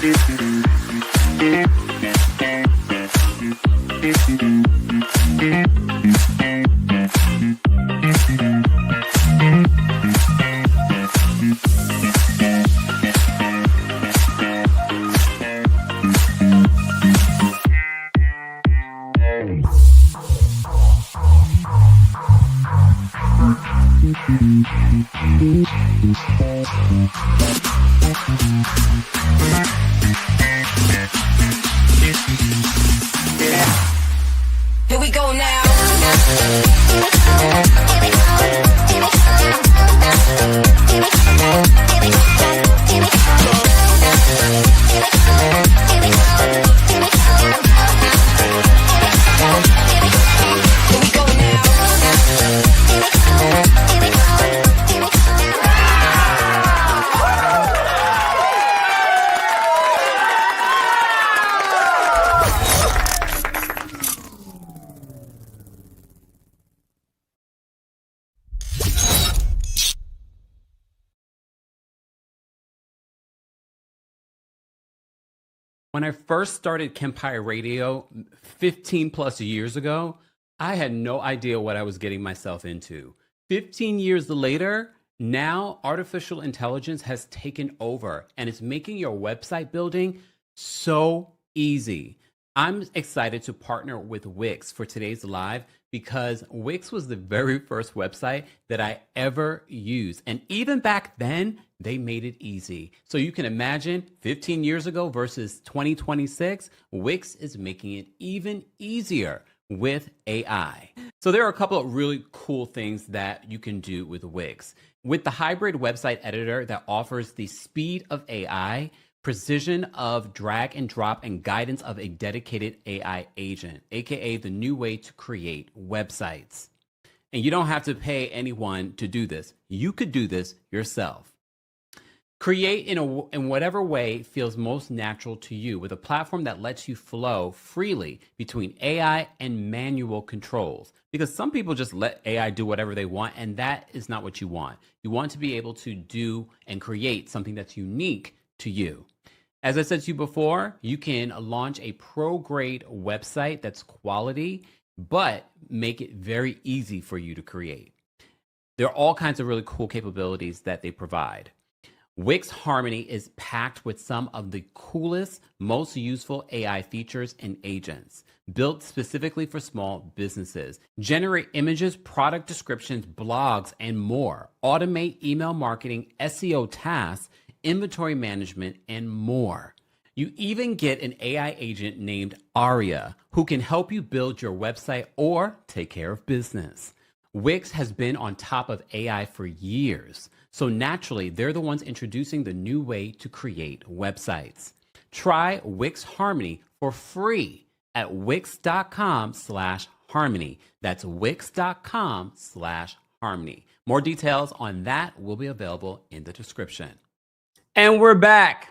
Here we go now. When I first started Kempire Radio 15 plus years ago, I had no idea what I was getting myself into. 15 years later, now artificial intelligence has taken over and it's making your website building so easy. I'm excited to partner with Wix for today's live because Wix was the very first website that I ever used. And even back then, they made it easy. So you can imagine 15 years ago versus 2026, Wix is making it even easier with AI. So there are a couple of really cool things that you can do with Wix. With the hybrid website editor that offers the speed of AI, precision of drag and drop, and guidance of a dedicated AI agent, aka the new way to create websites. And you don't have to pay anyone to do this. You could do this yourself. Create in whatever way feels most natural to you with a platform that lets you flow freely between AI and manual controls. Because some people just let AI do whatever they want, and that is not what you want. You want to be able to do and create something that's unique to you. As I said to you before, you can launch a pro-grade website that's quality, but make it very easy for you to create. There are all kinds of really cool capabilities that they provide. Wix Harmony is packed with some of the coolest, most useful AI features and agents, built specifically for small businesses. Generate images, product descriptions, blogs, and more. Automate email marketing, SEO tasks, inventory management, and more. You even get an AI agent named Aria who can help you build your website or take care of business. Wix has been on top of AI for years, so naturally, they're the ones introducing the new way to create websites. Try Wix Harmony for free at wix.com/harmony. That's wix.com/harmony. More details on that will be available in the description. And we're back.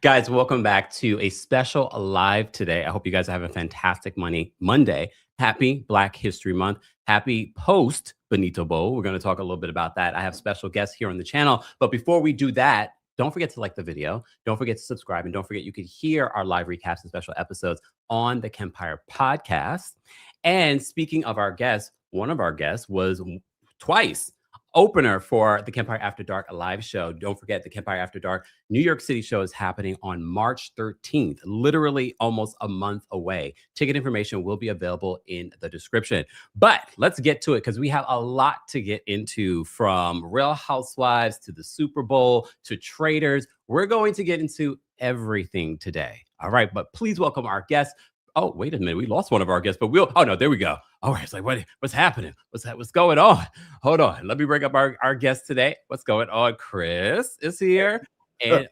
Guys, welcome back to a special live today. I hope you guys are having a fantastic Monday. Happy Black History Month. Happy post Benito Bowl. We're going to talk a little bit about that. I have special guests here on the channel. But before we do that, don't forget to like the video. Don't forget to subscribe. And don't forget you could hear our live recaps and special episodes on the Kempire podcast. And speaking of our guests, one of our guests was twice opener for the Kempire After Dark live show. Don't forget the Kempire After Dark New York City show is happening on March 13th, literally almost a month away. Ticket information will be available in the description. But let's get to it because we have a lot to get into, from Real Housewives to the Super Bowl to traders. We're going to get into everything today. All right, but please welcome our guests. Oh, wait a minute. We lost one of our guests, but oh no, there we go. All right. It's like, what's happening? What's going on? Hold on. Let me bring up our guest today. What's going on? Chris is here. And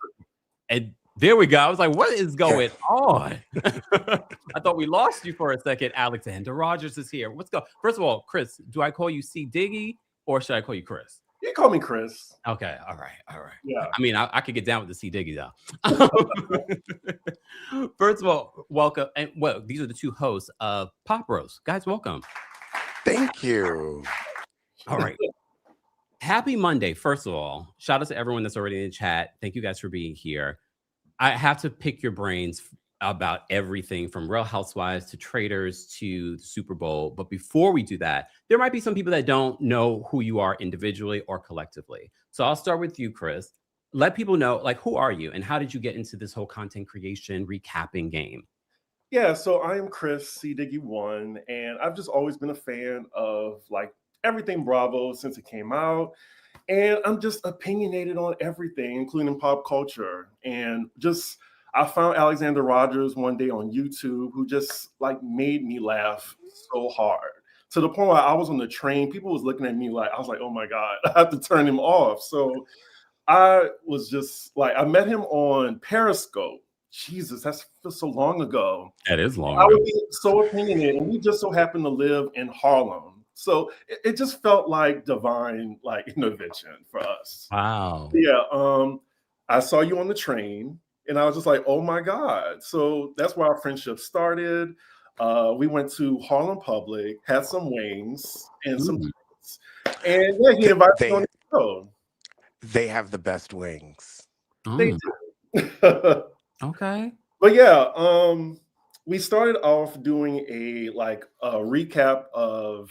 there we go. I was like, what is going on? I thought we lost you for a second. Alexander Rodgers is here. First of all, Chris, do I call you C. Diggy or should I call you Chris? You call me Chris. Okay. All right. Yeah. I mean, I could get down with the C. Diggy though. First of all, welcome. And well, these are the two hosts of Pop Roast. Guys, welcome. Thank you. All right. Happy Monday. First of all, shout out to everyone that's already in the chat. Thank you guys for being here. I have to pick your brains about everything from Real Housewives to Traders to the Super Bowl. But before we do that, there might be some people that don't know who you are individually or collectively. So I'll start with you, Chris. Let people know, like, who are you and how did you get into this whole content creation recapping game? Yeah, so I am Chris C. Diggy One, and I've just always been a fan of like everything Bravo since it came out. And I'm just opinionated on everything, including pop culture. And just I found Alexander Rodgers one day on YouTube who just like made me laugh so hard. To the point where I was on the train, people was looking at me like I was like, oh my God, I have to turn him off. So I was just like, I met him on Periscope. Jesus, that's feels so long ago. That is long I ago. would be so opinionated, and we just so happened to live in Harlem. So it just felt like divine like intervention for us. Wow. Yeah, I saw you on the train, and I was just like, oh my God. So that's where our friendship started. We went to Harlem Public, had some wings and some drinks. And yeah, he invited me on the show. They have the best wings. They Mm, do. okay. But yeah, we started off doing a recap of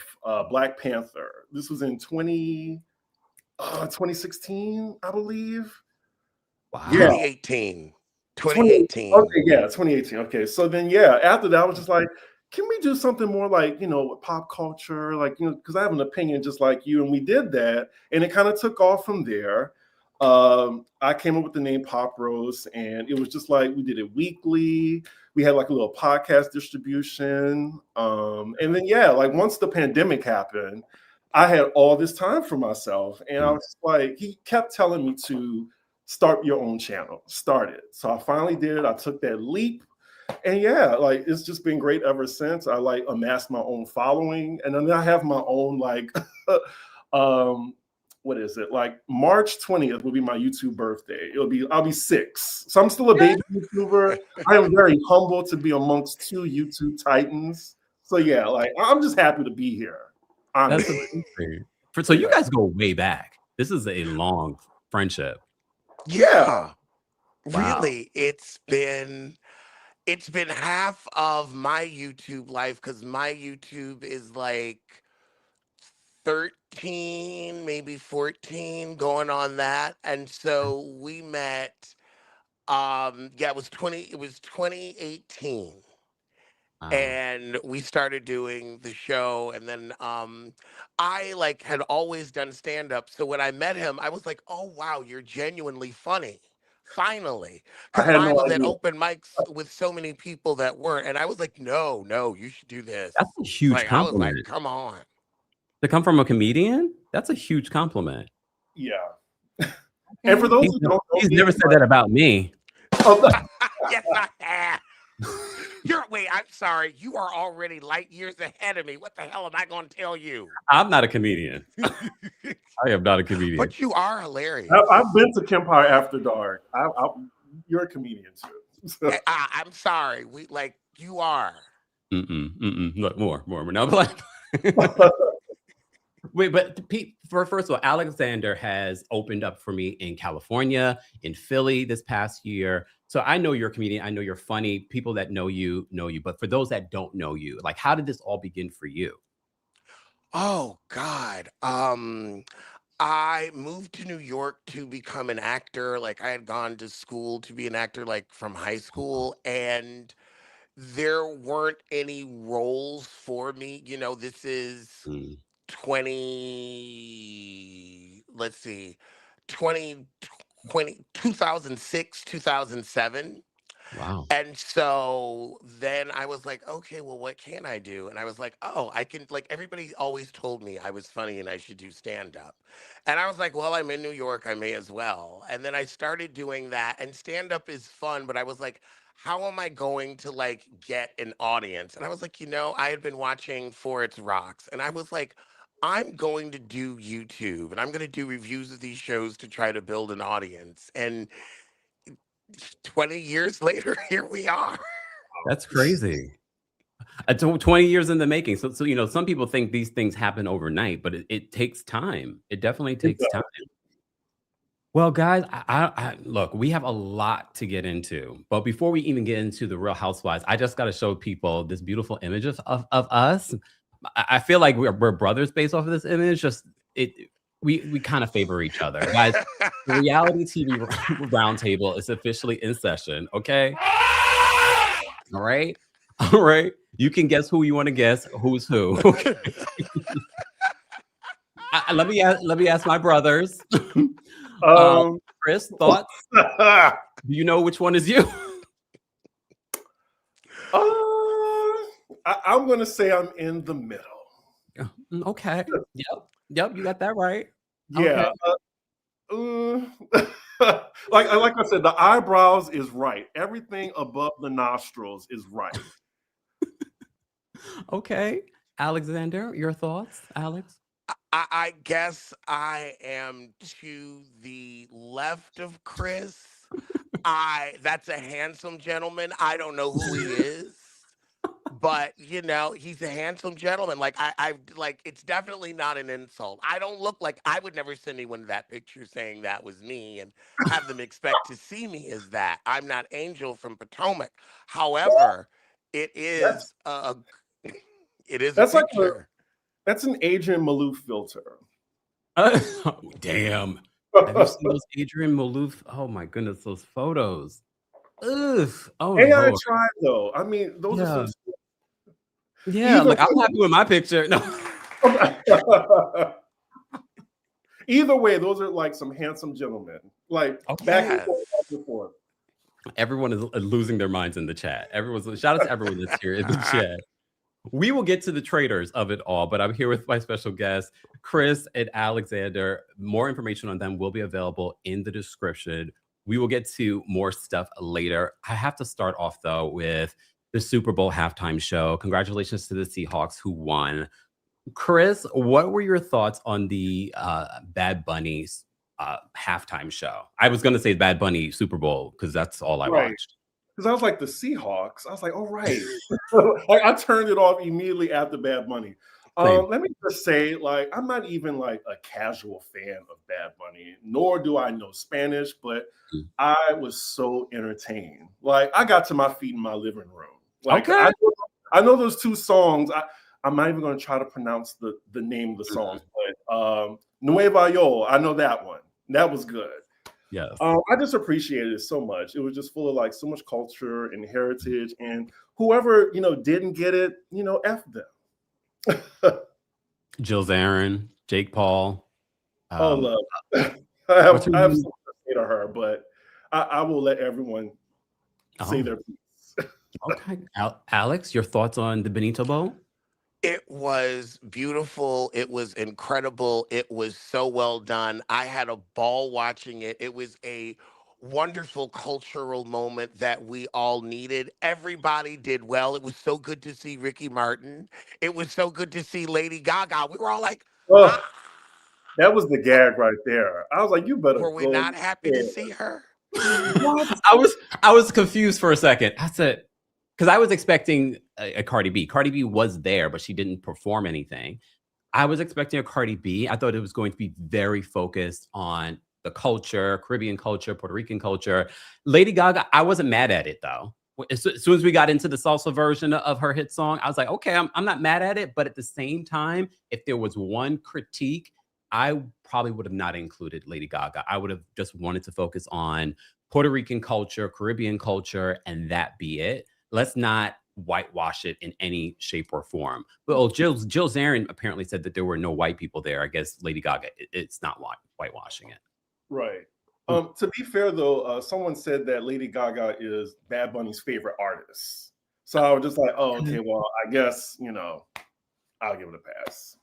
Black Panther. This was in 2016, I believe. Wow. Yeah. 2018. 2018. Okay, yeah, 2018. Okay, so then yeah, after that, I was just like, can we do something more like with pop culture, like because I have an opinion just like you, and we did that, and it kind of took off from there. I came up with the name Pop Roast, and it was just like we did it weekly. We had like a little podcast distribution, and then yeah, like once the pandemic happened, I had all this time for myself, and I was just like, he kept telling me to start your own channel, start it. So I finally did it. I took that leap, and yeah, like it's just been great ever since. I like amassed my own following, and then I have my own like what is it? Like March 20th will be my YouTube birthday. I'll be 6. So I'm still a baby YouTuber. I am very humble to be amongst 2 YouTube titans. So yeah, like I'm just happy to be here. Honestly. So you guys go way back. This is a long friendship. Yeah. Wow. Really, it's been half of my YouTube life because my YouTube is like 13, maybe 14 going on that. And so we met it was 2018. Wow. And we started doing the show, and then I like had always done stand-up. So when I met him, I was like, oh wow, you're genuinely funny. Finally. Because had I no was at idea. open mics with so many people that weren't. And I was like, no, you should do this. That's a huge Like, I was compliment. like, come on. To come from a comedian, that's a huge compliment. Yeah. And for those who don't know, He's never said that about me. Yes, I have. I'm sorry. You are already light years ahead of me. What the hell am I going to tell you? I'm not a comedian. I am not a comedian. But you are hilarious. I've been to Kempire After Dark. You're a comedian too. So. I'm sorry. You are. Look, more. No, but wait, but Pete, first of all, Alexander has opened up for me in California, in Philly this past year. So I know you're a comedian. I know you're funny. People that know you. But for those that don't know you, like, how did this all begin for you? Oh, God. I moved to New York to become an actor. Like, I had gone to school to be an actor, like from high school, and there weren't any roles for me. This is 2006, 2007. Wow. And so then I was like, okay, well, what can I do? And I was like, oh, I can, like, everybody always told me I was funny and I should do stand up. And I was like, well, I'm in New York, I may as well. And then I started doing that, and stand up is fun, but I was like, how am I going to like get an audience? And I was like, I had been watching For It's Rocks, and I was like, I'm going to do YouTube, and I'm going to do reviews of these shows to try to build an audience. And 20 years later, here we are. That's crazy. 20 years in the making. So some people think these things happen overnight, but it takes time. It definitely takes time. Well, guys, look, we have a lot to get into. But before we even get into the Real Housewives, I just got to show people this beautiful image of us. I feel like we're brothers based off of this image. Just it, we kind of favor each other, guys. The reality TV roundtable is officially in session. Okay, all right, all right. You can guess who you want to guess. Who's who? Okay. Let me ask my brothers. Um, Chris, thoughts? Do you know which one is you? I'm gonna say I'm in the middle. Okay. Yep. You got that right. Yeah. Okay. Like I said, the eyebrows is right. Everything above the nostrils is right. Okay. Alexander, your thoughts, Alex? I guess I am to the left of Chris. That's a handsome gentleman. I don't know who he is, but he's a handsome gentleman. Like I like it's definitely not an insult. I don't look like I would never send anyone that picture saying that was me and have them expect to see me as that. I'm not Angel from Potomac. However, it is it is a That's like picture. that's an Adrian Malouf filter. Damn. Have you seen those Adrian Malouf? Oh my goodness, those photos. Ugh. Oh AI Lord. tried though. I mean, those are some. Yeah, Either like I'm happy with my picture. No. Either way, those are like some handsome gentlemen. Like back and forth. Everyone is losing their minds in the chat. Shout out to everyone that's here in the chat. We will get to the traders of it all, but I'm here with my special guests, Chris and Alexander. More information on them will be available in the description. We will get to more stuff later. I have to start off, though, with the Super Bowl halftime show. Congratulations to the Seahawks who won. Chris, what were your thoughts on the Bad Bunny's halftime show? I was going to say Bad Bunny Super Bowl because that's all I watched. Because I was like, the Seahawks. I was like, all right. I turned it off immediately after Bad Bunny. Let me just say, like, I'm not even like a casual fan of Bad Bunny, nor do I know Spanish, but I was so entertained. Like, I got to my feet in my living room. Like, I know those two songs. I'm not even going to try to pronounce the name of the songs, but Nueva Yo, I know that one. That was good. Yes. I just appreciated it so much. It was just full of like so much culture and heritage, and whoever didn't get it, F them. Jill Zarin, Jake Paul. Love. I have so much to say to her, but I will let everyone say their piece. Okay, Alex, your thoughts on the Benito Bowl? It was beautiful. It was incredible. It was so well done. I had a ball watching it. It was a wonderful cultural moment that we all needed. Everybody did well. It was so good to see Ricky Martin. It was so good to see Lady Gaga. We were all like, that was the gag right there. I was like, you better. Were we not happy to see her? I was confused for a second. I said, because I was expecting a Cardi B. Cardi B was there, but she didn't perform anything. I was expecting a Cardi B. I thought it was going to be very focused on the culture, Caribbean culture, Puerto Rican culture. Lady Gaga, I wasn't mad at it, though. As soon as we got into the salsa version of her hit song, I was like, okay, I'm not mad at it. But at the same time, if there was one critique, I probably would have not included Lady Gaga. I would have just wanted to focus on Puerto Rican culture, Caribbean culture, and that be it. Let's not whitewash it in any shape or form. Well, Jill Zarin apparently said that there were no white people there. I guess Lady Gaga, it's not whitewashing it. Right. To be fair, though, someone said that Lady Gaga is Bad Bunny's favorite artist. So I was just like, oh, okay, well, I guess, I'll give it a pass.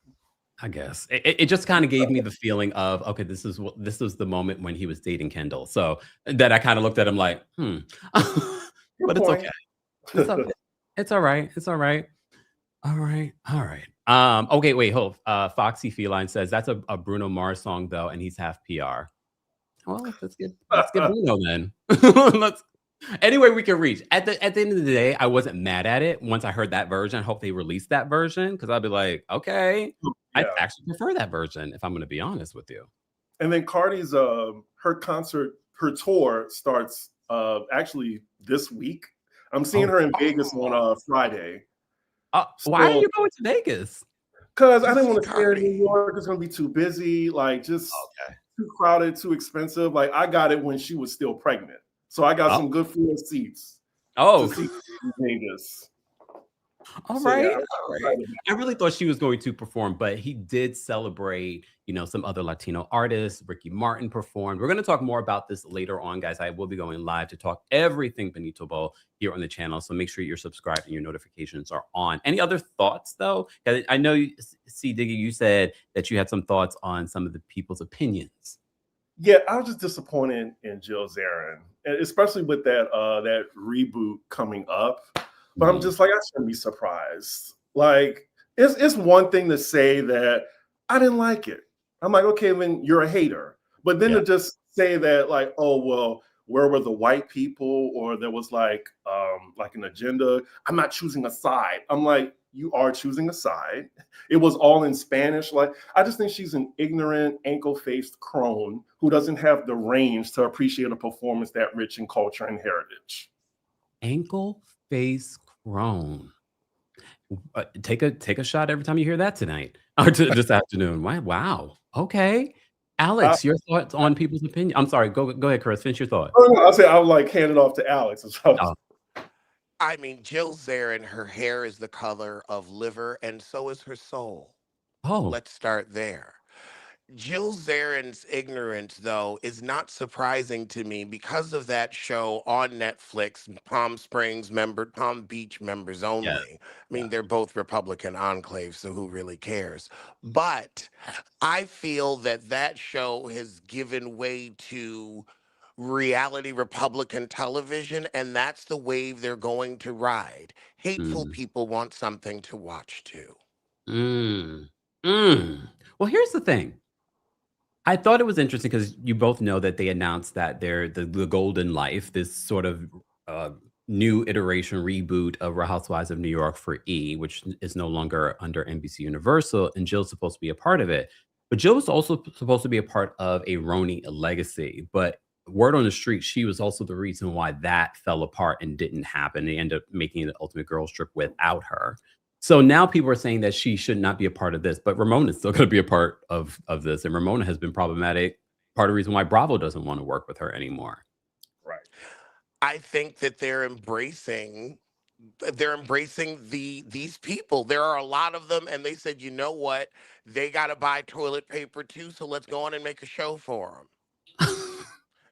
I guess it just kind of gave me the feeling of, okay, this was the moment when he was dating Kendall. So that I kind of looked at him like, but it's okay. It's all right. It's all right. All right. All right. Okay, wait, hold. Foxy Feline says that's a Bruno Mars song though, and he's half PR. Well, let's get Bruno then. Anyway, we can reach. At the end of the day, I wasn't mad at it once I heard that version. I hope they release that version because I'd be like, okay, I actually prefer that version if I'm going to be honest with you. And then Cardi's her concert, her tour starts actually this week. I'm seeing her in Vegas on Friday. Why are you going to Vegas? Because I didn't want to stay in New York. It's going to be too busy, like just too crowded, too expensive. Like I got it when she was still pregnant, so I got some good floor seats. To see Vegas. All right. I really thought she was going to perform, but he did celebrate, some other Latino artists. Ricky Martin performed. We're going to talk more about this later on, guys. I will be going live to talk everything Benito Bowl here on the channel. So make sure you're subscribed and your notifications are on. Any other thoughts, though? I know, Diggy, you said that you had some thoughts on some of the people's opinions. Yeah, I was just disappointed in Jill Zarin, especially with that reboot coming up. But I'm just like, I shouldn't be surprised. Like, it's one thing to say that I didn't like it. I'm like, okay, then you're a hater. But then to just say that, like, oh well, where were the white people, or there was like an agenda. I'm not choosing a side. I'm like, you are choosing a side. It was all in Spanish. Like, I just think she's an ignorant, ankle-faced crone who doesn't have the range to appreciate a performance that rich in culture and heritage. Ankle-faced crone. Take a shot every time you hear that tonight or this afternoon. Wow. Okay. Alex, your thoughts on people's opinion? I'm sorry. Go ahead, Chris. Finish your thought. I'll say I'll like hand it off to Alex as well. I mean, Jill Zarin, her hair is the color of liver, and so is her soul. Let's start there. Jill Zarin's ignorance, though, is not surprising to me because of that show on Netflix, Palm Beach members only. I mean, they're both Republican enclaves, so who really cares? But I feel that show has given way to reality Republican television, and that's the wave they're going to ride. Hateful people want something to watch too. Well, here's the thing. I thought it was interesting because you both know that they announced that they're the Golden Life, this sort of new iteration reboot of Real Housewives of New York for E, which is no longer under NBC Universal, and Jill's supposed to be a part of it. But Jill was also supposed to be a part of a RHONY legacy, but word on the street, she was also the reason why that fell apart and didn't happen. They ended up making the Ultimate Girls Trip without her. So now people are saying that she should not be a part of this, but Ramona's still going to be a part of this. And Ramona has been problematic. Part of the reason why Bravo doesn't want to work with her anymore. Right. I think that they're embracing these people. There are a lot of them, and they said, you know what? They got to buy toilet paper too, so let's go on and make a show for them.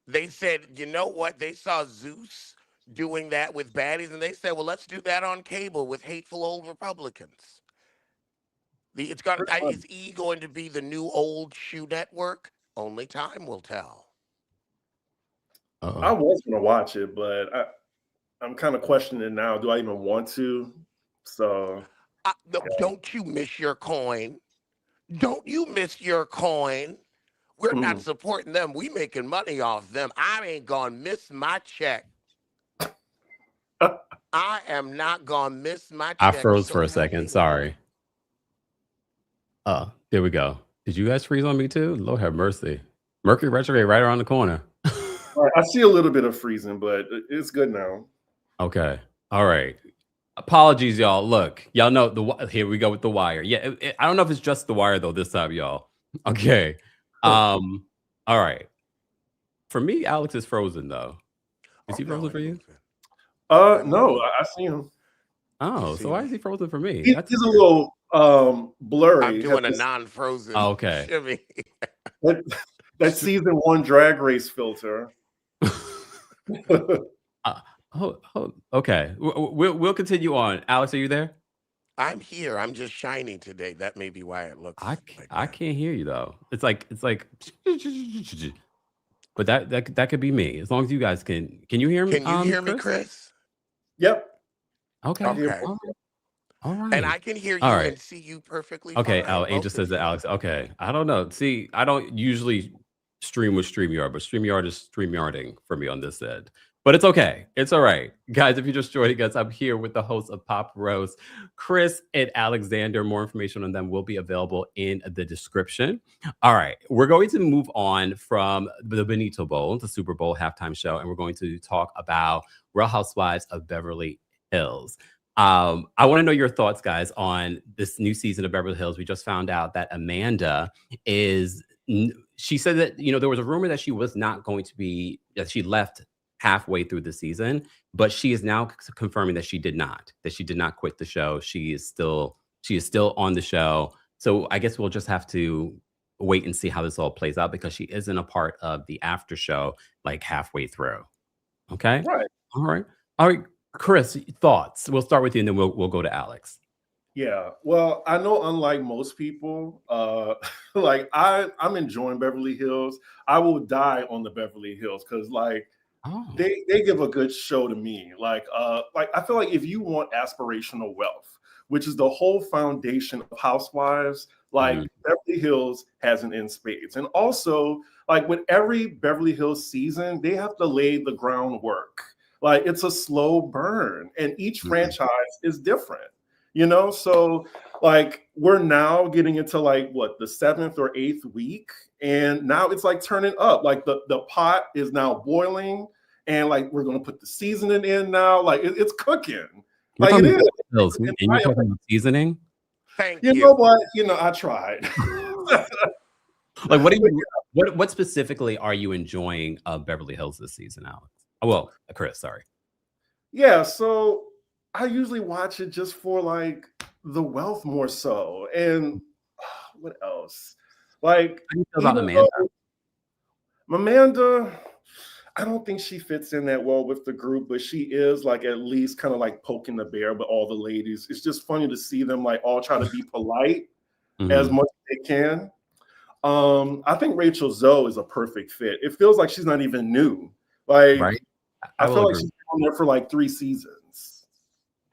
They said, you know what? They saw Zeus doing that with baddies, and they said, well, let's do that on cable with hateful old Republicans. Is E going to be the new old shoe network? Only time will tell. I was going to watch it, but I'm kind of questioning it now. Do I even want to? So don't you miss your coin? Don't you miss your coin? We're not supporting them. We making money off them. I ain't gonna miss my check. I am not gonna miss my check. I froze for a second. Sorry. There we go. Did you guys freeze on me too? Lord have mercy. Mercury retrograde right around the corner. I see a little bit of freezing, but it's good now. Okay. All right. Apologies, y'all. Look, y'all know here we go with The Wire. Yeah, I don't know if it's just The Wire though this time, y'all. Okay. All right. For me, Alex is frozen though. Is he frozen for you? No, I see him. Oh, so why is he frozen for me? He's a little blurry. I'm doing a non-frozen. Okay. Shimmy. that season 1 Drag Race filter. Okay. We'll continue on. Alex, are you there? I'm here. I'm just shiny today. That may be why it looks. I can't hear you though. It's like, but that could be me. As long as you guys can you hear me? Can you hear me, Chris? Yep. Okay. All right. And I can hear you and see you perfectly. Okay. Fine. Angel says that Alex. Okay. I don't know. See, I don't usually stream with StreamYard, but StreamYard is StreamYarding for me on this end. But it's okay. It's all right. Guys, if you're just joining us, I'm here with the hosts of Pop Roast, Chris and Alexander. More information on them will be available in the description. All right. We're going to move on from the Benito Bowl, the Super Bowl halftime show, and we're going to talk about Real Housewives of Beverly Hills. I want to know your thoughts, guys, on this new season of Beverly Hills. We just found out that Amanda she said that, there was a rumor that she was not going to be, that she left halfway through the season, but she is now confirming that she did not quit the show. She is still on the show. So I guess we'll just have to wait and see how this all plays out, because she isn't a part of the after show like halfway through. Okay. Right. All right. Chris, thoughts? We'll start with you and then we'll go to Alex. Yeah. Well, I know unlike most people, like I'm enjoying Beverly Hills. I will die on the Beverly Hills because they give a good show to me. Like I feel like if you want aspirational wealth, which is the whole foundation of Housewives, Beverly Hills has an in spades. And also, like with every Beverly Hills season, they have to lay the groundwork. Like it's a slow burn, and each franchise is different. So like we're now getting into like what, the 7th or 8th week, and now it's like turning up. Like the pot is now boiling, and like we're gonna put the seasoning in now. Like it's cooking. Like it is. And you're talking about seasoning? Thank you. You know what? I tried. Like what specifically are you enjoying of Beverly Hills this season, Alex? Well, Chris, sorry. Yeah, so I usually watch it just for like the wealth more so. And what else? Like, how do you feel about Amanda? Amanda, I don't think she fits in that well with the group, but she is like at least kind of like poking the bear with all the ladies. It's just funny to see them like all try to be polite as much as they can. I think Rachel Zoe is a perfect fit. It feels like she's not even new. Like, right? I feel like she's been on there for like 3 seasons.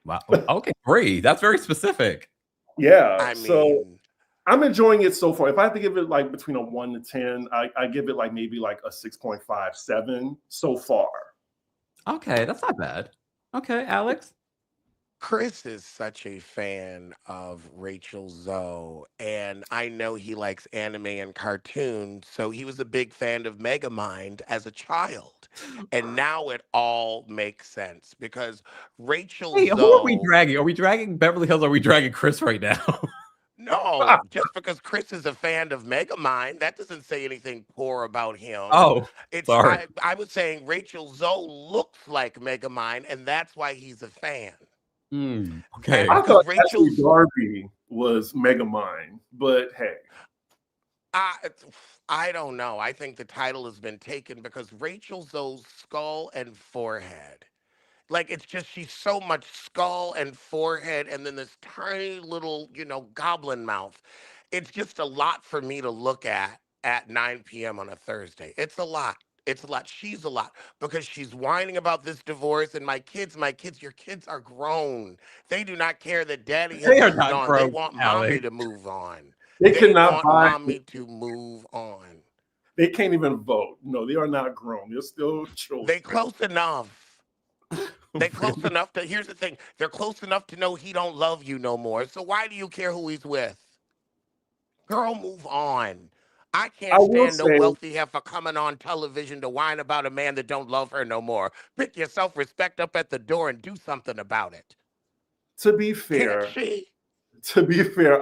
Wow. Okay, great. That's very specific. Yeah. So I'm enjoying it so far. If I have to give it like between a 1 to 10, I give it like maybe like a 6.5, 7 so far. Okay, that's not bad. Okay, Alex. Chris is such a fan of Rachel Zoe, and I know he likes anime and cartoons, so he was a big fan of Megamind as a child. And now it all makes sense because Rachel Zoe... Who are we dragging? Are we dragging Beverly Hills or are we dragging Chris right now? No, just because Chris is a fan of Megamind, that doesn't say anything poor about him. Oh, sorry. I was saying Rachel Zoe looks like Megamind, and that's why he's a fan. Okay. I thought Rachel Darby was Megamind, but hey. I don't know. I think the title has been taken because Rachel Zoe's skull and forehead. Like, it's just, she's so much skull and forehead and then this tiny little, goblin mouth. It's just a lot for me to look at 9 p.m. on a Thursday. It's a lot. It's a lot. She's a lot because she's whining about this divorce. And my kids, your kids are grown. They do not care that daddy has moved on. They want mommy to move on. They cannot want mommy to move on. They can't even vote. No, they are not grown. They're still children. They close enough. They're close enough to, here's the thing, they're close enough to know he don't love you no more. So why do you care who he's with? Girl, move on. I can't stand no wealthy heifer coming on television to whine about a man that don't love her no more. Pick your self-respect up at the door and do something about it. To be fair,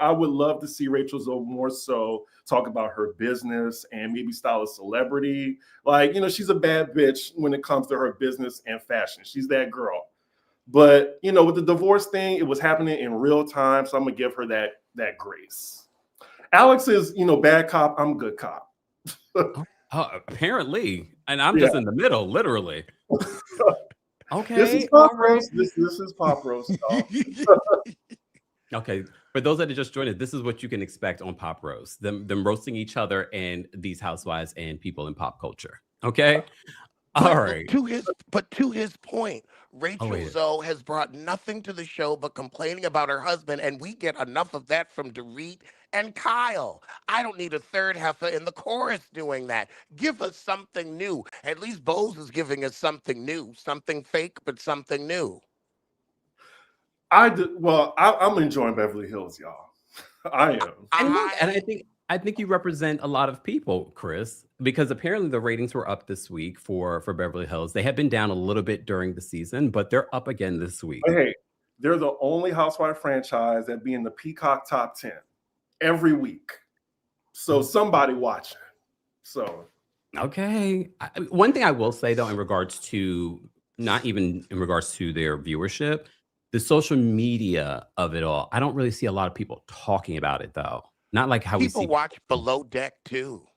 I would love to see Rachel Zoe more so talk about her business and maybe style a celebrity. Like, she's a bad bitch when it comes to her business and fashion. She's that girl. But, with the divorce thing, it was happening in real time. So I'm going to give her that grace. Alex is, bad cop. I'm good cop. Apparently. And I'm just in the middle, literally. Okay. This is Pop Roast. This is Pop Roast. Okay, for those that are just joined us, this is what you can expect on Pop Roast. Them roasting each other and these housewives and people in pop culture. Okay? All right. To his point, Oh, Rachel wait. Zoe has brought nothing to the show but complaining about her husband, and we get enough of that from Dorit and Kyle. I don't need a third heifer in the chorus doing that. Give us something new. At least Bose is giving us something new, something fake, but something new. I'm enjoying Beverly Hills, y'all. I am. And look, and I think you represent a lot of people, Chris, because apparently the ratings were up this week for Beverly Hills. They had been down a little bit during the season, but they're up again this week. But hey, they're the only Housewife franchise that be in the Peacock top 10 every week. So somebody watching. So okay. One thing I will say though, in regards to not even in regards to their viewership, the social media of it all, I don't really see a lot of people talking about it though. Not like how people we see watch Below Deck too.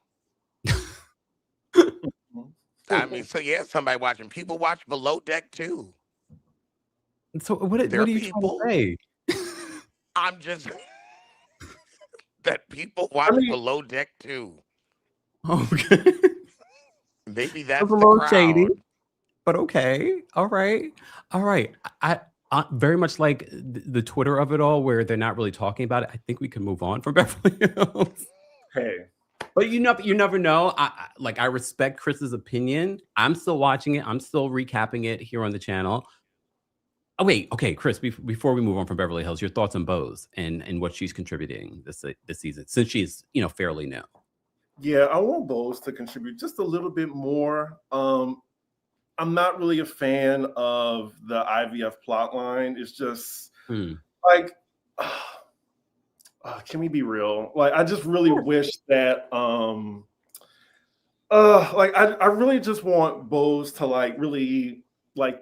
I mean, so yeah, somebody watching. People watch Below Deck too. So what are you people, trying to say? I'm just that people watch Below Deck too. Okay. Maybe that's a little shady, but okay. All right. I very much like the Twitter of it all, where they're not really talking about it. I think we can move on from Beverly Hills. Hey, but you never know. I respect Chris's opinion. I'm still watching it. I'm still recapping it here on the channel. Oh wait, okay, Chris. Before we move on from Beverly Hills, your thoughts on Bose and what she's contributing this season, since she's fairly new. Yeah, I want Bose to contribute just a little bit more. I'm not really a fan of the IVF plotline. It's just like, can we be real? Like, I just really wish that, I really just want Bose to really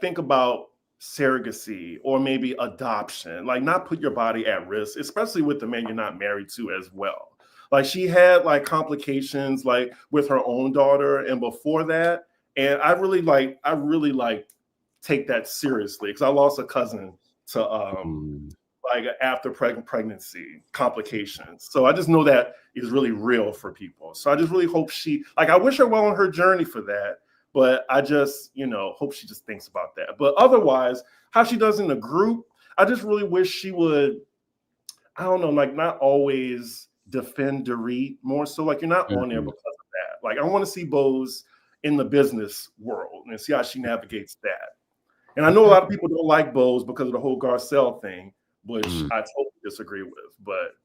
think about surrogacy or maybe adoption, like not put your body at risk, especially with the man you're not married to as well. Like she had complications with her own daughter and before that. And I really take that seriously because I lost a cousin to after pregnancy complications. So I just know that is really real for people. So I just really hope I wish her well on her journey for that. But I just, hope she just thinks about that. But otherwise, how she does in the group, I just really wish she would, I don't know, not always defend Dorit more. So you're not on there because of that. I want to see Bose in the business world and see how she navigates that. And I know a lot of people don't like Bose because of the whole Garcelle thing, which I totally disagree with. But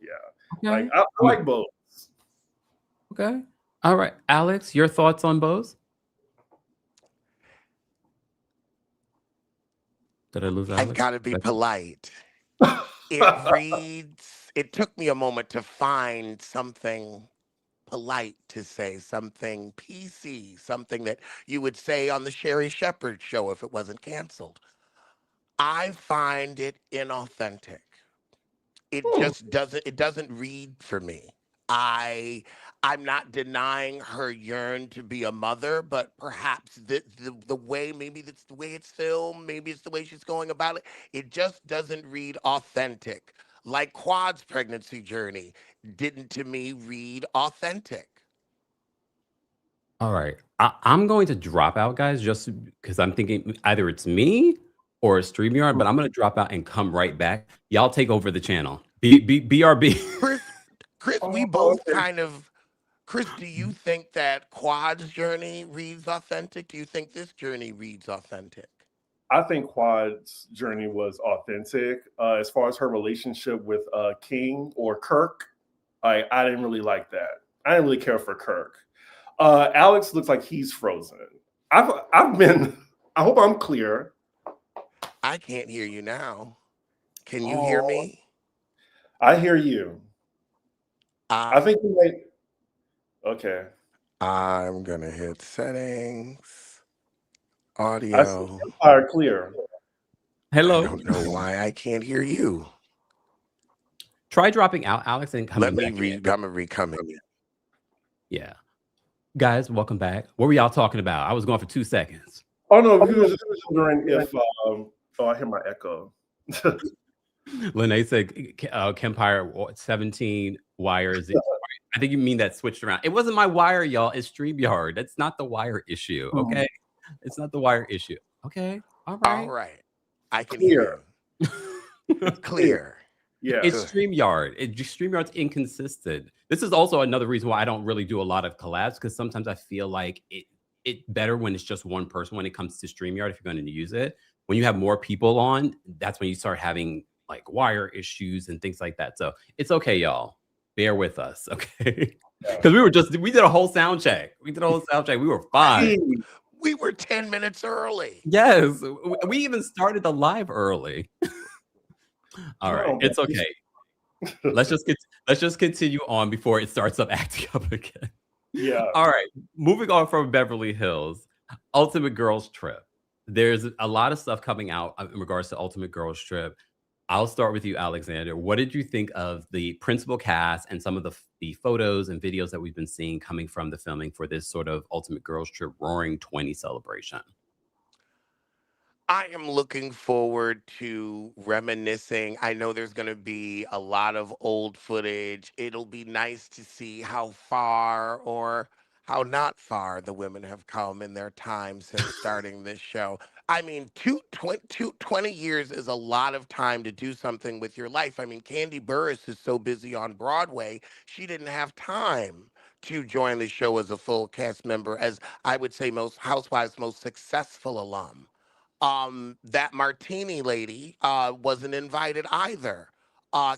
yeah, okay. I like Bose. Okay. All right. Alex, your thoughts on Bose? Did I lose Alex? I've got to be polite. It took me a moment to find something polite to say, something PC, something that you would say on the Sherry Shepherd show if it wasn't canceled. I find it inauthentic. It just doesn't read for me. I'm not denying her yearn to be a mother, but perhaps the way, maybe that's the way it's filmed, maybe it's the way she's going about it. It just doesn't read authentic. Like Quad's pregnancy journey didn't, to me, read authentic. All right. I'm going to drop out, guys, just because I'm thinking either it's me or StreamYard, but I'm going to drop out and come right back. Y'all take over the channel. BRB. Chris, we both Chris, do you think that Quad's journey reads authentic? Do you think this journey reads authentic? I think Quad's journey was authentic. As far as her relationship with King or Kirk, I didn't really like that. I didn't really care for Kirk. Alex looks like he's frozen. I hope I'm clear. I can't hear you now. Can you hear me? I hear you. I think you might. Okay. I'm gonna hit settings. Audio. Are clear. Hello. I don't know why I can't hear you. Try dropping out, Alex, and coming back. I'm gonna re-come in. Yeah. Guys, welcome back. What were y'all talking about? I was going for 2 seconds. Oh no, we were just wondering if I hear my echo. Lene said Kempire 17 wires. I think you mean that switched around. It wasn't my wire, y'all. It's StreamYard. That's not the wire issue. Okay, it's not the wire issue. Okay, all All right. right. I can Clear. hear you. It's clear. Yeah. It's StreamYard. StreamYard's inconsistent. This is also another reason why I don't really do a lot of collabs, because sometimes I feel like it better when it's just one person when it comes to StreamYard if you're going to use it. When you have more people on, that's when you start having like wire issues and things like that. So it's okay, y'all. Bear with us, okay? Because we did a whole sound check. We were fine. We were 10 minutes early. Yes, we even started the live early. All right, it's okay. Let's just continue on before it starts up acting up again. Yeah. All right, moving on from Beverly Hills, Ultimate Girls Trip. There's a lot of stuff coming out in regards to Ultimate Girls Trip. I'll start with you, Alexander. What did you think of the principal cast and some of the photos and videos that we've been seeing coming from the filming for this sort of Ultimate Girls Trip Roaring 20 celebration? I am looking forward to reminiscing. I know there's going to be a lot of old footage. It'll be nice to see how far or how not far the women have come in their time since starting this show. I mean, 20 years is a lot of time to do something with your life. I mean, Candy Burris is so busy on Broadway, she didn't have time to join the show as a full cast member, as I would say most Housewives' most successful alum. That Martini lady wasn't invited either.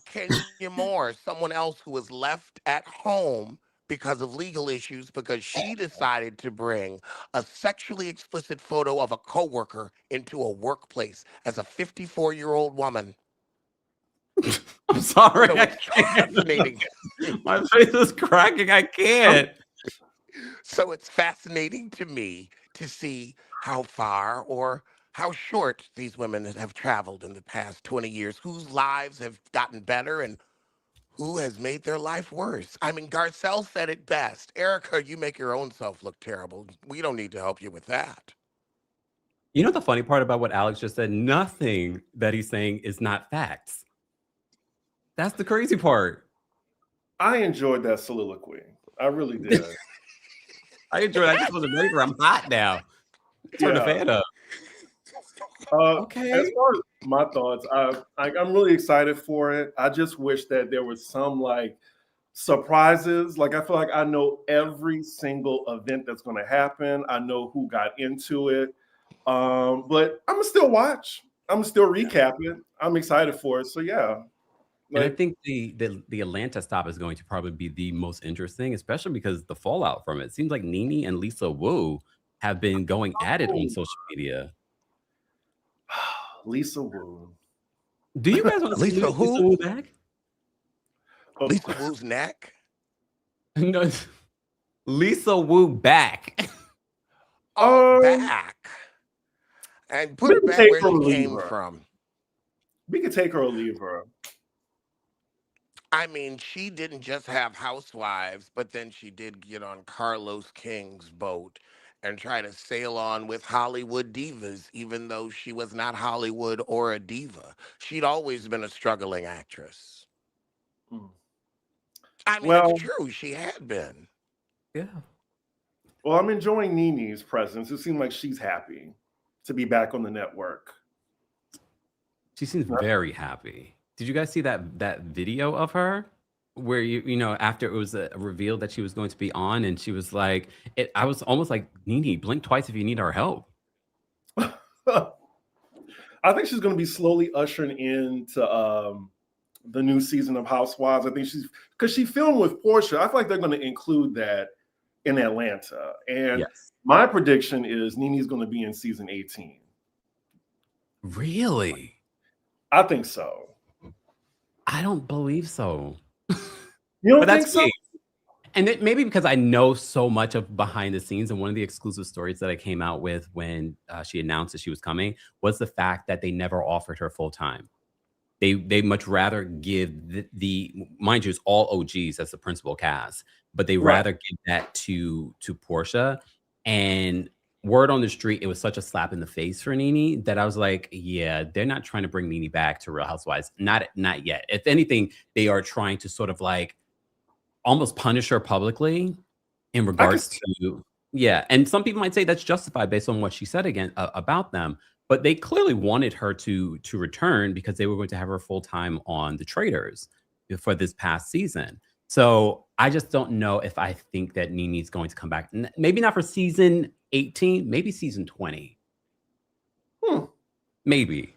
Kenya Moore, someone else who was left at home because of legal issues because she decided to bring a sexually explicit photo of a coworker into a workplace as a 54-year-old woman. I'm sorry, So I it's can't. fascinating. My face is cracking. I can't. So it's fascinating to me to see how far or how short these women have traveled in the past 20 years, whose lives have gotten better and who has made their life worse. I mean, Garcelle said it best. Erica, you make your own self look terrible. We don't need to help you with that. You know the funny part about what Alex just said? Nothing that he's saying is not facts. That's the crazy part. I enjoyed that soliloquy. I really did. I enjoyed it. I just wasn't ready for it. I'm hot now. Turn the fan up. Okay. As far as my thoughts, I'm really excited for it. I just wish that there was some like surprises. Like I feel like I know every single event that's going to happen. I know who got into it. But I'm gonna still watch. I'm gonna still recap it. I'm excited for it. So yeah. And I think the Atlanta stop is going to probably be the most interesting, especially because the fallout from it seems like Nene and Lisa Wu have been going at it on social media. Lisa Wu. Do you guys want to see Lisa Wu back? Lisa Wu's neck? No, Lisa Wu back. Back. And put it back where she came from. We could take her or leave her. I mean, she didn't just have Housewives, but then she did get on Carlos King's boat and try to sail on with Hollywood divas, even though she was not Hollywood or a diva. She'd always been a struggling actress. I mean, it's true. She had been. Yeah. Well, I'm enjoying Nene's presence. It seems like she's happy to be back on the network. She seems very happy. Did you guys see that video of her where you know after it was revealed that she was going to be on and she was like, I was almost like, Nene, blink twice if you need our help. I think she's going to be slowly ushering into the new season of Housewives. I think because she filmed with Portia. I feel like they're going to include that in Atlanta. And my prediction is Nene's going to be in season 18. Really? I think so. I don't believe so. You don't think so? And it, maybe because I know so much of behind the scenes, and one of the exclusive stories that I came out with when she announced that she was coming was the fact that they never offered her full time. They much rather give the mind you, it's all OGs as the principal cast, but they rather give that to Portia. And word on the street, it was such a slap in the face for Nene that I was like, yeah, they're not trying to bring Nene back to Real Housewives. Not yet. If anything, they are trying to sort of like almost punish her publicly in I can regards see. to, yeah. And some people might say that's justified based on what she said again about them, but they clearly wanted her to return because they were going to have her full time on the Traders for this past season. So I just don't know if I think that Nini's going to come back. Maybe not for season 18, maybe season 20. Hmm. Maybe.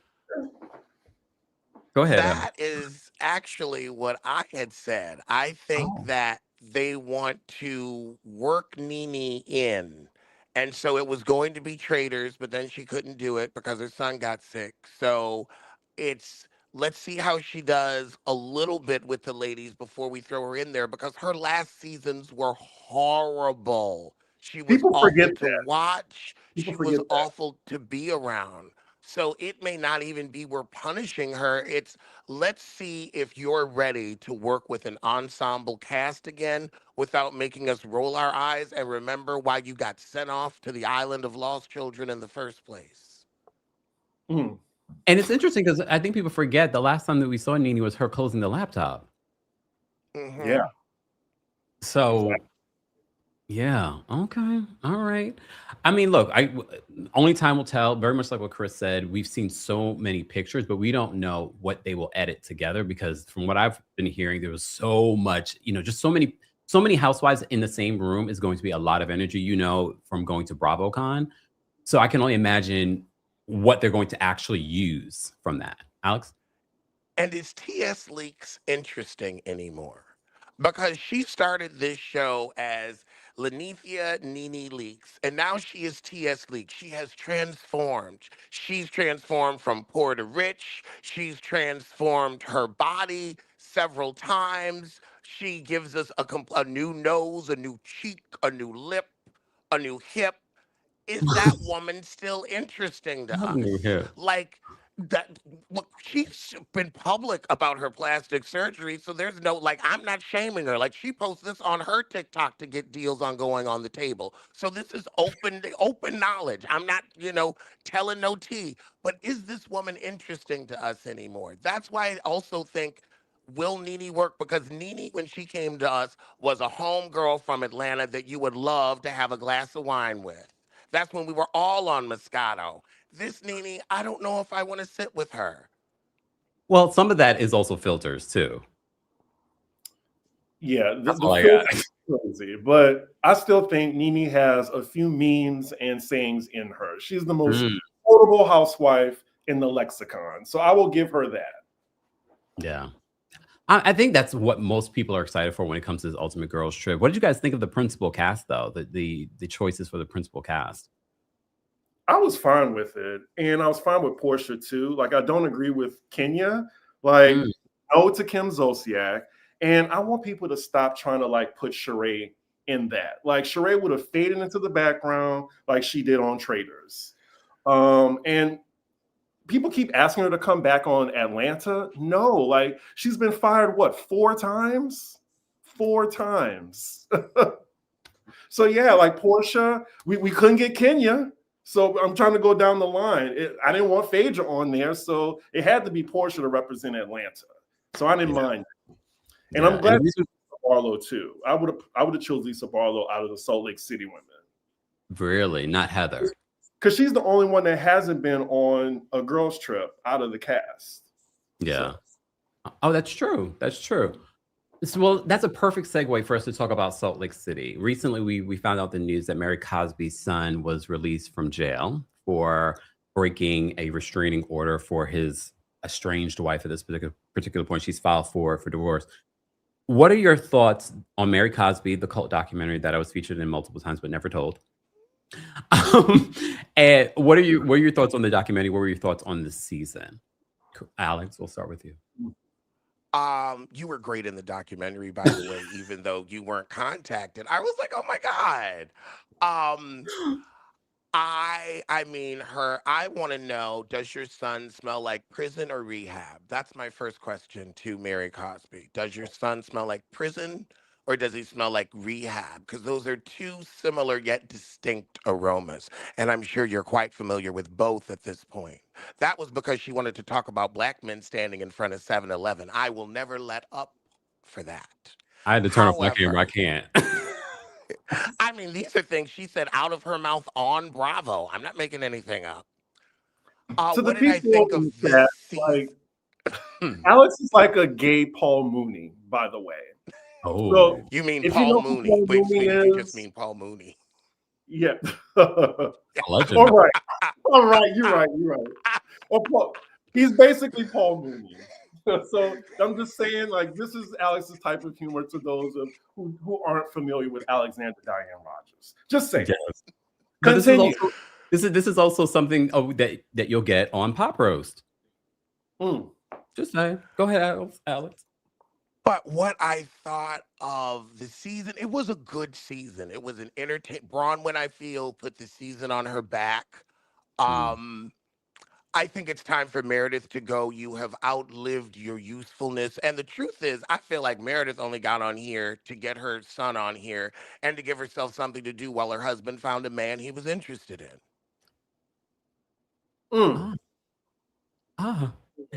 Go ahead. That is actually what I had said. I think Oh, that they want to work Nene in. And so it was going to be Traders, but then she couldn't do it because her son got sick. So it's let's see how she does a little bit with the ladies before we throw her in there because her last seasons were horrible. She was People forget awful to that. watch, People she was forget that. awful to be around. So it may not even be we're punishing her. It's let's see if you're ready to work with an ensemble cast again without making us roll our eyes and remember why you got sent off to the island of lost children in the first place. Hmm. and it's interesting because I think people forget the last time that we saw Nini was her closing the laptop. Yeah, Hmm. So exactly. yeah, okay, all right. I mean, look, only time will tell. Very much like what Chris said, we've seen so many pictures, but we don't know what they will edit together because from what I've been hearing, there was so much, just so many housewives in the same room is going to be a lot of energy, from going to BravoCon. So I can only imagine what they're going to actually use from that. Alex? And is TS Leaks interesting anymore? Because she started this show as Lenithia Nene Leaks, and now she is TS Leaks. She has transformed. She's transformed from poor to rich. She's transformed her body several times. She gives us a new nose, a new cheek, a new lip, a new hip. Is that woman still interesting to Not a new us? hit. Like that look, she's been public about her plastic surgery, so there's no like I'm not shaming her. Like she posts this on her TikTok to get deals on going on the table. So this is open knowledge. I'm not, telling no tea. But is this woman interesting to us anymore? That's why I also think will Nene work? Because Nene, when she came to us, was a homegirl from Atlanta that you would love to have a glass of wine with. That's when we were all on Moscato. This Nene, I don't know if I want to sit with her. Well, some of that is also filters too. Yeah, That's the all I filter got. is crazy, but I still think Nene has a few memes and sayings in her. She's the most Mm, quotable housewife in the lexicon, so I will give her that. yeah. I think that's what most people are excited for when it comes to this Ultimate Girls Trip. What did you guys think of the principal cast, though? The choices for the principal cast. I was fine with it, and I was fine with Portia too. Like, I don't agree with Kenya. Like, Mm. no to Kim Zolciak, and I want people to stop trying to like put Sheree in that. Like, Sheree would have faded into the background like she did on Traders. And people keep asking her to come back on Atlanta. No, like she's been fired what 4 times? 4 times. So yeah, like Portia, we couldn't get Kenya. So I'm trying to go down the line. I didn't want Phaedra on there, so it had to be Portia to represent Atlanta. So I didn't Yeah, mind. And I'm yeah. glad Lisa Barlow too. I would have chose Lisa Barlow out of the Salt Lake City women. Really not Heather. Because she's the only one that hasn't been on a girls' trip out of the cast. So Yeah. Oh, that's true. That's true. Well, that's a perfect segue for us to talk about Salt Lake City. Recently, we found out the news that Mary Cosby's son was released from jail for breaking a restraining order for his estranged wife. At this particular point, she's filed for divorce. What are your thoughts on Mary Cosby, the cult documentary that I was featured in multiple times but never told? Um, and what are your thoughts on the documentary? What were your thoughts on the season? Alex, we'll start with you. You were great in the documentary, by the way, even though you weren't contacted. I was like, oh my God. Um, I want to know, does your son smell like prison or rehab? That's my first question to Mary Cosby. Does your son smell like prison or does he smell like rehab? Because those are two similar yet distinct aromas. And I'm sure you're quite familiar with both at this point. That was because she wanted to talk about black men standing in front of 7-Eleven. I will never let up for that. I had to turn off my camera. I However, can't. I mean, these are things she said out of her mouth on Bravo. I'm not making anything up. To the What did I people think in of the this chat, season? like Alex is like a gay Paul Mooney, by the way. So Oh, You mean if you Paul know who Mooney? Paul Wait, Mooney sweetie, you just is, mean Paul Mooney. yeah. a All legend. right, all right, you're right, you're right. Well, he's basically Paul Mooney. So I'm just saying, like, this is Alex's type of humor to those of who aren't familiar with Alexander Diane Rodgers. Just saying. Yes. But Continue. this is also something that you'll get on Pop Roast. Mm. Just saying. Go ahead, Alex. But what I thought of the season, it was a good season. It was an Bronwyn, I feel, put the season on her back. Um, I think it's time for Meredith to go. You have outlived your usefulness. And the truth is, I feel like Meredith only got on here to get her son on here and to give herself something to do while her husband found a man he was interested in. Mm.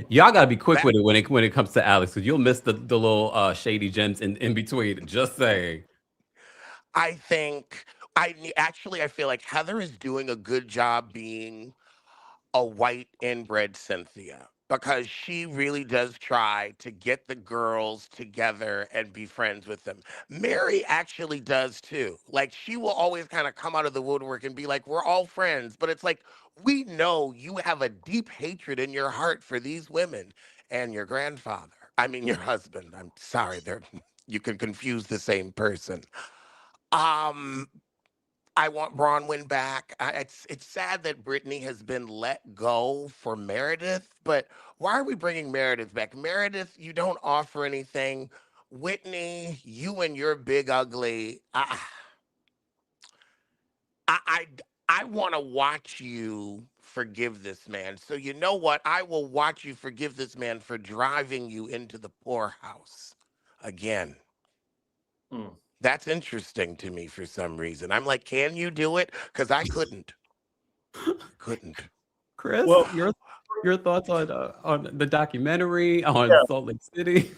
Y'all gotta be quick with it when it comes to Alex, because you'll miss the little shady gems in between. Just saying. I think I feel like Heather is doing a good job being a white inbred Cynthia because she really does try to get the girls together and be friends with them. Mary actually does too. Like she will always kind of come out of the woodwork and be like, "We're all friends," but it's like we know you have a deep hatred in your heart for these women and your grandfather. I mean, your husband. I'm sorry, they're you can confuse the same person. Um, I want Bronwyn back. It's sad that Brittany has been let go for Meredith, but why are we bringing Meredith back? Meredith, you don't offer anything. Whitney, you and your big ugly. I, I, I want to watch you forgive this man. So you know what? I will watch you forgive this man for driving you into the poorhouse again. Mm. That's interesting to me for some reason. I'm like, can you do it? Because I couldn't. Couldn't. Chris, Well, your thoughts on the documentary on yeah. Salt Lake City?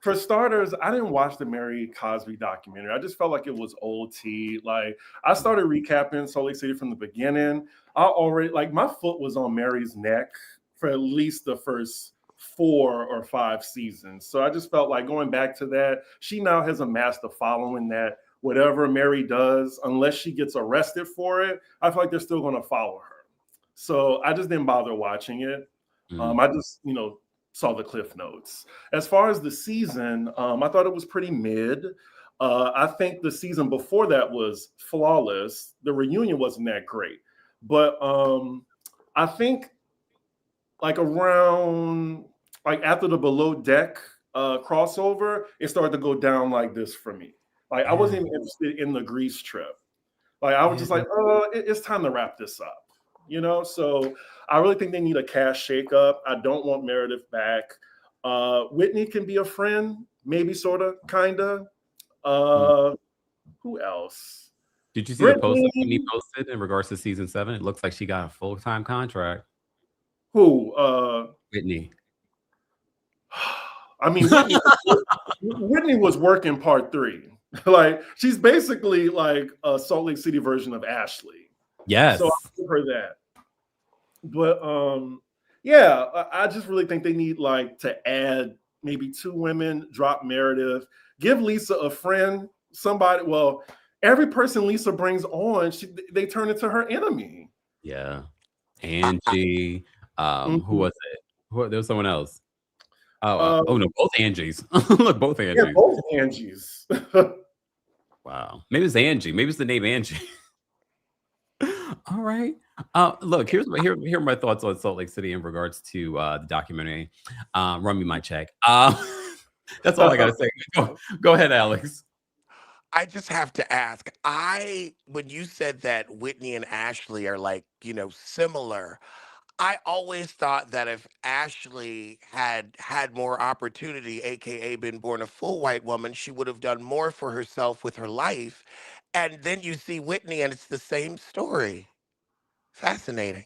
For starters, I didn't watch the Mary Cosby documentary. I just felt like it was old tea. Like I started recapping Salt Lake City from the beginning. I already like my foot was on Mary's neck for at least the first 4 or 5 seasons. So I just felt like going back to that, she now has amassed a following that whatever Mary does, unless she gets arrested for it, I feel like they're still going to follow her. So I just didn't bother watching it. I just, saw the cliff notes. As far as the season, I thought it was pretty mid. I think the season before that was flawless. The reunion wasn't that great, but I think like around like after the below deck crossover, it started to go down like this for me. Like I wasn't even interested in the Greece trip. Like I was just like, it's time to wrap this up. So I really think they need a cash shakeup. I don't want Meredith back. Whitney can be a friend, maybe, sort of, kind of. Who else? Did you see the post that Brittany. Whitney posted in regards to season 7? It looks like she got a full-time contract. Who? Whitney. I mean, Whitney was working part 3. Like she's basically like a Salt Lake City version of Ashley. Yes. So I'll give her that. But yeah, I just really think they need like to add maybe 2 women, drop Meredith, give Lisa a friend, somebody. Well, every person Lisa brings on, they turn into her enemy. Yeah. Angie. Who was it? There was someone else. Oh no, both Angies. Look, both Angies. Yeah, both Angies. Wow. Maybe it's Angie. Maybe it's the name Angie. All right. Look, here are my thoughts on Salt Lake City in regards to the documentary. Run me my check. That's all I gotta say. Go ahead, Alex. I just have to ask. When you said that Whitney and Ashley are like, similar, I always thought that if Ashley had had more opportunity, aka been born a full white woman, she would have done more for herself with her life. And then you see Whitney and it's the same story. Fascinating.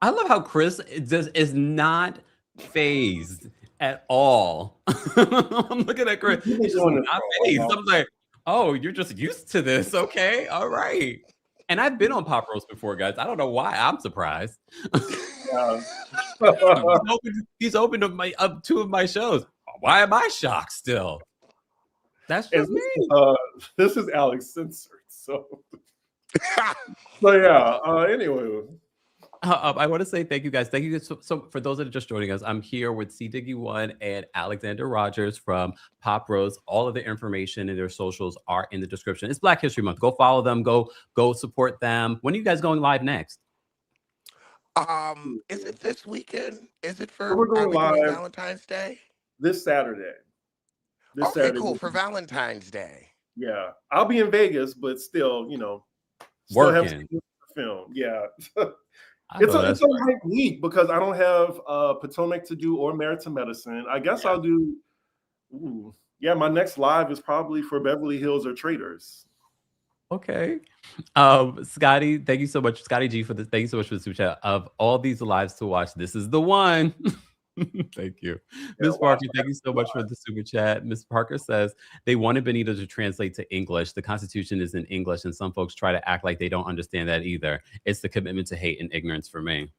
I love how Chris is not phased at all. I'm looking at Chris. You've been It's just doing this not for a face. while. I'm like, oh, you're just used to this. Okay. All right. And I've been on Pop Roast before, guys. I don't know why I'm surprised. Yeah. He's opened up two of my shows. Why am I shocked still? That's And just me. this is Alex censored. So yeah. Anyway. I want to say thank you, guys. Thank you so for those that are just joining us. I'm here with C Diggy One and Alexander Rodgers from Pop Rose. All of the information and their socials are in the description. It's Black History Month. Go follow them. Go support them. When are you guys going live next? Is it this weekend? Is it for We're going live Valentine's Day? This Saturday. Okay, cool. For Valentine's Day. Yeah. I'll be in Vegas, but still, Working. have to do the film. Yeah. It's a light week because I don't have Potomac to do or Merit to Medicine. I guess I'll do. My next live is probably for Beverly Hills or Traders. Okay. Scotty, thank you so much. Scotty G for this. Thank you so much for the super chat. Of all these lives to watch, this is the one. Thank you. Miss Parker, thank you so much for the super chat. Miss Parker says they wanted Benito to translate to English. The Constitution is in English, and some folks try to act like they don't understand that either. It's the commitment to hate and ignorance for me.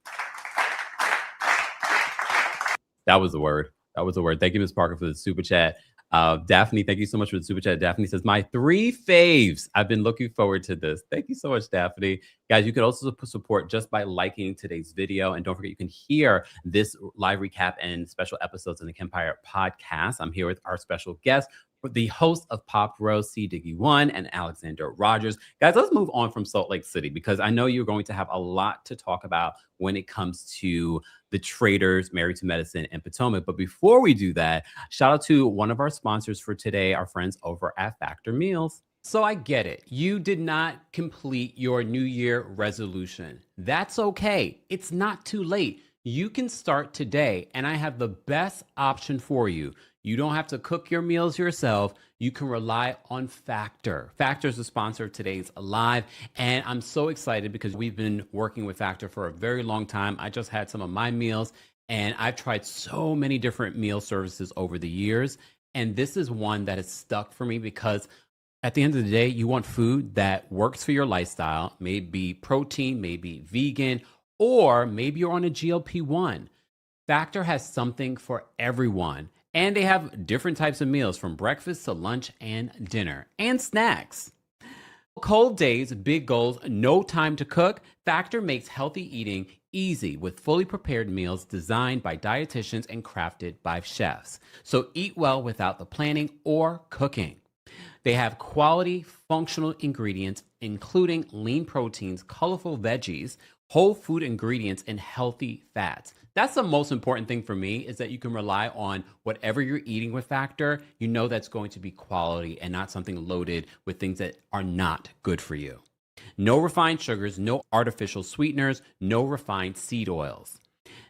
That was the word. That was the word. Thank you, Miss Parker, for the super chat. Daphne, thank you so much for the super chat. Daphne says, my 3 faves. I've been looking forward to this. Thank you so much, Daphne. Guys, you can also support just by liking today's video. And don't forget, you can hear this live recap and special episodes in the Kempire podcast. I'm here with our special guest, the host of Pop Rose, C Diggy One, and Alexander Rodgers. Guys, let's move on from Salt Lake City because I know you're going to have a lot to talk about when it comes to the Traders, Married to Medicine, and Potomac. But before we do that, shout out to one of our sponsors for today, our friends over at Factor Meals. So I get it. You did not complete your New Year resolution. That's okay. It's not too late. You can start today, and I have the best option for you. You don't have to cook your meals yourself. You can rely on Factor. Factor is the sponsor of today's live, and I'm so excited because we've been working with Factor for a very long time. I just had some of my meals, and I've tried so many different meal services over the years, and this is one that has stuck for me because at the end of the day, you want food that works for your lifestyle, maybe protein, maybe vegan, or maybe you're on a GLP-1. Factor has something for everyone. And they have different types of meals from breakfast to lunch and dinner and snacks. Cold days, big goals, no time to cook. Factor makes healthy eating easy with fully prepared meals designed by dietitians and crafted by chefs. So eat well without the planning or cooking. They have quality, functional ingredients, including lean proteins, colorful veggies, whole food ingredients, and healthy fats. That's the most important thing for me is that you can rely on whatever you're eating with Factor. You know that's going to be quality and not something loaded with things that are not good for you. No refined sugars, no artificial sweeteners, no refined seed oils.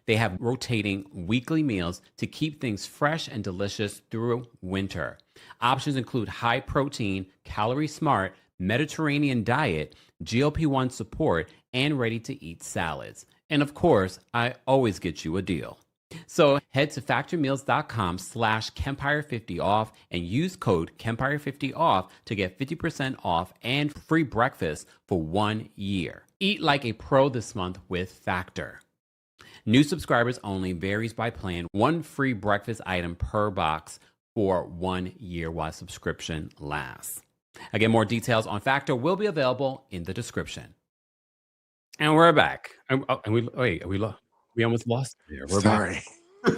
They have rotating weekly meals to keep things fresh and delicious through winter. Options include high protein, calorie smart, Mediterranean diet, GLP-1 support, and ready-to-eat salads. And of course, I always get you a deal. So head to factormeals.com/Kempire50 off and use code Kempire50 off to get 50% off and free breakfast for 1 year. Eat like a pro this month with Factor. New subscribers only, varies by plan. 1 free breakfast item per box for 1 year while subscription lasts. Again, more details on Factor will be available in the description. And we're back. And we almost lost it there. We're Sorry. back.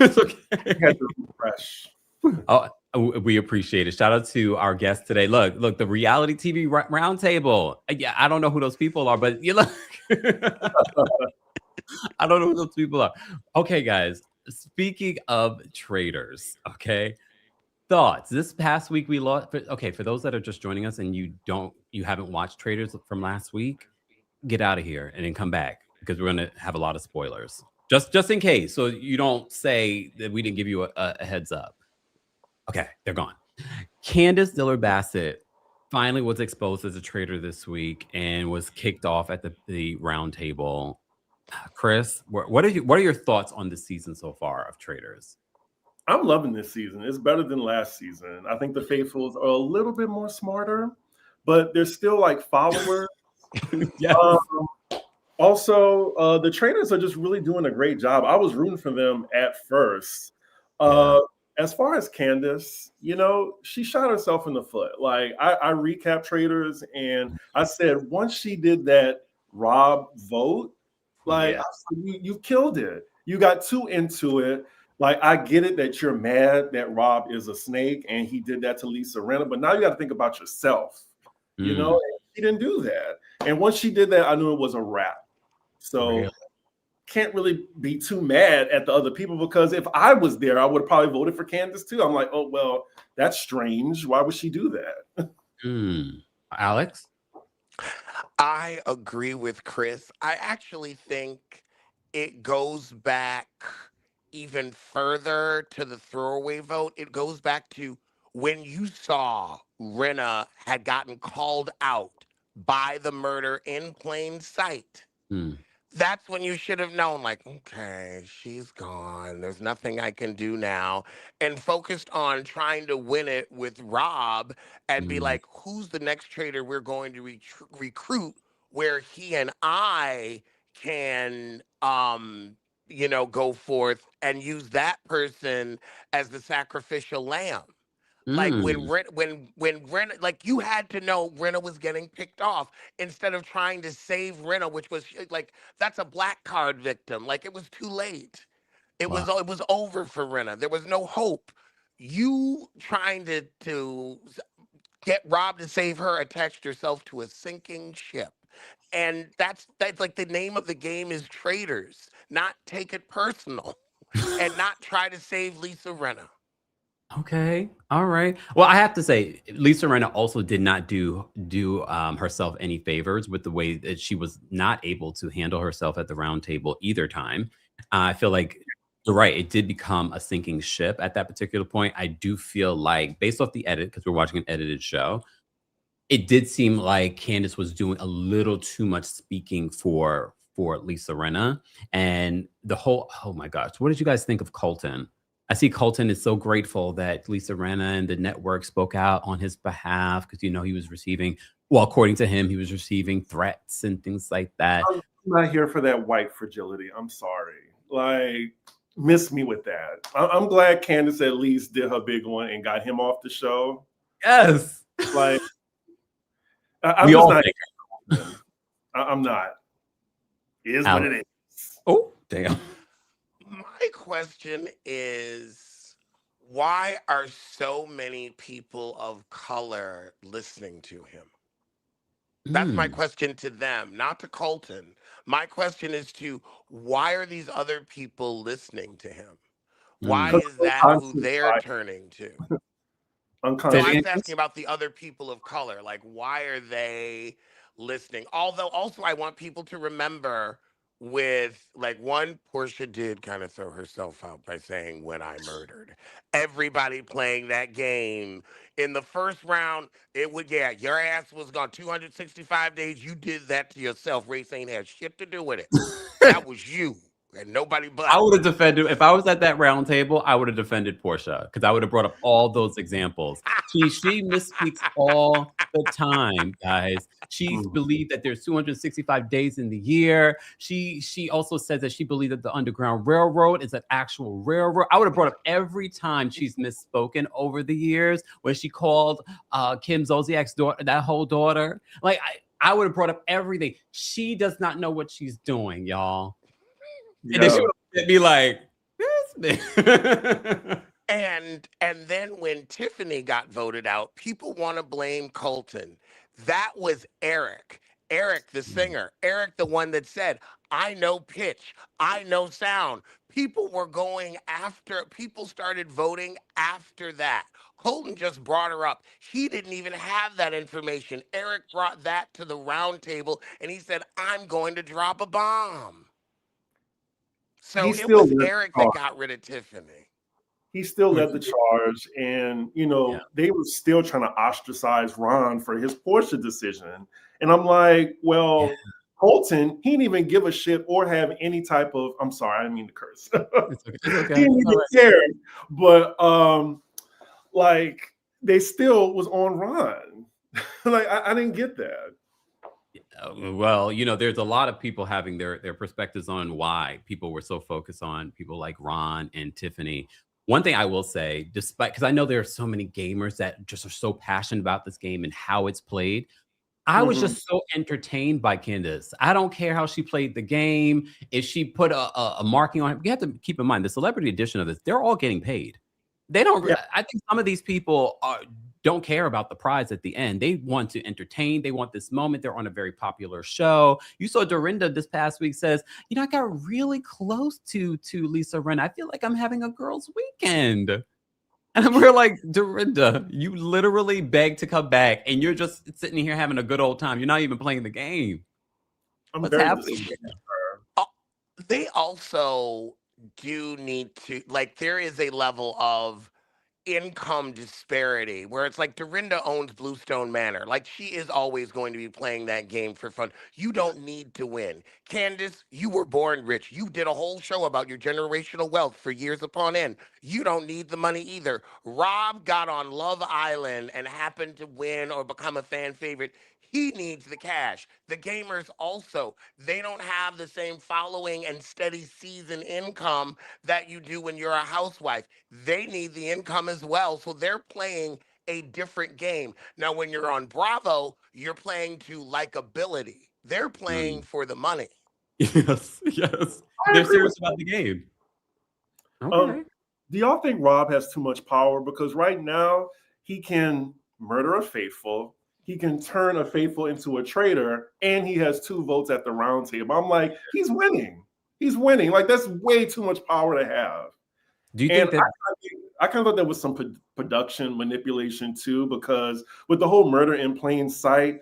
It's okay. Had to refresh. Oh, we appreciate it. Shout out to our guest today. Look, the reality TV roundtable. Yeah, I don't know who those people are, but you look. I don't know who those people are. Okay, guys. Speaking of traders, okay. Thoughts. This past week we lost. Okay, for those that are just joining us and you haven't watched Traders from last week, get out of here and then come back because we're gonna have a lot of spoilers. Just in case, so you don't say that we didn't give you a heads up. Okay, they're gone. Candace Dillard Bassett finally was exposed as a traitor this week and was kicked off at the round table. Chris, what are your thoughts on this season so far of Traders? I'm loving this season. It's better than last season. I think the faithfuls are a little bit more smarter, but they're still like followers. Yes. Also, the trainers are just really doing a great job. I was rooting for them at first. As far as Candace, she shot herself in the foot. Like I recap traders, and I said once she did that RHOB vote, like you killed it. You got too into it. Like I get it that you're mad that RHOB is a snake and he did that to Lisa Rinna, but now you got to think about yourself. And she didn't do that. And once she did that, I knew it was a wrap. So can't really be too mad at the other people, because if I was there, I would have probably voted for Candace too. I'm like, oh, well, that's strange. Why would she do that? Alex? I agree with Chris. I actually think it goes back even further to the throwaway vote. It goes back to when you saw Rinna had gotten called out by the murder in plain sight. That's when you should have known, like, okay, she's gone. There's nothing I can do now. And focused on trying to win it with RHOB and be like, who's the next trader we're going to recruit where he and I can, go forth and use that person as the sacrificial lamb. Like when Rinna, like you had to know Rinna was getting picked off instead of trying to save Rinna, which was like that's a black card victim. Like it was too late. It was over for Rinna. There was no hope. You trying to get Rob to save her attached yourself to a sinking ship. And that's like the name of the game is traders, not take it personal and not try to save Lisa Rinna. Okay. All right. Well, I have to say, Lisa Rinna also did not do herself any favors with the way that she was not able to handle herself at the round table either time. I feel like you're right. It did become a sinking ship at that particular point. I do feel like, based off the edit, because we're watching an edited show, it did seem like Candace was doing a little too much speaking for Lisa Rinna. And the whole, oh my gosh, what did you guys think of Colton? I see Colton is so grateful that Lisa Rinna and the network spoke out on his behalf because, he was receiving, well, according to him, he was receiving threats and things like that. I'm not here for that white fragility. I'm sorry. Like, miss me with that. I'm glad Candace at least did her big one and got him off the show. Yes. Like, I'm just not. I'm not. It is what it is. Oh, damn. My question is, why are so many people of color listening to him? That's my question to them, not to Colton. My question is to, why are these other people listening to him? Why is that who they're turning to? So I'm asking about the other people of color. Like, why are they listening? Although, also, I want people to remember with, like, one, Portia did kind of throw herself out by saying, when I murdered. Everybody playing that game. In the first round, it would, your ass was gone 265 days. You did that to yourself. Race ain't had shit to do with it. That was you. And nobody but. I would have defended, if I was at that round table, I would have defended Portia because I would have brought up all those examples. She misspeaks all the time, guys. She believed that there's 265 days in the year. She also says that she believed that the Underground Railroad is an actual railroad. I would have brought up every time she's misspoken over the years when she called Kim Zolciak's daughter, that whole daughter. Like, I would have brought up everything. She does not know what she's doing, y'all. And then she would be like, and then when Tiffany got voted out, people want to blame Colton. That was Eric. Eric, the singer. Eric, the one that said, I know pitch. I know sound. People started voting after that. Colton just brought her up. He didn't even have that information. Eric brought that to the round table, and he said, I'm going to drop a bomb. So it was Eric that got rid of Tiffany. He still led the charge, and they were still trying to ostracize Ron for his Portia decision. And I'm like, well, Colton, he didn't even give a shit or have any type of. I'm sorry, I didn't mean to curse. It's okay. It's okay. He didn't even care. But like they still was on Ron. Like I didn't get that. Well, there's a lot of people having their perspectives on why people were so focused on people like Ron and Tiffany. One thing I will say, despite because I know there are so many gamers that just are so passionate about this game and how it's played. I was just so entertained by Candace. I don't care how she played the game. If she put a marking on it, you have to keep in mind the celebrity edition of this, they're all getting paid. They don't. Yeah. I think some of these people don't care about the prize at the end. They want to entertain. They want this moment. They're on a very popular show. You saw Dorinda this past week says, I got really close to Lisa Rinna. I feel like I'm having a girls' weekend. And we're like, Dorinda, you literally begged to come back, and you're just sitting here having a good old time. You're not even playing the game. What's happening? They also do need to, like, there is a level of income disparity where it's like Dorinda owns Bluestone Manor. Like, she is always going to be playing that game for fun. You don't need to win. Candace, you were born rich. You did a whole show about your generational wealth for years upon end. You don't need the money either. Rob got on Love Island and happened to win or become a fan favorite. He needs the cash. The gamers also, they don't have the same following and steady season income that you do when you're a housewife. They need the income as well. So they're playing a different game. Now, when you're on Bravo, you're playing to likability. They're playing for the money. Yes. They're serious about the game. Okay. Do y'all think Rob has too much power? Because right now he can murder a faithful. He can turn a faithful into a traitor, and he has 2 votes at the round table. I'm like, he's winning. He's winning. Like, that's way too much power to have. Do you think that I kind of thought there was some production manipulation too, because with the whole murder in plain sight,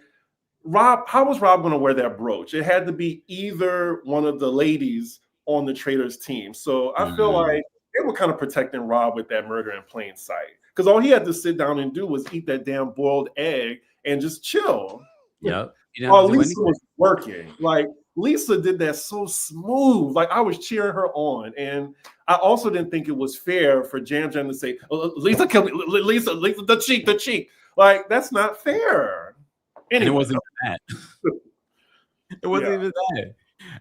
how was Rob going to wear that brooch? It had to be either one of the ladies on the Traitors team. So I feel like they were kind of protecting Rob with that murder in plain sight, because all he had to sit down and do was eat that damn boiled egg and just chill. Yep. Lisa was working. Like, Lisa did that so smooth. Like, I was cheering her on. And I also didn't think it was fair for Jam Jam to say, Lisa killed me. Lisa, the cheek. Like, that's not fair. Anyway. And it wasn't that. It wasn't even that.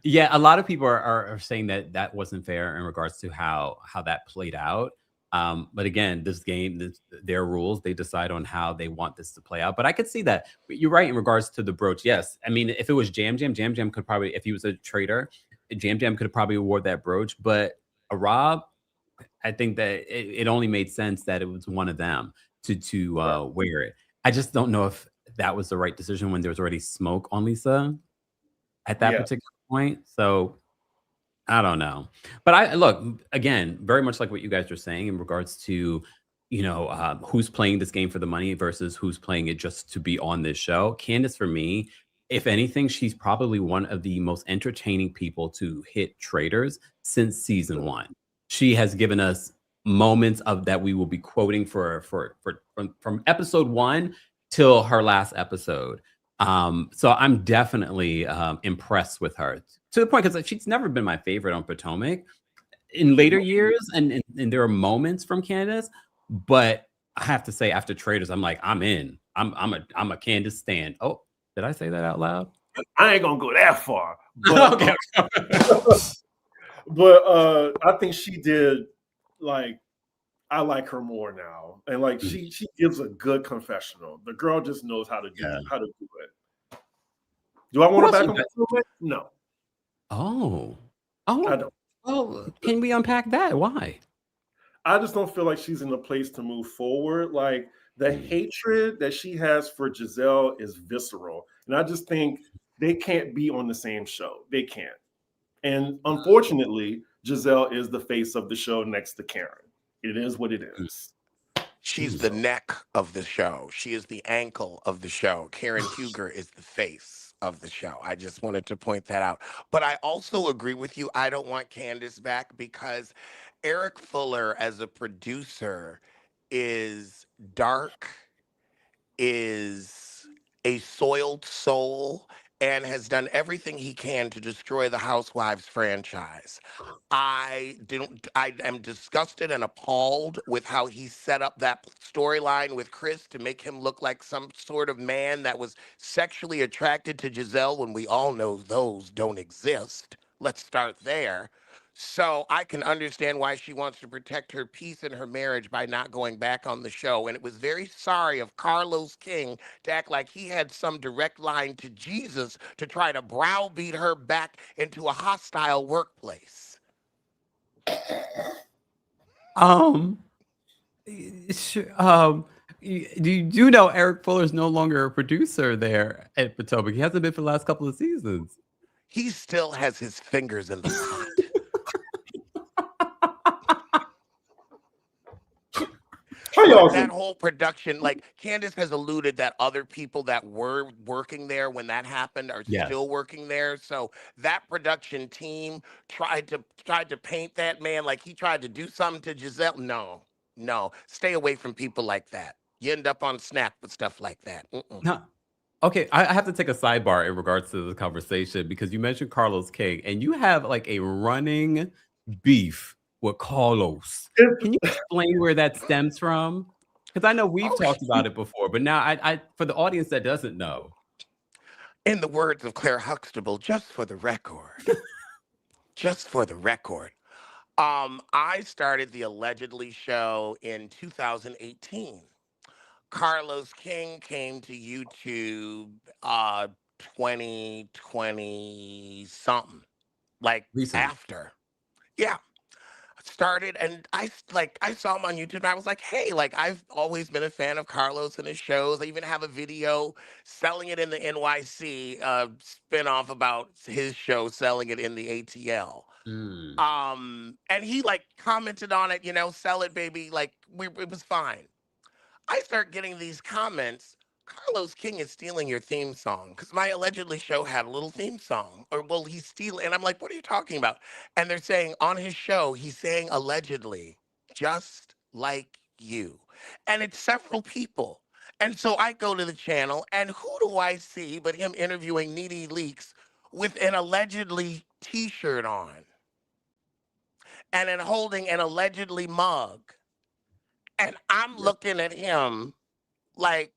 Yeah, a lot of people are saying that wasn't fair in regards to how that played out. But again, this game, their rules, they decide on how they want this to play out. But I could see that. But you're right in regards to the brooch. Yes. I mean, if it was Jam Jam could probably, if he was a traitor, Jam Jam could probably award that brooch. But a Rob, I think that it only made sense that it was one of them to wear it. I just don't know if that was the right decision when there was already smoke on Lisa at that particular point. So I don't know. But I look, again, very much like what you guys are saying in regards to, who's playing this game for the money versus who's playing it just to be on this show. Candace, for me, if anything, she's probably one of the most entertaining people to hit Traitors since season 1. She has given us moments of that we will be quoting from episode 1 till her last episode. So I'm definitely impressed with her, to the point because she's never been my favorite on Potomac in later years, and there are moments from Candace, but I have to say after Traitors, I'm like, I'm in. I'm a Candace stan. Oh, did I say that out loud? I ain't gonna go that far. But, okay. But I think she did, like, I like her more now, and like she gives a good confessional. The girl just knows how to do it. Do I want her back on Potomac? No. Oh, I don't. Oh, can we unpack that? Why? I just don't feel like she's in a place to move forward. Like, the hatred that she has for Giselle is visceral, and I just think they can't be on the same show. They can't. And unfortunately, Giselle is the face of the show next to Karen. It is what it is. She's the neck of the show. She is the ankle of the show. Karen Huger is the face of the show. I just wanted to point that out. But I also agree with you. I don't want Candace back because Eric Fuller as a producer is dark, is a soiled soul, and has done everything he can to destroy the Housewives franchise. I am disgusted and appalled with how he set up that storyline with Chris to make him look like some sort of man that was sexually attracted to Giselle when we all know those don't exist. Let's start there. So I can understand why she wants to protect her peace and her marriage by not going back on the show. And it was very sorry of Carlos King to act like he had some direct line to Jesus to try to browbeat her back into a hostile workplace. You know Eric Fuller's no longer a producer there at Potomac. He hasn't been for the last couple of seasons. He still has his fingers in the pot. That whole production, like Candace has alluded that other people that were working there when that happened are still working there. So that production team tried to paint that man like he tried to do something to Giselle. No, stay away from people like that. You end up on Snap with stuff like that. No. Okay, I have to take a sidebar in regards to the conversation because you mentioned Carlos King and you have like a running beef with Carlos. Can you explain where that stems from? Because I know we've talked about it before, but now I for the audience that doesn't know. In the words of Claire Huxtable, just for the record, I started the Allegedly show in 2018. Carlos King came to YouTube 2020 something, like recently. After. Yeah. Started and I saw him on YouTube and I was like, hey, like I've always been a fan of Carlos and his shows. I even have a video selling it in the NYC spinoff about his show, selling it in the ATL. And he like commented on it, sell it, baby. Like it was fine. I start getting these comments. Carlos King is stealing your theme song because my Allegedly show had a little theme song, or well, he's stealing. And I'm like, what are you talking about? And they're saying on his show, he's saying allegedly, just like you. And it's several people. And so I go to the channel, and who do I see but him interviewing Needy Leaks with an allegedly t-shirt on and then holding an allegedly mug. And I'm looking at him like,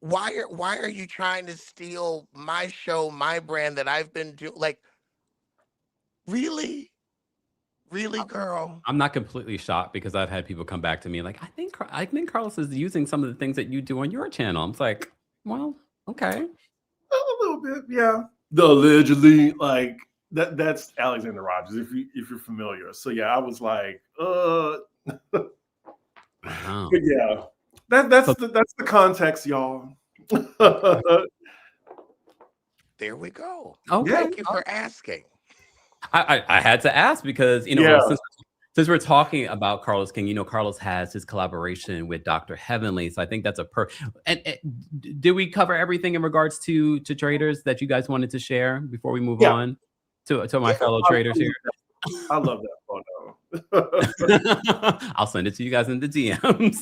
why are you trying to steal my show, my brand that I've been doing? Like, really, girl? I'm not completely shocked because I've had people come back to me like, I think Carlos is using some of the things that you do on your channel. I'm like, well, okay, a little bit, yeah. The allegedly, like that's Alexander Rodgers, if you're familiar. So yeah, I was like, But yeah, that's the context, y'all. There we go. Okay. Thank you for asking. I had to ask because since we're talking about Carlos King, Carlos has his collaboration with Dr. Heavenly, so I think that's and did we cover everything in regards to traders that you guys wanted to share before we move on to my fellow traders here? I love that photo. I'll send it to you guys in the DMs.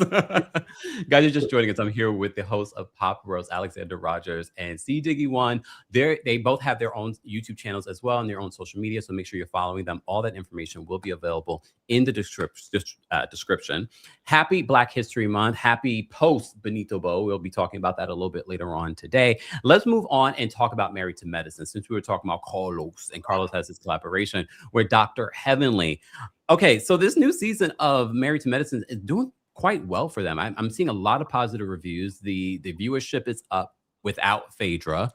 Guys are just joining us. I'm here with the host of Pop Roast, Alexander Rodgers and C Diggy One. They both have their own YouTube channels as well and their own social media, so make sure you're following them. All that information will be available in the description. Happy Black History Month. Happy post Benito Bow. We'll be talking about that a little bit later on today. Let's move on and talk about Married to Medicine, since we were talking about Carlos, and Carlos has his collaboration with Dr. Heavenly. Okay, so this new season of Married to Medicine is doing quite well for them. I'm seeing a lot of positive reviews. The viewership is up without Phaedra.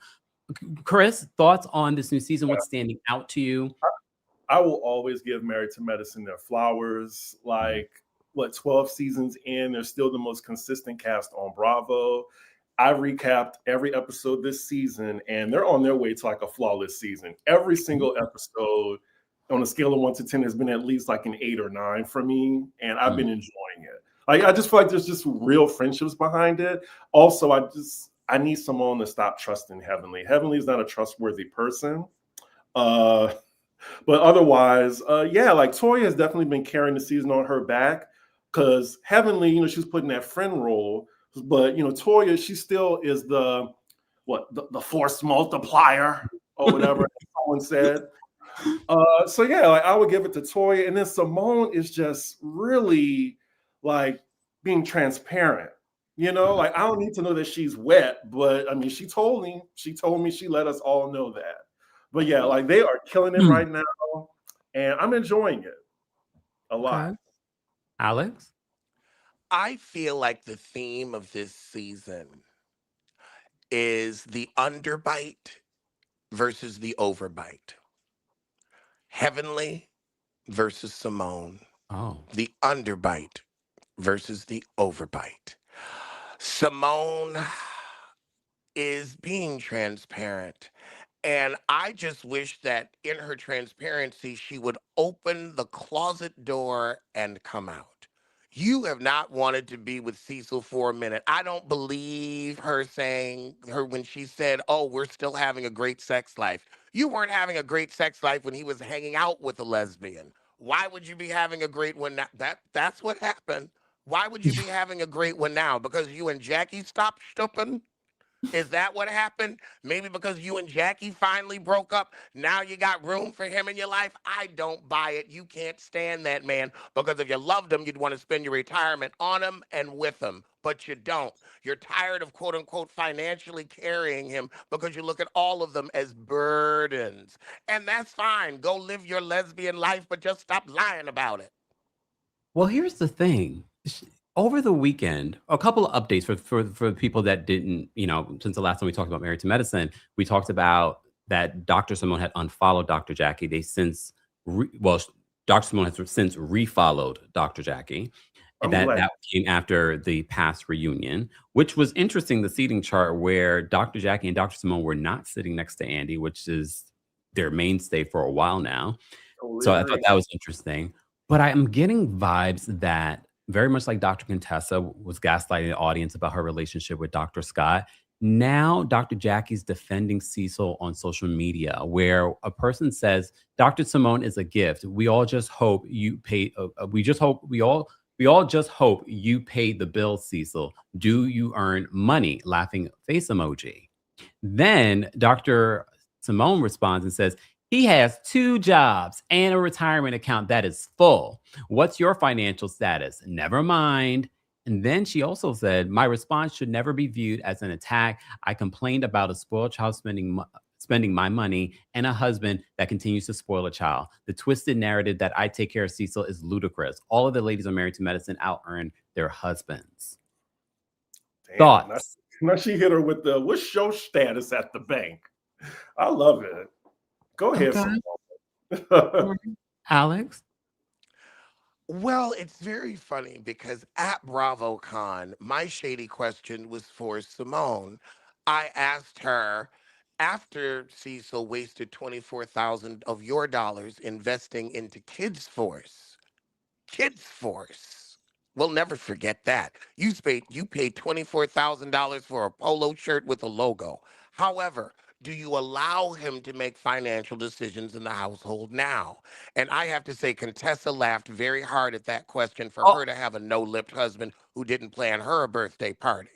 Chris, thoughts on this new season? What's standing out to you? I will always give Married to Medicine their flowers. Like, 12 seasons in, they're still the most consistent cast on Bravo. I recapped every episode this season, and they're on their way to like a flawless season. Every single episode on a scale of 1 to 10 has been at least like an 8 or 9 for me, and I've been enjoying it. Like, I just feel like there's just real friendships behind it. Also, I need someone to stop trusting Heavenly. Heavenly is not a trustworthy person. But otherwise, like Toya has definitely been carrying the season on her back because Heavenly, she's putting that friend role. But, Toya, she still is the the force multiplier or whatever someone said. So yeah, like I would give it to Toya, and then Simone is just really like being transparent. You know, like I don't need to know that she's wet, but I mean, she told me, she let us all know that. But yeah, like they are killing it right now, and I'm enjoying it a lot. Okay. Alex? I feel like the theme of this season is the underbite versus the overbite. Heavenly versus Simone. Oh. The underbite versus the overbite. Simone is being transparent. And I just wish that in her transparency, she would open the closet door and come out. You have not wanted to be with Cecil for a minute. I don't believe her saying her when she said, "Oh, we're still having a great sex life." You weren't having a great sex life when he was hanging out with a lesbian. Why would you be having a great one now? That's what happened. Why would you be having a great one now? Because you and Jackie stopped stooping? Is that what happened? Maybe because you and Jackie finally broke up. Now you got room for him in your life. I don't buy it. You can't stand that man because if you loved him, you'd want to spend your retirement on him and with him. But you don't. You're tired of quote unquote financially carrying him because you look at all of them as burdens. And that's fine. Go live your lesbian life, but just stop lying about it. Well, here's the thing. Over the weekend, a couple of updates for people that didn't, since the last time we talked about Married to Medicine, we talked about that Dr. Simone had unfollowed Dr. Jackie. They since, Dr. Simone has since refollowed Dr. Jackie. And that came after the past reunion, which was interesting, the seating chart where Dr. Jackie and Dr. Simone were not sitting next to Andy, which is their mainstay for a while now. So I thought that was interesting. But I am getting vibes that very much like Dr. Contessa was gaslighting the audience about her relationship with Dr. Scott. Now, Dr. Jackie's defending Cecil on social media, where a person says, Dr. Simone is a gift. We all just hope you pay. We all just hope you paid the bill, Cecil. Do you earn money? Laughing face emoji. Then Dr. Simone responds and says, he has 2 jobs and a retirement account that is full. What's your financial status? Never mind. And then she also said, my response should never be viewed as an attack. I complained about a spoiled child spending my money and a husband that continues to spoil a child. The twisted narrative that I take care of Cecil is ludicrous. All of the ladies on Married to Medicine out-earn their husbands. Damn, thoughts? Now she hit her with the, what's your status at the bank? I love it. Go ahead. Okay. Alex? Well, it's very funny because at BravoCon, my shady question was for Simone. I asked her, after Cecil wasted 24,000 of your dollars investing into Kids Force, we'll never forget that. You paid $24,000 for a polo shirt with a logo. However, do you allow him to make financial decisions in the household now? And I have to say, Contessa laughed very hard at that question for her to have a no-lipped husband who didn't plan her a birthday party.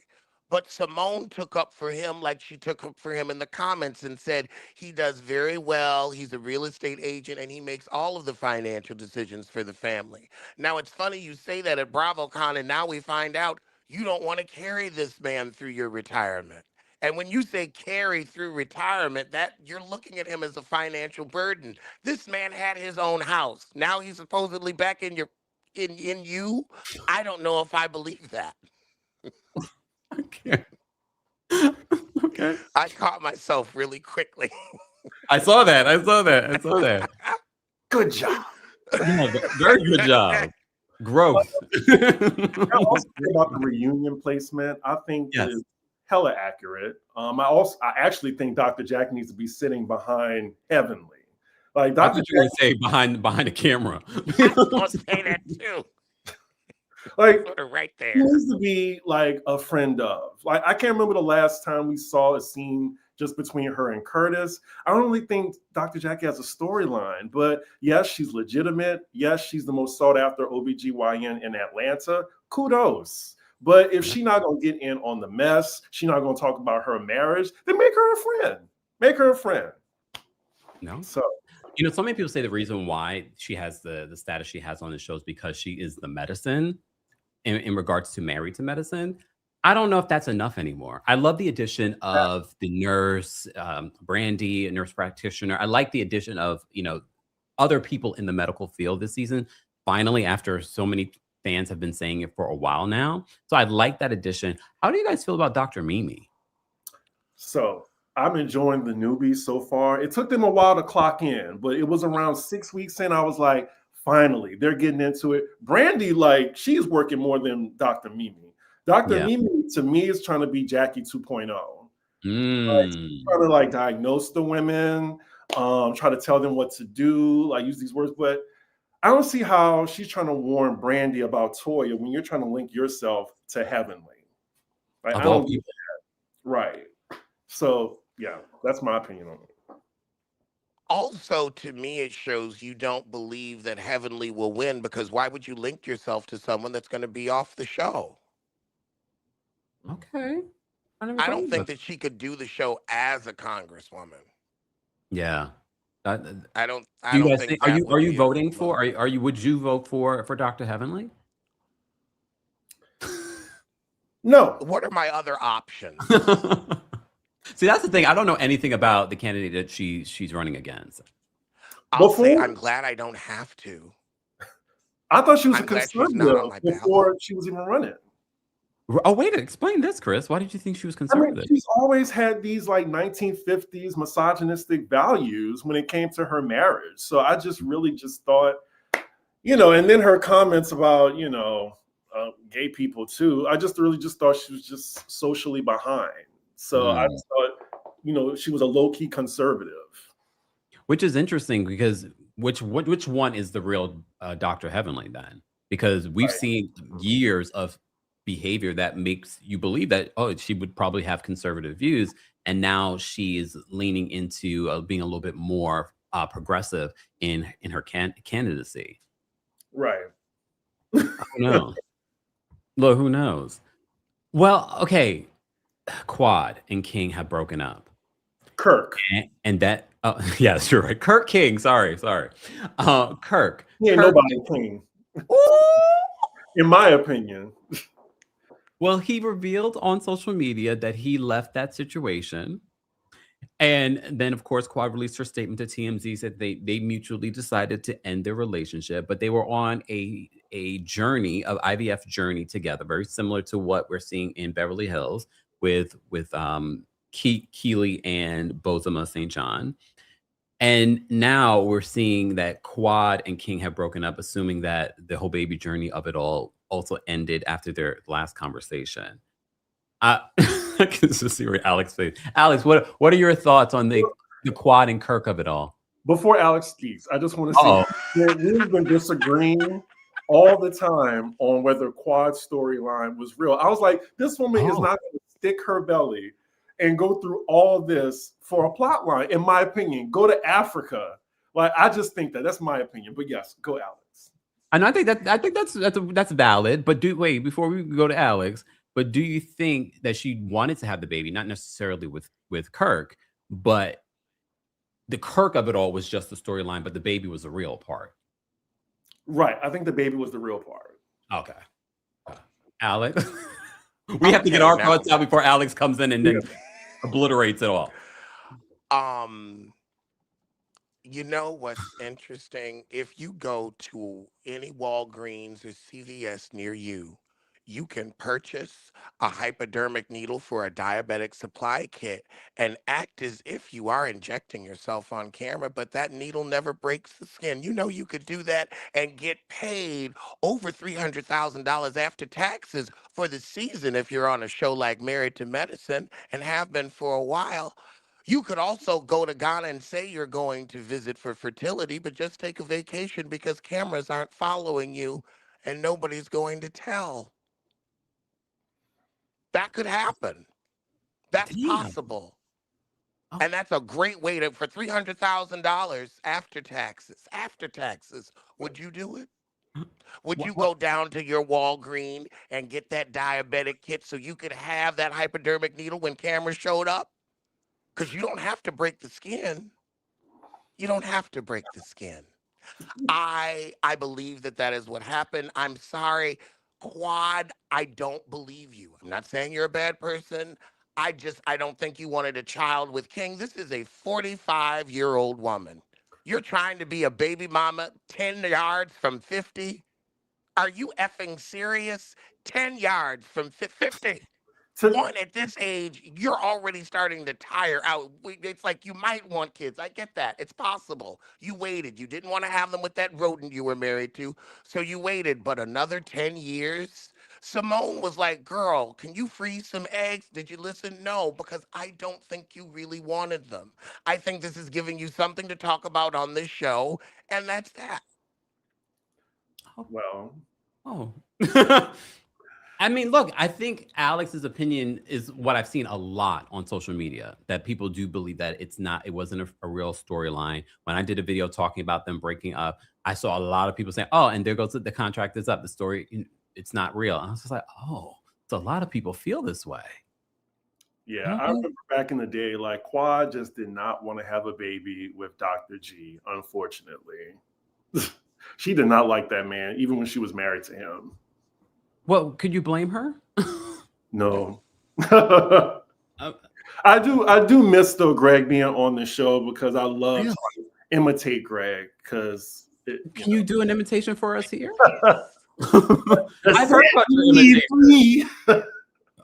But Simone took up for him like she took up for him in the comments and said he does very well. He's a real estate agent and he makes all of the financial decisions for the family. Now, it's funny you say that at BravoCon, and now we find out you don't want to carry this man through your retirement. And when you say carry through retirement, that you're looking at him as a financial burden. This man had his own house. Now he's supposedly back in you. I don't know if I believe that. Okay. Okay. I caught myself really quickly. I saw that. Good job. Yeah, very good job. Growth. Also about the reunion placement, I think is hella accurate. I actually think Dr. Jack needs to be sitting behind Heavenly. Like Dr. Jack say behind the camera. I was gonna say that too. Like right there. He needs to be like a friend of. Like I can't remember the last time we saw a scene just between her and Curtis. I don't really think Dr. Jackie has a storyline, but yes, she's legitimate. Yes, she's the most sought after OBGYN in Atlanta. Kudos. But if she's not gonna get in on the mess, she's not gonna talk about her marriage, then make her a friend. Make her a friend. No. So So many people say the reason why she has the status she has on the show is because she is the medicine in regards to Married to Medicine. I don't know if that's enough anymore. I love the addition of the nurse, Brandy, a nurse practitioner. I like the addition of, other people in the medical field this season. Finally, after so many fans have been saying it for a while now. So I like that addition. How do you guys feel about Dr. Mimi? So I'm enjoying the newbies so far. It took them a while to clock in, but it was around 6 weeks in. I was like, finally, they're getting into it. Brandy, like, she's working more than Dr. Mimi. Dr. Mimi, to me, is trying to be Jackie 2.0. Like, she's trying to, like, diagnose the women, try to tell them what to do, like, use these words. But I don't see how she's trying to warn Brandy about Toya when you're trying to link yourself to Heavenly. Like, I don't get that. Right. So, yeah, that's my opinion on it. Also, to me, it shows you don't believe that Heavenly will win, because why would you link yourself to someone that's going to be off the show? Okay. I don't think that she could do the show as a congresswoman. Yeah. I don't think are you voting for would you vote for Dr. Heavenly? No. What are my other options? See, that's the thing. I don't know anything about the candidate that she's running against. I'll say I'm glad I don't have to. I thought she was a conservative before she was even running. Oh, wait, explain this, Chris. Why did you think she was conservative? I mean, she's always had these like 1950s misogynistic values when it came to her marriage. So I just really just thought, and then her comments about, gay people too. I just really just thought she was just socially behind. So I just thought, she was a low-key conservative. Which is interesting because which one is the real Dr. Heavenly then? Because we've seen years of behavior that makes you believe that, she would probably have conservative views. And now she is leaning into being a little bit more progressive in her candidacy. Right. I don't know. Look, who knows? Well, okay. Quad and King have broken up. Kirk. And that, yeah, that's true, right? Kirk King, sorry. Kirk. He ain't nobody King. In my opinion. Well, he revealed on social media that he left that situation. And then, of course, Quad released her statement to TMZ, said they mutually decided to end their relationship, but they were on a journey, of IVF journey together, very similar to what we're seeing in Beverly Hills with Keely and Bozoma St. John. And now we're seeing that Quad and King have broken up, assuming that the whole baby journey of it all also ended after their last conversation. I can just see where Alex face. Alex, what are your thoughts on the Quad and Kirk of it all? Before Alex speaks, I just want to say we've been disagreeing all the time on whether Quad's storyline was real. I was like, this woman is not going to stick her belly and go through all this for a plot line, in my opinion. Go to Africa. Like, I just think that's my opinion. But yes, go Alex. And I think that's valid. But before we go to Alex, but do you think that she wanted to have the baby, not necessarily with Kirk, but the Kirk of it all was just the storyline, but the baby was the real part? Right. I think the baby was the real part. Okay. Alex, we have to get our thoughts out before Alex comes in and then obliterates it all. You know what's interesting? If you go to any Walgreens or CVS near you, you can purchase a hypodermic needle for a diabetic supply kit and act as if you are injecting yourself on camera, but that needle never breaks the skin. You know, you could do that and get paid over $300,000 after taxes for the season if you're on a show like Married to Medicine, and have been for a while. You could also go to Ghana and say you're going to visit for fertility, but just take a vacation because cameras aren't following you and nobody's going to tell. That could happen. That's possible. Oh. And that's a great way for $300,000 after taxes. After taxes. Would you do it? Would you go down to your Walgreens and get that diabetic kit so you could have that hypodermic needle when cameras showed up? Because you don't have to break the skin. You don't have to break the skin. I believe that that is what happened. I'm sorry, Quad. I don't believe you. I'm not saying you're a bad person. I don't think you wanted a child with King. This is a 45-year-old woman. You're trying to be a baby mama 10 yards from 50. Are you effing serious? 10 yards from 50. One, at this age, you're already starting to tire out. It's like you might want kids. I get that. It's possible. You waited. You didn't want to have them with that rodent you were married to. So you waited. But another 10 years? Simone was like, girl, can you freeze some eggs? Did you listen? No, because I don't think you really wanted them. I think this is giving you something to talk about on this show. And that's that. Well. Oh. I mean, look, I think Alex's opinion is what I've seen a lot on social media, that people do believe that it wasn't a real storyline. When I did a video talking about them breaking up, I saw a lot of people saying, oh, and there goes the contract is up. The story, it's not real. And I was just like, oh, so a lot of people feel this way. Yeah, I remember back in the day, like Quad just did not want to have a baby with Dr. G, unfortunately. She did not like that man, even when she was married to him. Well, could you blame her? No. I do miss though Greg being on the show because I love to imitate Greg. Because can you do an imitation for us here? I've heard about your imitation.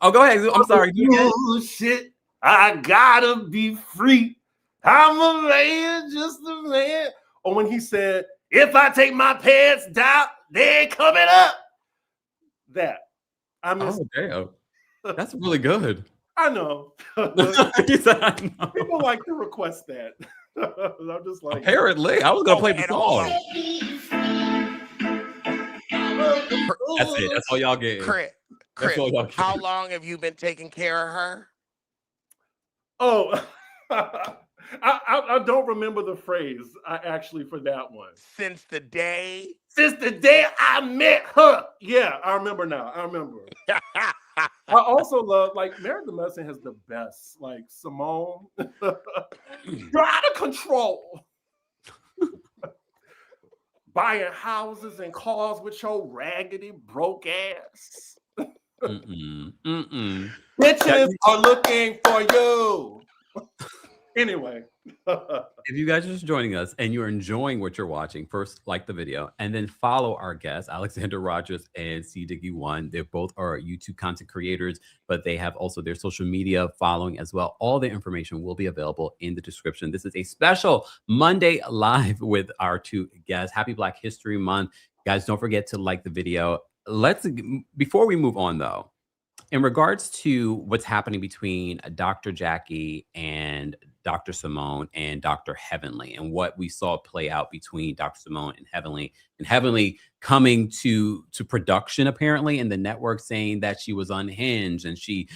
Oh, go ahead. I'm sorry. Oh, shit. I gotta be free. I'm a man, just a man. Or when he said, if I take my pants down, they ain't coming up. That. I mean, oh, damn. That's really good. I know. I know. People like to request that. I'm just like, apparently, I was gonna play the song. That's it. That's all y'all get. Chris, how long have you been taking care of her? Oh, I don't remember the phrase actually for that one. Since the day I met her. Yeah, I remember now. I remember. I also love, like, Married to Medicine has the best, like, Simone. You're out of control. Buying houses and cars with your raggedy, broke ass. Bitches are looking for you. Anyway. If you guys are just joining us and you're enjoying what you're watching, first like the video and then follow our guests, Alexander Rodgers and C Diggy One. They both are YouTube content creators, but they have also their social media following as well. All the information will be available in the description. This is a special Monday live with our two guests. Happy Black History Month. Guys, don't forget to like the video. Before we move on though, in regards to what's happening between Dr. Jackie and Dr. Simone and Dr. Heavenly, and what we saw play out between Dr. Simone and Heavenly coming to production apparently, and the network saying that she was unhinged and she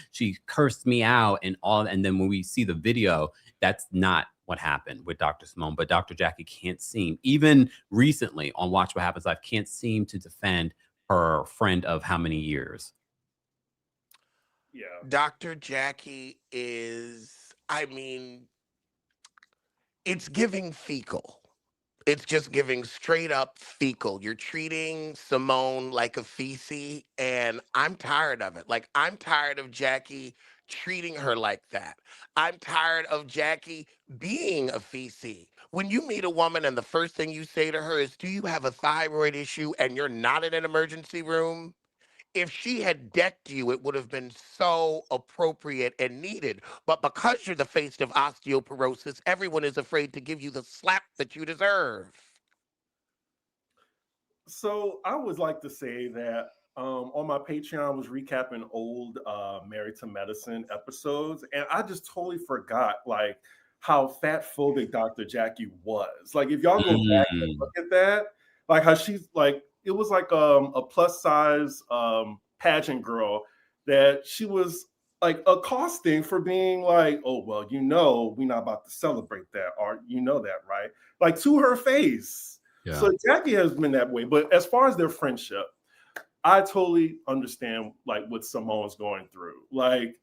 cursed me out and all. And then when we see the video, that's not what happened with Dr. Simone. But Dr. Jackie can't seem, even recently on Watch What Happens Live, can't seem to defend her friend of how many years. Yeah. Dr. Jackie is, I mean, it's giving fecal. It's just giving straight up fecal. You're treating Simone like a feces, and I'm tired of it. Like, I'm tired of Jackie treating her like that. I'm tired of Jackie being a feces. When you meet a woman and the first thing you say to her is, do you have a thyroid issue, and you're not in an emergency room? If she had decked you, it would have been so appropriate and needed. But because you're the face of osteoporosis, everyone is afraid to give you the slap that you deserve. So I would like to say that on my Patreon, I was recapping old Married to Medicine episodes, and I just totally forgot like how fat phobic Dr. Jackie was. Like, if y'all go back and look at that, like how she's like, it was like a plus size pageant girl that she was like accosting for being like, oh, well, we're not about to celebrate that, or that, right? Like, to her face. Yeah. So Jackie has been that way. But as far as their friendship, I totally understand like what Simone's going through. Like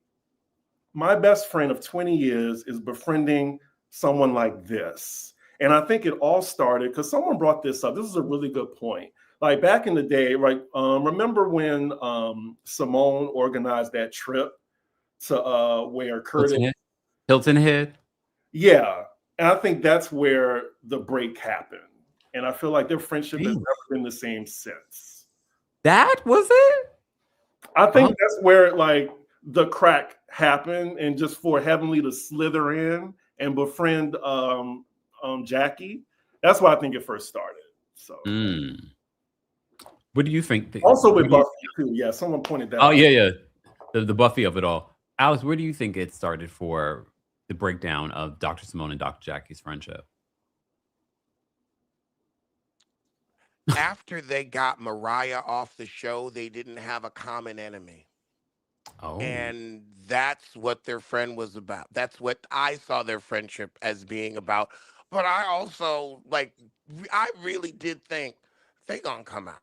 my best friend of 20 years is befriending someone like this. And I think it all started because someone brought this up. This is a really good point. Like back in the day, right? Remember when Simone organized that trip to where Curtis? Hilton Head? Yeah. And I think that's where the break happened. And I feel like their friendship has never been the same since. That was it? I think that's where like the crack happened, and just for Heavenly to slither in and befriend Jackie, that's why I think it first started. So what do you think? Also with Buffy too. Yeah, someone pointed that out. Oh, yeah. The Buffy of it all. Alex, where do you think it started for the breakdown of Dr. Simone and Dr. Jackie's friendship? After they got Mariah off the show, they didn't have a common enemy. Oh. And that's what their friend was about. That's what I saw their friendship as being about. But I also, like, I really did think they gonna come out.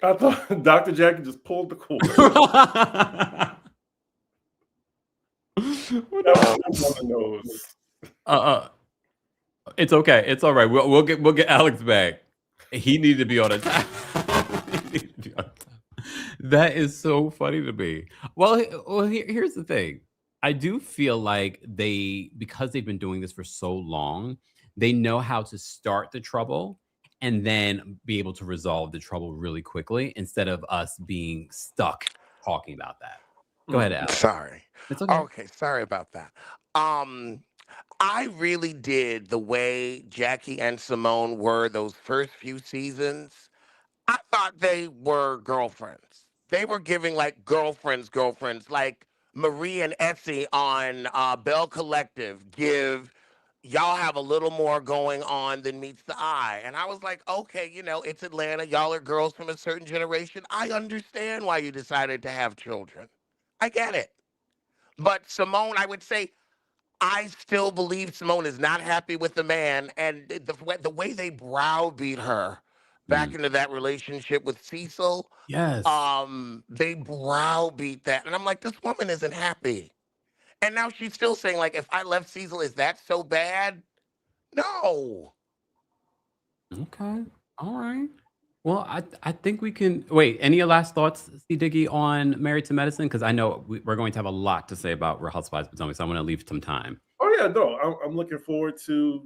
I thought Dr. Jackie just pulled the cord. It's okay. It's all right. We'll get Alex back. He needed to be on a time. That is so funny to me. Well, here's the thing. I do feel like because they've been doing this for so long, they know how to start the trouble and then be able to resolve the trouble really quickly instead of us being stuck talking about that. Go ahead, Alex. Sorry. It's okay. Okay, sorry about that. I really did the way Jackie and Simone were those first few seasons. I thought they were girlfriends. They were giving like girlfriends, like Marie and Essie on Bell Collective give y'all have a little more going on than meets the eye. And I was like, okay, it's Atlanta. Y'all are girls from a certain generation. I understand why you decided to have children. I get it. But Simone, I would say, I still believe Simone is not happy with the man. And the way they browbeat her back into that relationship with Cecil. Yes. They browbeat that. And I'm like, this woman isn't happy. And now she's still saying, like, if I left Cecil, is that so bad? No. Okay. All right. Well, I think we can wait. Any last thoughts, C. Diggy, on Married to Medicine? Because I know we're going to have a lot to say about Real Housewives of Potomac, so I want to leave some time. Oh yeah, no, I'm looking forward to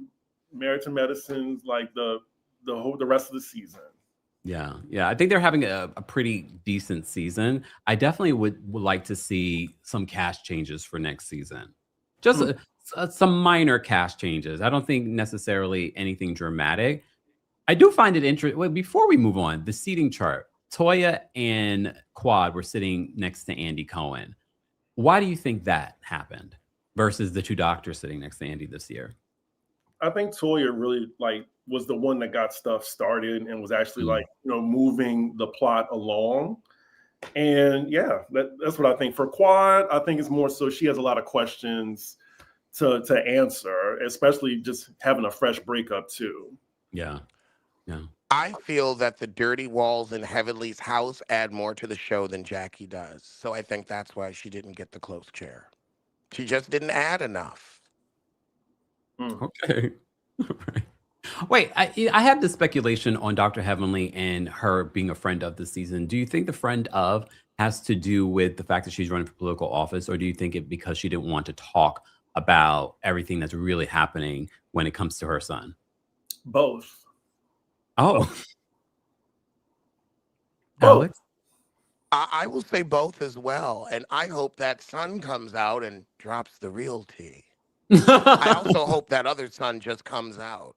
Married to Medicine's like the rest of the season. Yeah. I think they're having a pretty decent season. I definitely would like to see some cast changes for next season. Just some minor cast changes. I don't think necessarily anything dramatic. I do find it interesting. Well, before we move on, the seating chart, Toya and Quad were sitting next to Andy Cohen. Why do you think that happened versus the two doctors sitting next to Andy this year? I think Toya really was the one that got stuff started and was actually moving the plot along. And yeah, that's what I think. For Quad, I think it's more so she has a lot of questions to answer, especially just having a fresh breakup too. Yeah. I feel that the dirty walls in Heavenly's house add more to the show than Jackie does. So I think that's why she didn't get the close chair. She just didn't add enough. Okay. Right. Wait, I have the speculation on Dr. Heavenly and her being a friend of the season. Do you think the friend of has to do with the fact that she's running for political office, or do you think it because she didn't want to talk about everything that's really happening when it comes to her son? Both. Oh. Alex? I will say both as well. And I hope that son comes out and drops the real tea. I also hope that other son just comes out.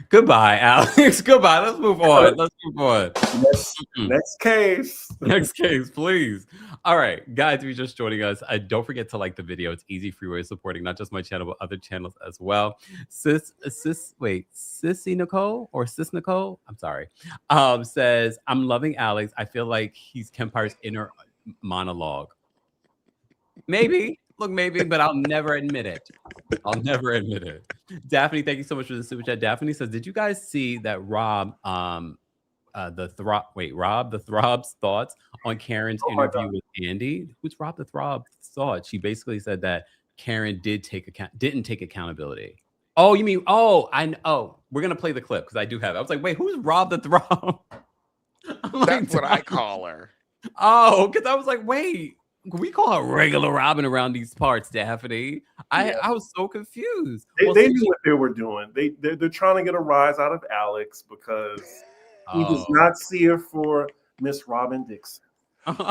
Goodbye, Alex. Goodbye. Let's move on. Next case. Next case, please. All right, guys, if you're just joining us, don't forget to like the video. It's easy, free way of supporting not just my channel, but other channels as well. Sissy Nicole or Sis Nicole, I'm sorry, says, I'm loving Alex. I feel like he's Kempire's inner monologue. Maybe. Look, maybe, but I'll never admit it. I'll never admit it. Daphne, thank you so much for the super chat. Daphne says, "Did you guys see that Rob, the Throb's thoughts on Karen's interview with Andy? Who's Rob the Throb's thoughts? She basically said that Karen didn't take accountability. Oh, you mean? Oh, we're gonna play the clip because I do have it. I was like, wait, who's Rob the Throb? That's what I call her. Oh, because I was like, wait, we call her regular Robin around these parts, Daphne. I was so confused. They knew what they were doing. They're trying to get a rise out of Alex because he does not see her for Miss Robin Dixon.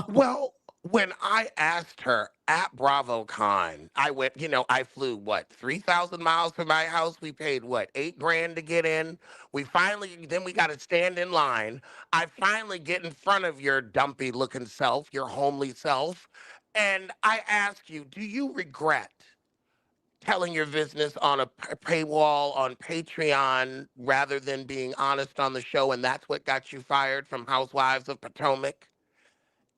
Well, when I asked her at BravoCon, I went, I flew 3,000 miles from my house. We paid $8,000 to get in. Then we got to stand in line. I finally get in front of your dumpy looking self, your homely self. And I ask you, do you regret telling your business on a paywall on Patreon rather than being honest on the show? And that's what got you fired from Housewives of Potomac?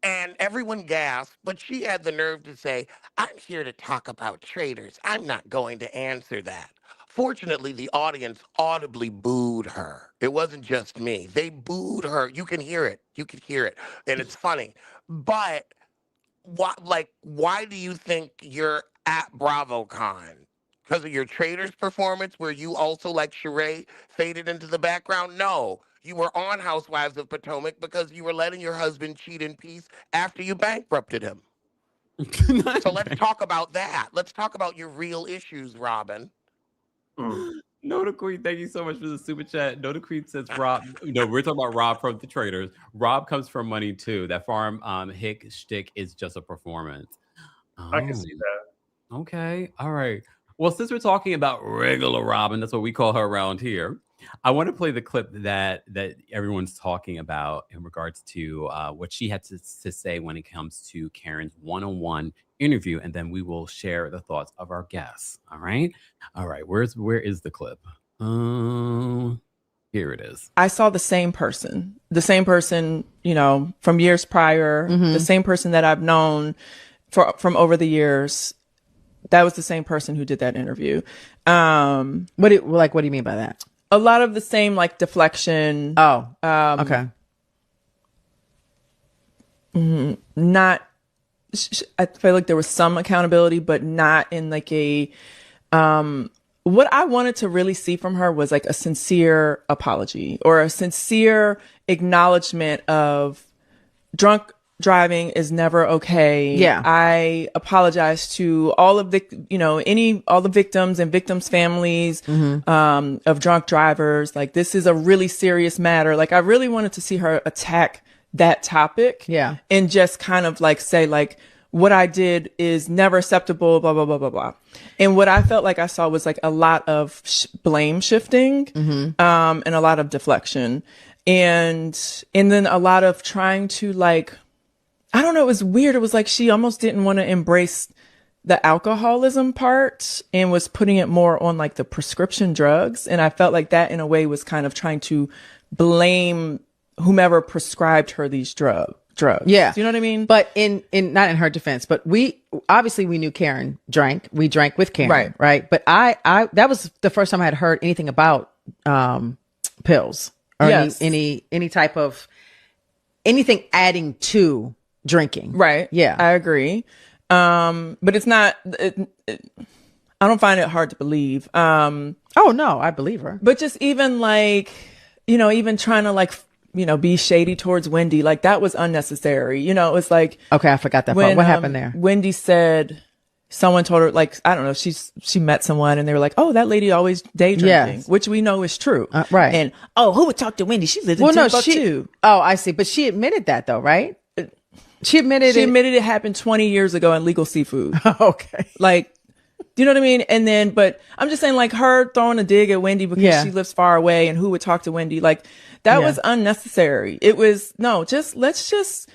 And everyone gasped, but she had the nerve to say, I'm here to talk about traitors. I'm not going to answer that. Fortunately, the audience audibly booed her. It wasn't just me. They booed her. You can hear it. You can hear it. And it's funny. But why do you think you're at BravoCon? Because of your traitors performance where you also, like Sheree, faded into the background? No. You were on Housewives of Potomac because you were letting your husband cheat in peace after you bankrupted him. So let's talk about that. Let's talk about your real issues, Robin. Noda Queen, thank you so much for the super chat. Noda Queen says, Rob, no, we're talking about Rob from the Traitors. Rob comes from money too. That farm hick shtick is just a performance. I can see that. Okay. All right. Well, since we're talking about regular Robin, that's what we call her around here. I want to play the clip that everyone's talking about in regards to what she had to say when it comes to Karen's one-on-one interview, and then we will share the thoughts of our guests. All right. Where is the clip? Here it is. I saw the same person, from years prior, the same person that I've known from over the years. That was the same person who did that interview. What do you mean by that? A lot of the same deflection. Oh, okay. Not. I feel like there was some accountability, but not in a. What I wanted to really see from her was a sincere apology or a sincere acknowledgement of drunk driving is never okay. Yeah. I apologize to all of the, all the victims and victims' families, of drunk drivers. This is a really serious matter. I really wanted to see her attack that topic. Yeah. And just kind of say what I did is never acceptable, blah, blah, blah, blah, blah. And what I felt like I saw was a lot of blame shifting, and a lot of deflection. And then a lot of trying to I don't know. It was weird. It was she almost didn't want to embrace the alcoholism part and was putting it more on the prescription drugs. And I felt like that in a way was kind of trying to blame whomever prescribed her these drugs. Yeah. Do you know what I mean? But in not in her defense, but we knew Karen drank. We drank with Karen. Right. But I that was the first time I had heard anything about pills or any type of anything adding to drinking. Right. Yeah. I agree. But it's not, I don't find it hard to believe. Oh no, I believe her. But just even even trying to be shady towards Wendy, that was unnecessary. It was okay, I forgot that part. What happened there? Wendy said someone told her I don't know, she met someone and they were like, oh, that lady always day drinking, which we know is true. Right. And who would talk to Wendy? She lives in Timbuktu. Oh, I see. But she admitted that though, right? She admitted it happened 20 years ago in Legal Seafood. Okay. Do you know what I mean? And then, but I'm just saying her throwing a dig at Wendy because she lives far away and who would talk to Wendy? That was unnecessary. It was, let's just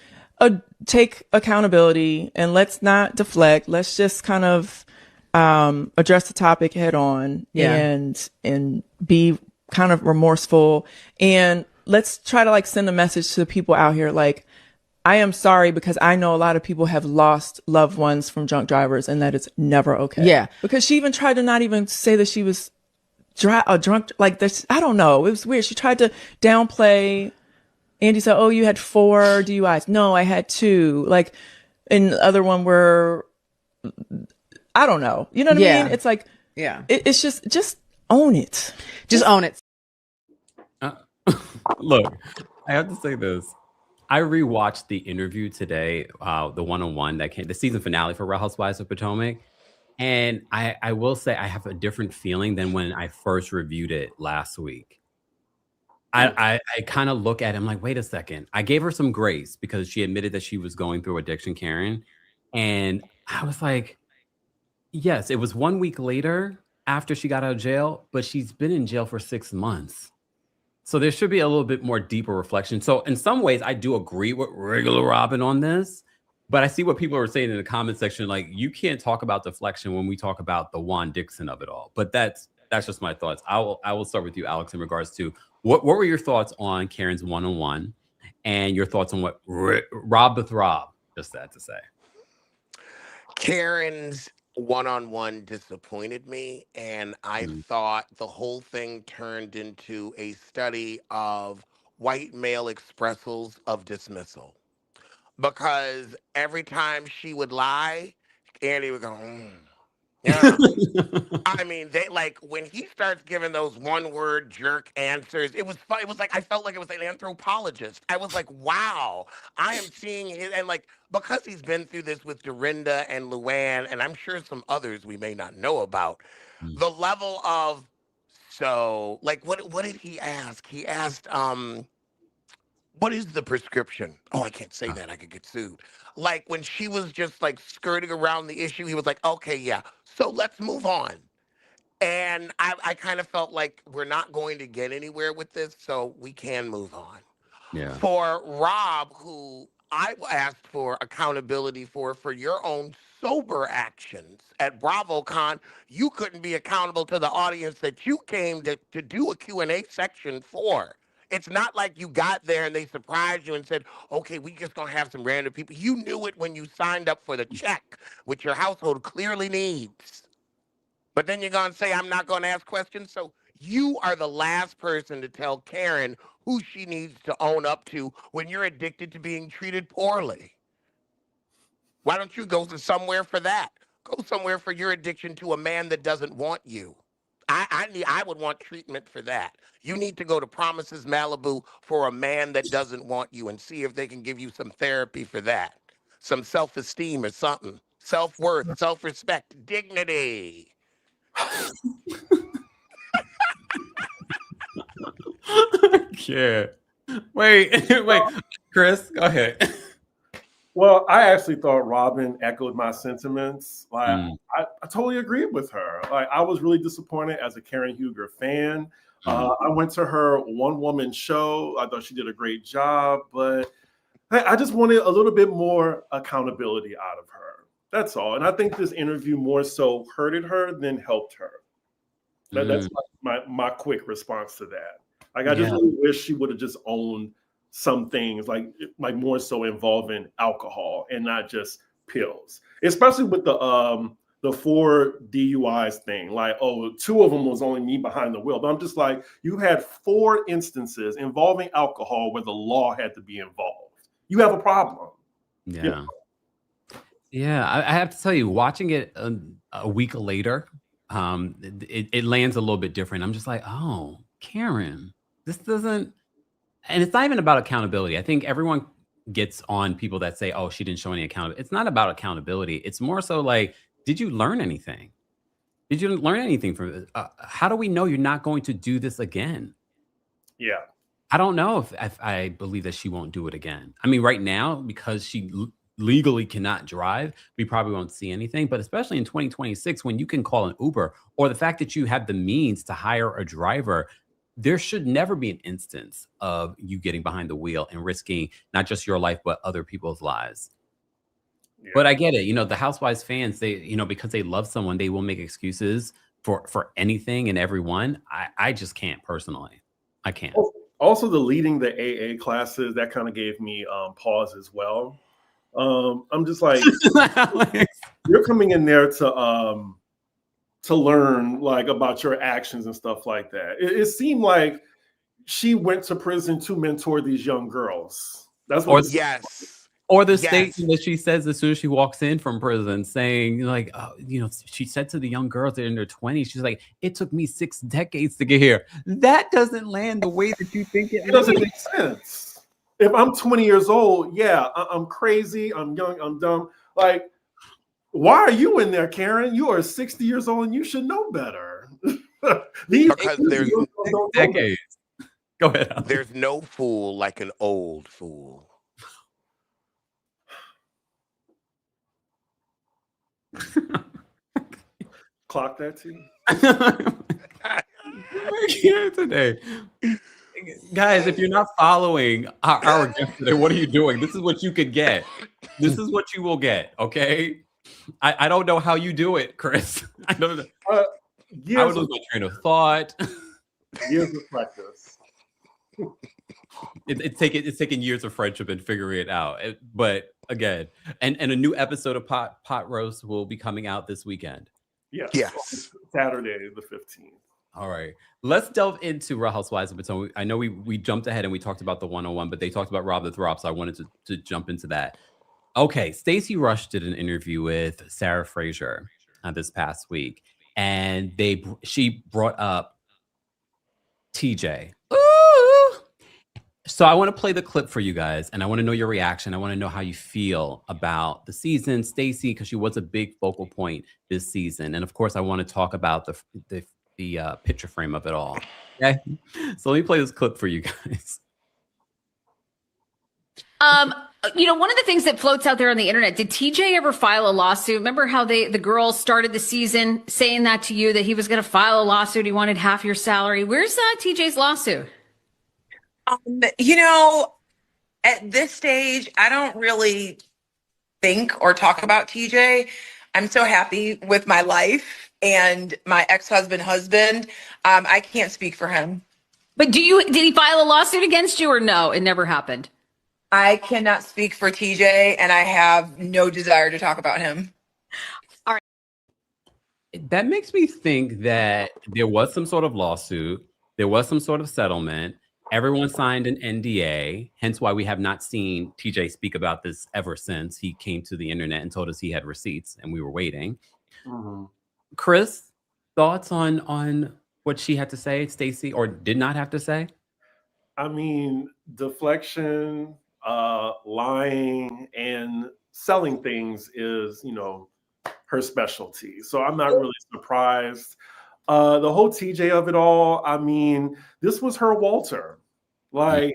take accountability and let's not deflect. Let's just kind of, address the topic head on and be kind of remorseful. And let's try to send a message to the people out here. I am sorry because I know a lot of people have lost loved ones from drunk drivers, and that is never okay. Yeah. Because she even tried to not even say that she was drunk. Like this, I don't know. It was weird. She tried to downplay. Andy said, "Oh, you had 4 DUIs." No, I had 2. Like, and the other one were, I don't know. You know what I mean? It's like, it's just own it. Just own it. Look, I have to say this. I rewatched the interview today, the one-on-one that came, the season finale for Real Housewives of Potomac. And I will say I have a different feeling than when I first reviewed it last week. I kind of look at him like, wait a second. I gave her some grace because she admitted that she was going through addiction, Karen. And I was like, yes, it was 1 week later after she got out of jail, but she's been in jail for 6 months. So there should be a little bit more deeper reflection. So in some ways, I do agree with regular Robin on this, but I see what people are saying in the comment section. Like, you can't talk about deflection when we talk about the Juan Dixon of it all. But that's just my thoughts. I will start with you, Alex, in regards to what were your thoughts on Karen's one-on-one and your thoughts on what Rob with Rob just had to say. Karen's one-on-one disappointed me, and I thought the whole thing turned into a study of white male expressals of dismissal. Because every time she would lie, Andy would go, yeah. I mean, they like when he starts giving those one-word jerk answers, it was fun. It was like I felt like it was an anthropologist. I was like, wow, I am seeing it, and like because he's been through this with Dorinda and Luann, and I'm sure some others we may not know about, the level of like what did he ask? He asked, what is the prescription? Oh, I can't say that. I could get sued. Like when she was just like skirting around the issue, he was like, okay, yeah. So let's move on. And I kind of felt like we're not going to get anywhere with this, so we can move on. Yeah. For Rob, who I asked for accountability for your own sober actions at BravoCon, you couldn't be accountable to the audience that you came to do a Q&A section for. It's not like you got there and they surprised you and said, okay, we just gonna have some random people. You knew it when you signed up for the check, which your household clearly needs. But then you're gonna say, I'm not gonna ask questions. So you are the last person to tell Karen who she needs to own up to when you're addicted to being treated poorly. Why don't you go to somewhere for that? Go somewhere for your addiction to a man that doesn't want you. I would want treatment for that. You need to go to Promises Malibu for a man that doesn't want you and see if they can give you some therapy for that. Some self-esteem or something. Self-worth, self-respect, dignity. Yeah. Wait, Chris, go ahead. Well, I actually thought Robin echoed my sentiments. Like, I totally agreed with her. Like, I was really disappointed as a Karen Huger fan. I went to her one-woman show. I thought she did a great job, but I just wanted a little bit more accountability out of her. That's all. And I think this interview more so hurted her than helped her. That's my quick response to that. Like, I just really wish she would have just owned some things, like more so involving alcohol and not just pills, especially with the 4 DUIs thing. Like, oh, 2 of them was only me behind the wheel. But I'm just like, you had 4 instances involving alcohol where the law had to be involved. You have a problem. Yeah. You know? Yeah. I have to tell you, watching it a week later, it lands a little bit different. I'm just like, oh, Karen, this doesn't. And it's not even about accountability. I think everyone gets on people that say, oh, she didn't show any accountability. It's not about accountability. It's more so like, did you learn anything? Did you learn anything from this? How do we know you're not going to do this again? Yeah. I don't know if I believe that she won't do it again. I mean, right now, because she legally cannot drive, we probably won't see anything. But especially in 2026, when you can call an Uber, or the fact that you have the means to hire a driver, there should never be an instance of you getting behind the wheel and risking not just your life, but other people's lives. Yeah. But I get it. You know, the Housewives fans, they, you know, because they love someone, they will make excuses for anything and everyone. I just can't personally. I can't. Also, the leading the AA classes, that kind of gave me pause as well. I'm just like, you're coming in there to learn like about your actions and stuff like that. It seemed like she went to prison to mentor these young girls. That's what. Or the statement that she says as soon as she walks in from prison, saying, like, she said to the young girls that are in their 20s, she's like, it took me 6 decades to get here. That doesn't land the way that you think it doesn't make sense. If I'm 20 years old, yeah, I'm crazy, I'm young, I'm dumb. Like, why are you in there, Karen? You are 60 years old and you should know better. Because there's decades. Go ahead. Alex. There's no fool like an old fool. Clock that too. Here today. Guys, if you're not following our guest today, what are you doing? This is what you could get. This is what you will get, okay? I don't know how you do it, Chris. I don't know. I would lose my train of thought. Years of practice. It's taken years of friendship and figuring it out. But again, and a new episode of Pot Roast will be coming out this weekend. Yes. Saturday the 15th. All right. Let's delve into Real Housewives of Potomac. I know we jumped ahead and we talked about the 101, but they talked about Rob the Throp, so I wanted to jump into that. Okay, Stacey Rush did an interview with Sarah Fraser this past week, and she brought up TJ. So I want to play the clip for you guys, and I want to know your reaction. I want to know how you feel about the season, Stacey, because she was a big focal point this season. And of course, I want to talk about the picture frame of it all. Okay, so let me play this clip for you guys. One of the things that floats out there on the internet, did TJ ever file a lawsuit? Remember how the girls started the season saying that to you, that he was going to file a lawsuit? He wanted half your salary. Where's TJ's lawsuit? At this stage, I don't really think or talk about TJ. I'm so happy with my life and my husband. I can't speak for him. But did he file a lawsuit against you or no? It never happened. I cannot speak for TJ, and I have no desire to talk about him. All right. That makes me think that there was some sort of lawsuit. There was some sort of settlement. Everyone signed an NDA, hence why we have not seen TJ speak about this ever since he came to the internet and told us he had receipts and we were waiting. Mm-hmm. Chris, thoughts on what she had to say, Stacey, or did not have to say? I mean, deflection, lying, and selling things is, her specialty. So I'm not really surprised. The whole TJ of it all, I mean, this was her Walter. Like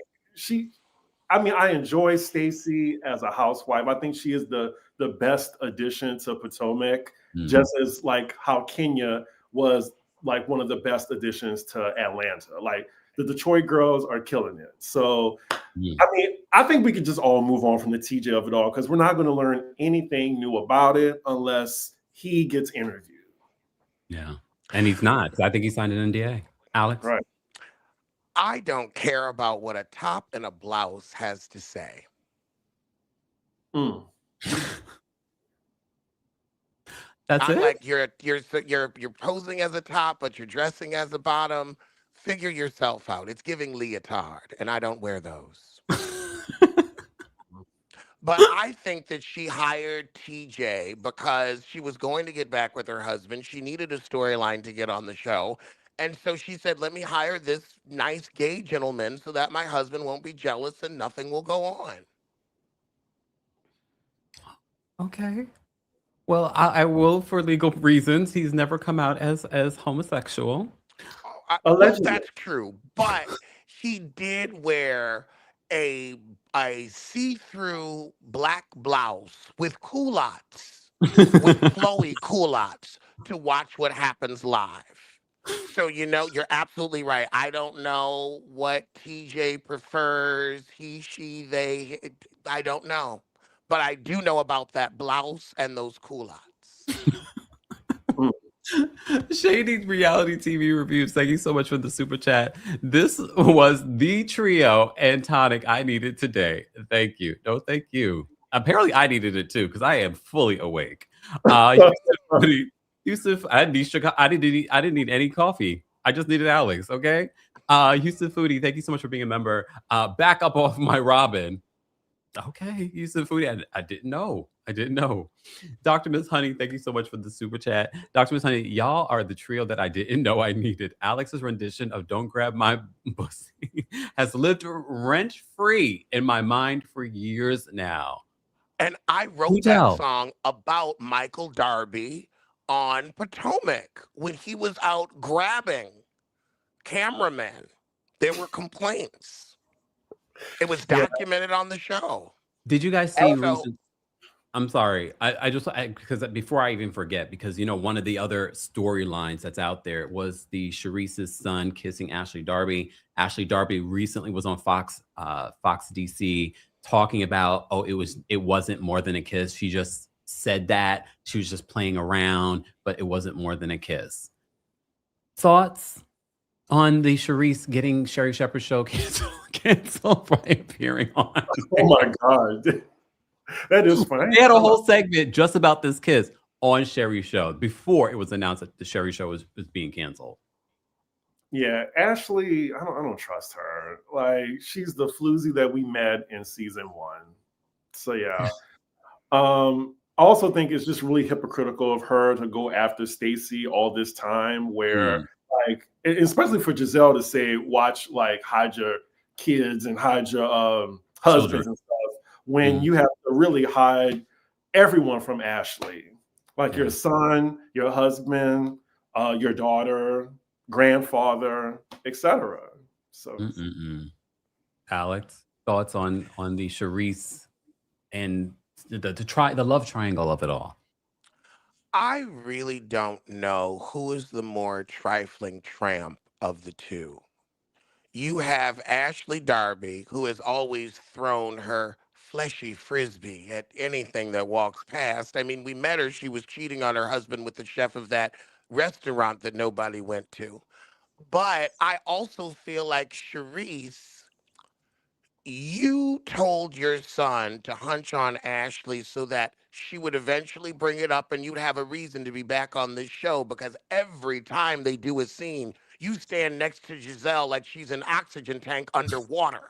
I enjoy Stacey as a housewife. I think she is the best addition to Potomac, just as like how Kenya was like one of the best additions to Atlanta. Like the Detroit girls are killing it. So, I mean, I think we could just all move on from the TJ of it all because we're not going to learn anything new about it unless he gets interviewed. Yeah. And he's not. I think he signed an NDA. Alex? Right. I don't care about what a top and a blouse has to say. That's it? Like you're posing as a top, but you're dressing as a bottom. Figure yourself out. It's giving leotard, and I don't wear those. But I think that she hired TJ because she was going to get back with her husband. She needed a storyline to get on the show. And so she said, let me hire this nice gay gentleman so that my husband won't be jealous and nothing will go on. Okay. Well, I will, for legal reasons. He's never come out as homosexual. Well, that's true. But he did wear a see-through black blouse with culottes, with flowy culottes, to watch what happens live. So, you're absolutely right. I don't know what TJ prefers, he, she, they. I don't know. But I do know about that blouse and those culottes. Shady Reality TV Reviews. Thank you so much for the super chat. This was the trio and tonic I needed today. Thank you. No, thank you. Apparently, I needed it too because I am fully awake. Yusuf, I didn't need any coffee. I just needed Alex. Okay. Yusuf Foodie, thank you so much for being a member. Back up off my Robin. Okay, Yusuf Foodie. I didn't know. I didn't know. Dr. Miss Honey, thank you so much for the super chat. Dr. Miss Honey, y'all are the trio that I didn't know I needed. Alex's rendition of Don't Grab My Pussy has lived rent-free in my mind for years now. And I wrote that song about Michael Darby on Potomac when he was out grabbing cameramen. There were complaints. It was documented on the show. Did you guys see recent? I'm sorry. Because before I even forget, because one of the other storylines that's out there was the Sharice's son kissing Ashley Darby. Ashley Darby recently was on Fox DC talking about, it wasn't more than a kiss. She just said that she was just playing around, but it wasn't more than a kiss. Thoughts on the Sharice getting Sherri Shepherd's show canceled by appearing on? Oh my God. That is funny. They had a whole segment just about this kiss on Sherri's show before it was announced that the Sherri show was being canceled. Yeah, Ashley, I don't trust her. Like, she's the floozy that we met in season 1. So yeah. I also think it's just really hypocritical of her to go after Stacey all this time, where like, especially for Giselle to say, watch, like, hide your kids and hide your husbands and stuff, when you have to really hide everyone from Ashley, like your son, your husband, your daughter, grandfather, etc. So, Alex, thoughts on the Sharice and the love triangle of it all? I really don't know who is the more trifling tramp of the two. You have Ashley Darby, who has always thrown her fleshy frisbee at anything that walks past. I mean, we met her. She was cheating on her husband with the chef of that restaurant that nobody went to. But I also feel like Sharice, you told your son to hunch on Ashley so that she would eventually bring it up and you'd have a reason to be back on this show, because every time they do a scene, you stand next to Giselle like she's an oxygen tank underwater.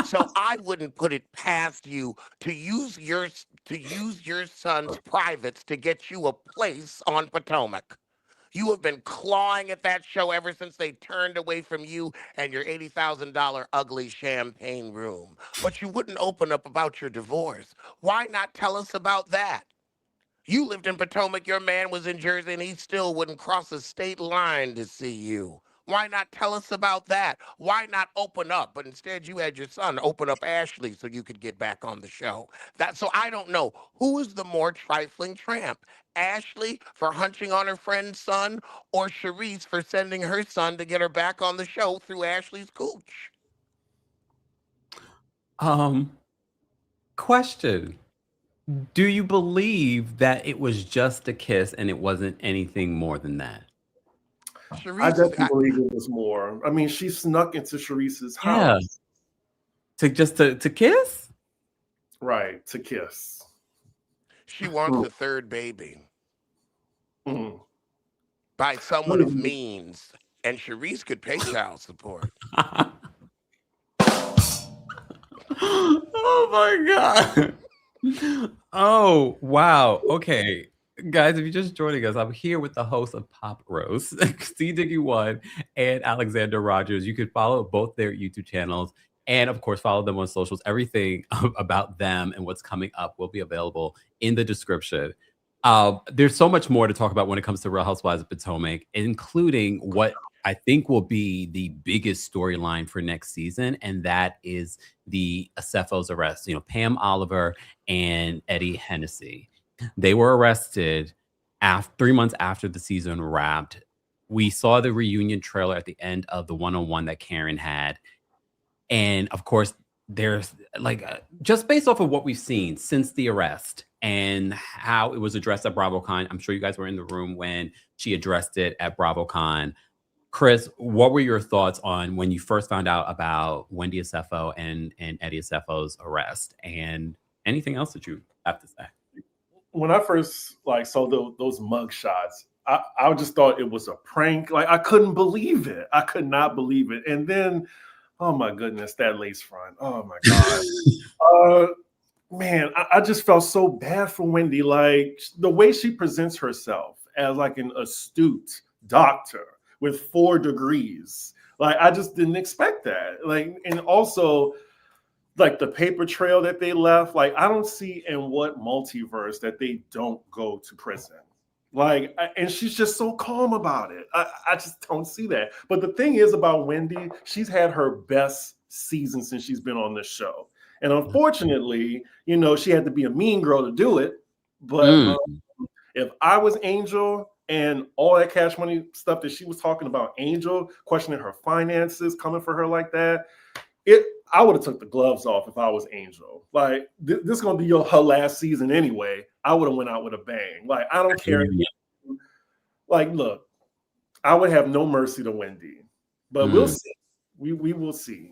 So I wouldn't put it past you to use your son's privates to get you a place on Potomac. You have been clawing at that show ever since they turned away from you and your $80,000 ugly champagne room. But you wouldn't open up about your divorce. Why not tell us about that? You lived in Potomac, your man was in Jersey, and he still wouldn't cross a state line to see you. Why not tell us about that? Why not open up? But instead, you had your son open up Ashley so you could get back on the show. So I don't know. Who is the more trifling tramp? Ashley for hunching on her friend's son, or Sharice for sending her son to get her back on the show through Ashley's cooch? Question. Do you believe that it was just a kiss and it wasn't anything more than that? Sharice, I definitely believe it was more. I mean, she snuck into Sharice's house. To kiss? Right, to kiss. She wants a third baby. By someone of means. And Sharice could pay child support. Oh my God. Oh, wow. Okay. Guys, if you're just joining us, I'm here with the host of Pop Roast, C. Diggy1 and Alexander Rodgers. You can follow both their YouTube channels and, of course, follow them on socials. Everything about them and what's coming up will be available in the description. There's so much more to talk about when it comes to Real Housewives of Potomac, including what I think will be the biggest storyline for next season, and that is the Osefos arrest. Pam Oliver and Eddie Hennessy. They were arrested 3 months after the season wrapped. We saw the reunion trailer at the end of the one-on-one that Karen had. And of course, there's just based off of what we've seen since the arrest, and how it was addressed at BravoCon. I'm sure you guys were in the room when she addressed it at BravoCon. Chris, what were your thoughts on when you first found out about Wendy Osefo and Eddie Osefo's arrest, and anything else that you have to say? When I first saw those mug shots, I just thought it was a prank. Like, I couldn't believe it. I could not believe it. And then, oh my goodness, that lace front. Oh my God. Man, I just felt so bad for Wendy. Like, the way she presents herself as like an astute doctor with 4 degrees. Like, I just didn't expect that. Like, and also like the paper trail that they left, like, I don't see in what multiverse that they don't go to prison. Like, and she's just so calm about it. I just don't see that. But the thing is about Wendy, she's had her best season since she's been on this show. And unfortunately, you know, she had to be a mean girl to do it. But if I was Angel and all that Cash Money stuff that she was talking about, Angel questioning her finances, coming for her like that, I would have took the gloves off if I was Angel. Like, this is gonna be her last season anyway. I would have went out with a bang. Like, I don't care. Like, look, I would have no mercy to Wendy, but we'll see. We will see.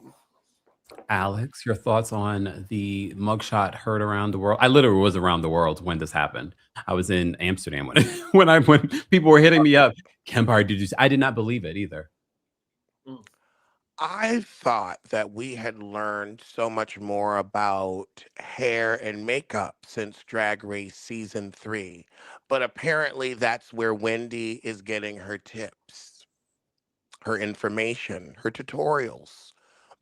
Alex, your thoughts on the mugshot heard around the world? I literally was around the world when this happened. I was in Amsterdam when people were hitting me up. Kempire, did you? I did not believe it either. I thought that we had learned so much more about hair and makeup since Drag Race season 3, but apparently that's where Wendy is getting her tips, her information, her tutorials.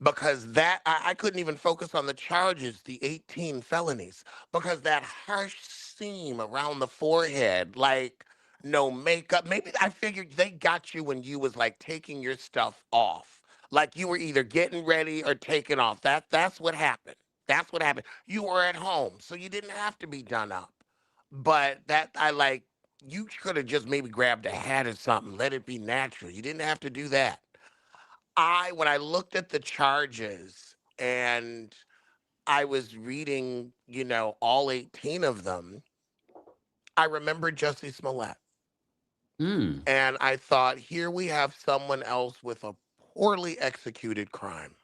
Because that I couldn't even focus on the charges, the 18 felonies, because that harsh seam around the forehead, like no makeup. Maybe I figured they got you when you was like taking your stuff off. Like you were either getting ready or taking off. That's what happened. That's what happened. You were at home, so you didn't have to be done up. But you could have just maybe grabbed a hat or something, let it be natural. You didn't have to do that. When I looked at the charges and I was reading, all 18 of them, I remembered Jussie Smollett. And I thought, here we have someone else with a poorly executed crime.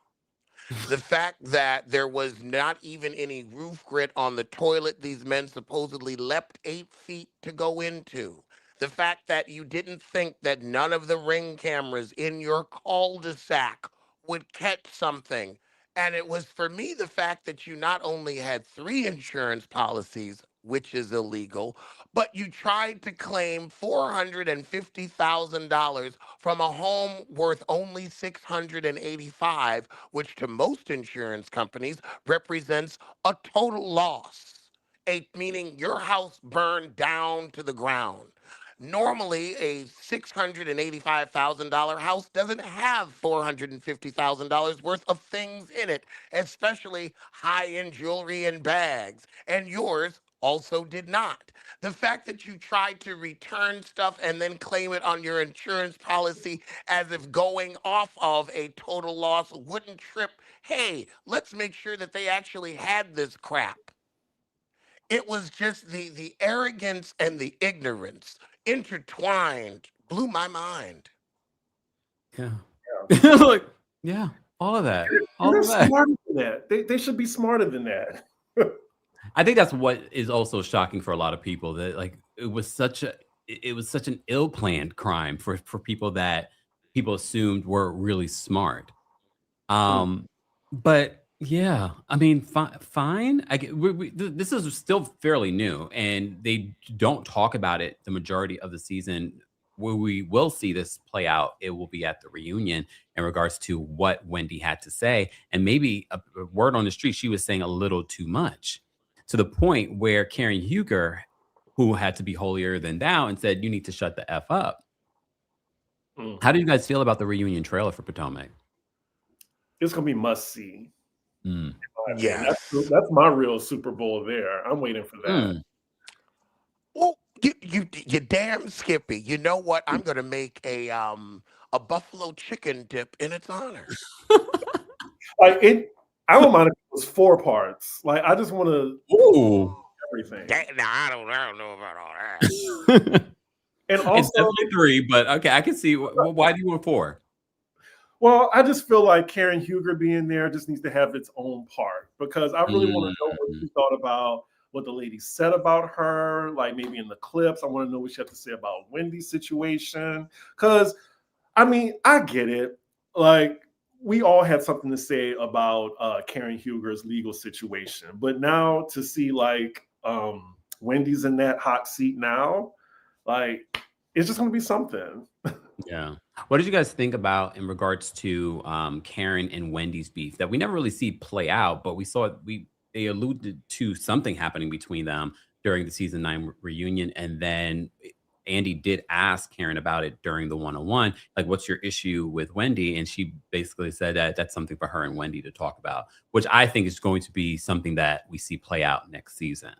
The fact that there was not even any roof grit on the toilet these men supposedly leapt 8 feet to go into. The fact that you didn't think that none of the ring cameras in your cul-de-sac would catch something. And it was, for me, the fact that you not only had 3 insurance policies, which is illegal, but you tried to claim $450,000 from a home worth only $685, which to most insurance companies represents a total loss, meaning your house burned down to the ground. Normally, a $685,000 house doesn't have $450,000 worth of things in it, especially high-end jewelry and bags. And yours also did not. The fact that you tried to return stuff and then claim it on your insurance policy as if going off of a total loss wouldn't trip. Hey, let's make sure that they actually had this crap. It was just the arrogance and the ignorance intertwined blew my mind. Yeah. Like, yeah, all of that. All of that. Smarter than that. They should be smarter than that. I think that's what is also shocking for a lot of people, that like it was such an ill-planned crime for people that people assumed were really smart. But yeah, I mean, fine. This is still fairly new, and they don't talk about it the majority of the season. Where we will see this play out, it will be at the reunion in regards to what Wendy had to say, and maybe a word on the street, she was saying a little too much, to the point where Karen Huger, who had to be holier than thou, and said, "You need to shut the F up." How do you guys feel about the reunion trailer for Potomac? It's gonna be must see. Yeah, that's my real Super Bowl there. I'm waiting for that. Well, you damn Skippy. You know what? I'm gonna make a buffalo chicken dip in its honor. I don't mind if it was 4 parts. Like, I just want to everything. Now I don't know about all that. And It's also, definitely 3, but okay, I can see why do you want 4? well, I just feel like Karen Huger being there just needs to have its own part, because I really want to know what she thought about what the lady said about her, like maybe in the clips. I want to know what she had to say about Wendy's situation. Because, I mean, I get it. Like, we all had something to say about Karen Huger's legal situation. But now to see, like, Wendy's in that hot seat now, like, it's just going to be something. Yeah. What did you guys think about in regards to Karen and Wendy's beef that we never really see play out, but we saw they alluded to something happening between them during the season 9 reunion, and then Andy did ask Karen about it during the 101, like, what's your issue with Wendy? And she basically said that that's something for her and Wendy to talk about, which I think is going to be something that we see play out next season.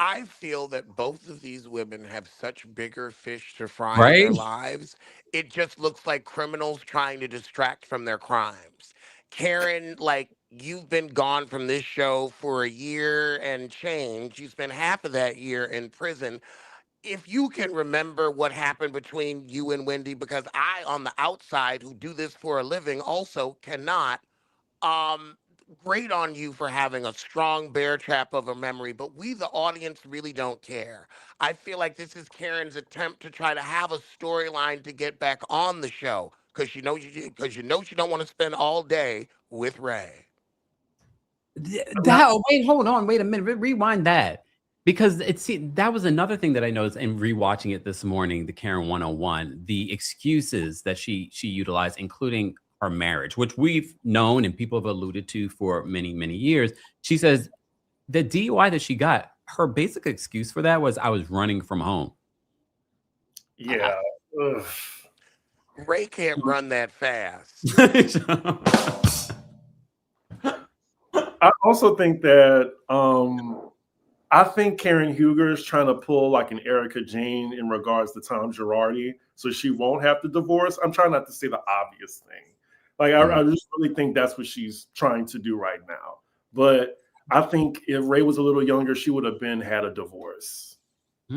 I feel that both of these women have such bigger fish to fry in their lives. It just looks like criminals trying to distract from their crimes. Karen, like, you've been gone from this show for a year and change. You spent half of that year in prison. If you can remember what happened between you and Wendy, because I, on the outside, who do this for a living, also cannot, great on you for having a strong bear trap of a memory, but we, the audience, really don't care. I feel like this is Karen's attempt to try to have a storyline to get back on the show, because she don't want to spend all day with Ray. Wait, hold on, wait a minute, rewind that, because that was another thing that I noticed in rewatching it this morning, the Karen 101, the excuses that she utilized, including her marriage, which we've known and people have alluded to for many, many years. She says the DUI that she got, her basic excuse for that was, I was running from home. Yeah. Ray can't run that fast. I also think that I think Karen Huger is trying to pull like an Erica Jane in regards to Tom Girardi, so she won't have to divorce. I'm trying not to say the obvious thing. Like, I just really think that's what she's trying to do right now. But I think if Ray was a little younger, she would have had a divorce. But,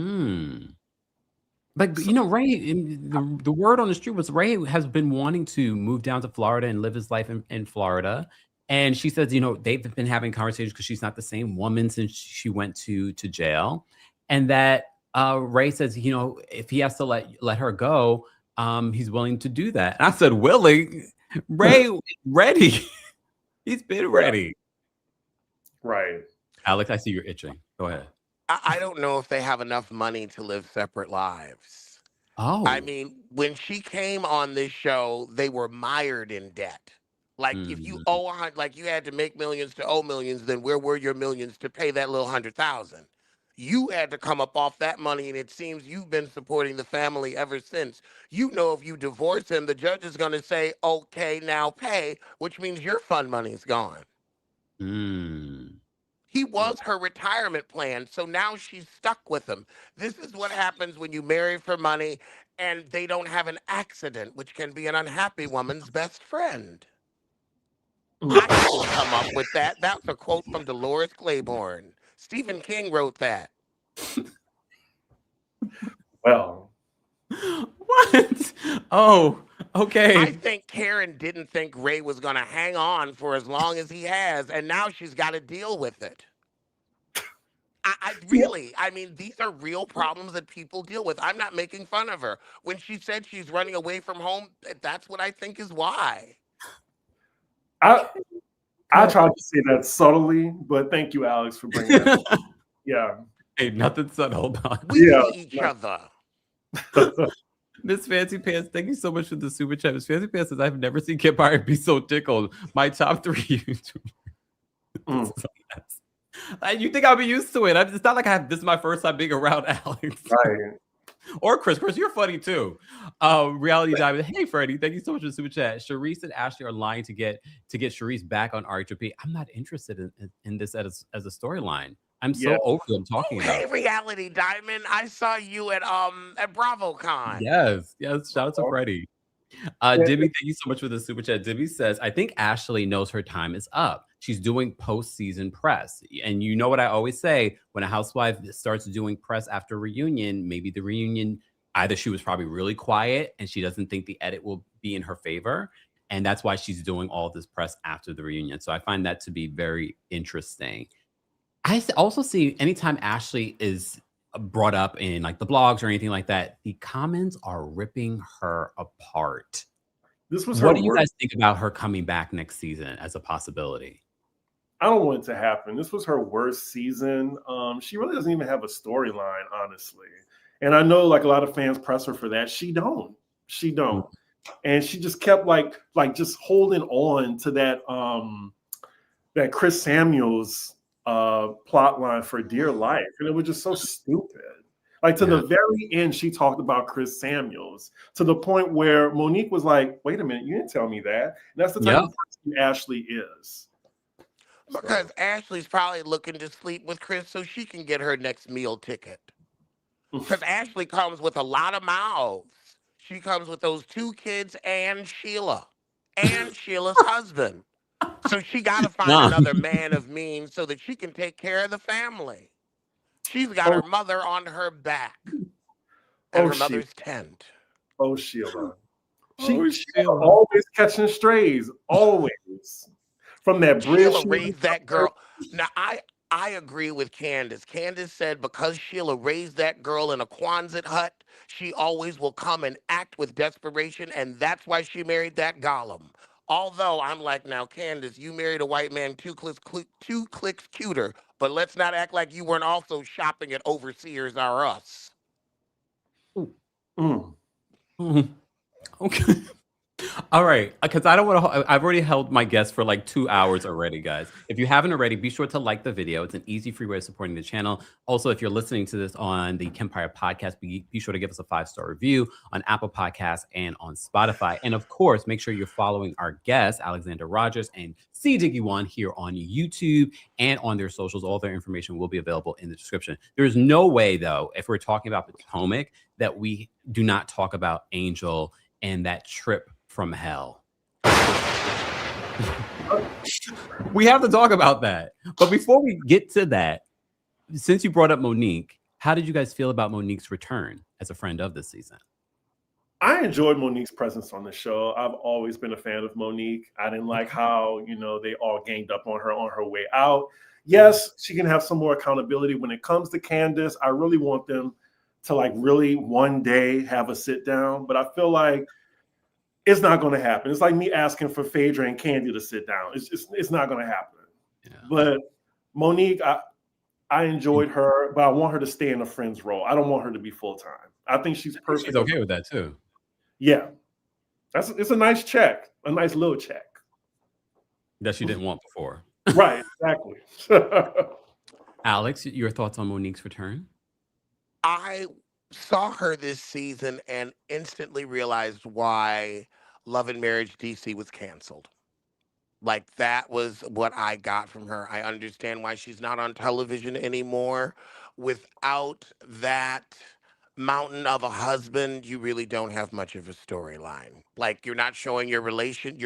you know, Ray, the word on the street was Ray has been wanting to move down to Florida and live his life in Florida. And she says, you know, they've been having conversations because she's not the same woman since she went to jail. And that Ray says, you know, if he has to let her go, he's willing to do that. And I said, willing? Ray ready. He's been ready. Right. Alex, I see you're itching. Go ahead. I don't know if they have enough money to live separate lives. Oh. I mean, when she came on this show, they were mired in debt. Like, if you owe, like, you had to make millions to owe millions, then where were your millions to pay that little 100,000? You had to come up off that money, and it seems you've been supporting the family ever since. You know, if you divorce him, the judge is going to say, okay, now pay, which means your fund money's gone. He was her retirement plan, so now she's stuck with him. This is what happens when you marry for money and they don't have an accident, which can be an unhappy woman's best friend. I didn't come up with that. That's a quote from Dolores Claiborne. Stephen King wrote that. Well. What? Oh, okay. I think Karen didn't think Ray was going to hang on for as long as he has, and now she's got to deal with it. I mean, these are real problems that people deal with. I'm not making fun of her. When she said she's running away from home, that's what I think is why. I tried to say that subtly, but thank you, Alex, for bringing that up. Yeah. Hey, nothing subtle. Hold on. We need each other. Miss Fancy Pants, thank you so much for the super chat. Miss Fancy Pants says, I've never seen Kempire be so tickled. My top 3 YouTubers. You think I'll be used to it. It's not like this is my first time being around Alex. Right. Or Chris. Chris, you're funny too. Reality Diamond. Hey, Freddie. Thank you so much for the super chat. Sharice and Ashley are lying to get Sharice back on RHOP. I'm not interested in this as a storyline. I'm so over them talking about. Hey, Reality Diamond. I saw you at BravoCon. Yes. Shout out to Freddie. Dibby, thank you so much for the super chat. Dibby says, I think Ashley knows her time is up. she's doing postseason press. And you know what I always say, when a housewife starts doing press after reunion, maybe the reunion, either she was probably really quiet and she doesn't think the edit will be in her favor. And that's why she's doing all this press after the reunion. So I find that to be very interesting. I also see anytime Ashley is brought up in like the blogs or anything like that, the comments are ripping her apart. This was her What do you guys think about her coming back next season as a possibility? I don't want it to happen. This was her worst season. She really doesn't even have a storyline, honestly. And I know like a lot of fans press her for that. She don't. And she just kept like just holding on to that Chris Samuels plot line for dear life. And it was just so stupid. Like to the very end, she talked about Chris Samuels to the point where Monique was like, wait a minute, you didn't tell me that. And that's the type of person Ashley is. Because Ashley's probably looking to sleep with Chris so she can get her next meal ticket. Because Ashley comes with a lot of mouths. She comes with those 2 kids and Sheila. And Sheila's husband. So she got to find another man of means so that she can take care of the family. She's got her mother on her back. And her mother's tent. Oh, Sheila. Sheila always catching strays. Always. From that bridge. Sheila raised that girl. Now, I agree with Candace. Candace said because Sheila raised that girl in a Quonset hut, she always will come and act with desperation, and that's why she married that Gollum. Although I'm like, now, Candace, you married a white man 2 clicks cuter, but let's not act like you weren't also shopping at Overseers R Us. Okay. All right, because I don't want to. I've already held my guests for like 2 hours already, guys. If you haven't already, be sure to like the video. It's an easy, free way of supporting the channel. Also, if you're listening to this on the Kempire podcast, be sure to give us a 5-star review on Apple Podcasts and on Spotify. And of course, make sure you're following our guests, Alexander Rodgers and C Diggy One, here on YouTube and on their socials. All their information will be available in the description. There's no way, though, if we're talking about Potomac, that we do not talk about Angel and that trip from hell. We have to talk about that. But before we get to that, since you brought up Monique, how did you guys feel about Monique's return as a friend of this season? I enjoyed Monique's presence on the show. I've always been a fan of Monique. I didn't like how, they all ganged up on her way out. Yes, she can have some more accountability when it comes to Candace. I really want them to like really one day have a sit down, but I feel like it's not going to happen. It's like me asking for Phaedra and Candy to sit down. It's not going to happen. Yeah. But Monique, I enjoyed her, but I want her to stay in a friend's role. I don't want her to be full-time. I think she's perfect. She's okay with that too. Yeah. It's a nice check, a nice little check. That she didn't want before. Right, exactly. Alex, your thoughts on Monique's return? I saw her this season and instantly realized why Love and Marriage DC was canceled. Like, that was what I got from her. I understand why she's not on television anymore. Without that mountain of a husband, you really don't have much of a storyline. Like, you're not showing your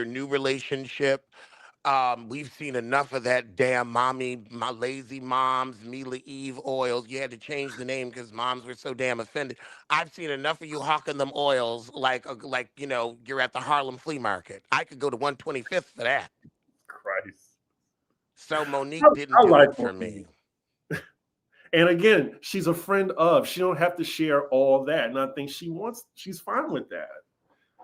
new relationship. We've seen enough of that damn my lazy moms, Mila Eve oils. You had to change the name because moms were so damn offended. I've seen enough of you hawking them oils like you're at the Harlem flea market. I could go to 125th for that. Christ. So Monique didn't do it for me. And again, she's a friend of. She don't have to share all that. And I think she's fine with that.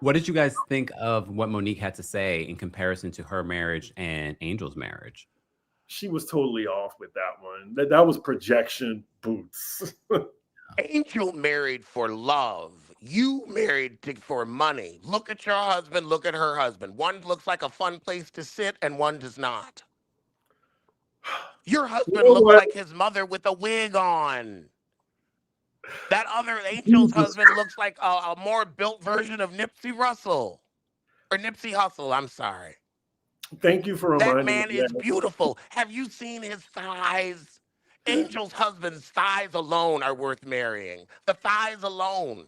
What did you guys think of what Monique had to say in comparison to her marriage and Angel's marriage? She was totally off with that one. That was projection boots. Angel married for love. You married for money. Look at your husband. Look at her husband. One looks like a fun place to sit and one does not. Your husband looks like his mother with a wig on. That other Angel's husband looks like a more built version of Nipsey Russell. Or Nipsey Hussle, I'm sorry. Thank you for reminding me. That man is beautiful. Have you seen his thighs? Angel's husband's thighs alone are worth marrying. The thighs alone.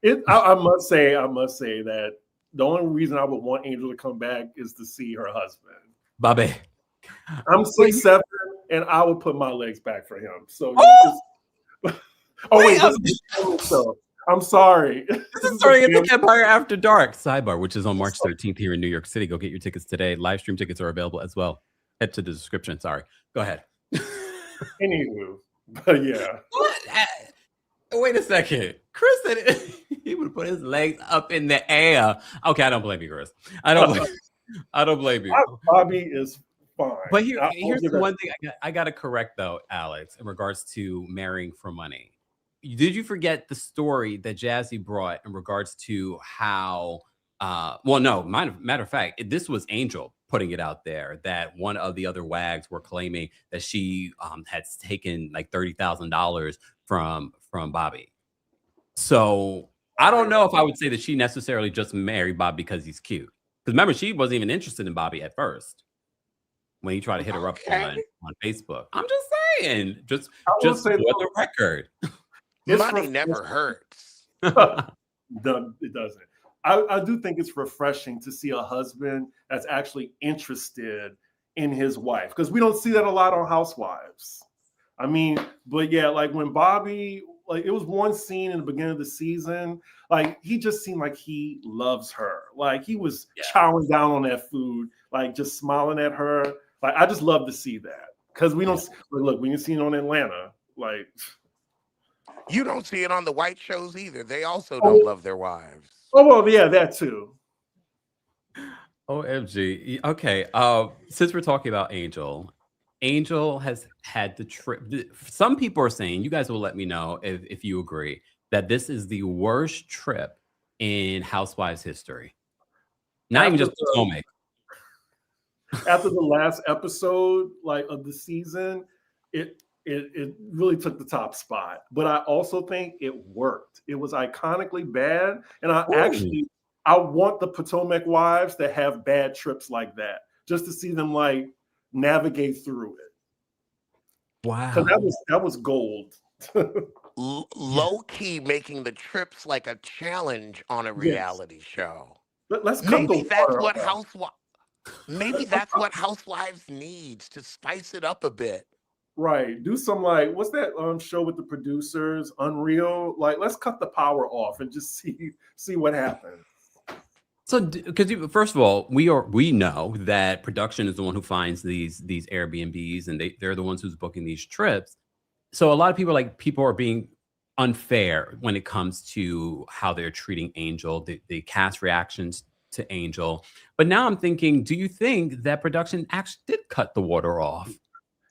I must say that the only reason I would want Angel to come back is to see her husband. Bobby. I'm 6'7", and I would put my legs back for him. So, wait, so I'm sorry. This is starting at the Kempire After Dark Sidebar, which is on March 13th here in New York City. Go get your tickets today. Live stream tickets are available as well. Head to the description. Sorry. Go ahead. Anywho, but yeah. What? Wait a second. Chris said he would put his legs up in the air. Okay, I don't blame you, Chris. I don't blame you. Bobby is fine. But here's the one thing I got to correct, though, Alex, in regards to marrying for money. Did you forget the story that Jazzy brought in regards to how, matter of fact, this was Angel putting it out there that one of the other wags were claiming that she had taken like $30,000 from Bobby. So I don't know if I would say that she necessarily just married Bobby because he's cute. Because remember, she wasn't even interested in Bobby at first when he tried to hit her up on Facebook. I'm just saying, just for the record. Money never hurts. It doesn't. I do think it's refreshing to see a husband that's actually interested in his wife, because we don't see that a lot on Housewives. I mean, but yeah, like when Bobby, like it was one scene in the beginning of the season, like he just seemed like he loves her. Like he was chowing down on that food, like just smiling at her. Like I just love to see that, because we don't look. We can see it on Atlanta. Like you don't see it on the white shows either. They also don't love their wives. Oh well, yeah, that too. OMG. Okay. Since we're talking about Angel has had the trip. Some people are saying, you guys will let me know if you agree, that this is the worst trip in Housewives history. Not even just Potomac. After the last episode, like of the season, it really took the top spot. But I also think it worked. It was iconically bad, and I want the Potomac wives to have bad trips like that, just to see them like navigate through it. Wow, that was gold. Low key making the trips like a challenge on a reality show. Let's maybe that's what Housewives needs to spice it up a bit. Right. Do some like, what's that show with the producers, Unreal? Like, let's cut the power off and just see what happens. So, because first of all, we know that production is the one who finds these Airbnbs, and they're the ones who's booking these trips. So a lot of people are being unfair when it comes to how they're treating Angel, the cast reactions to Angel. But now I'm thinking, do you think that production actually did cut the water off?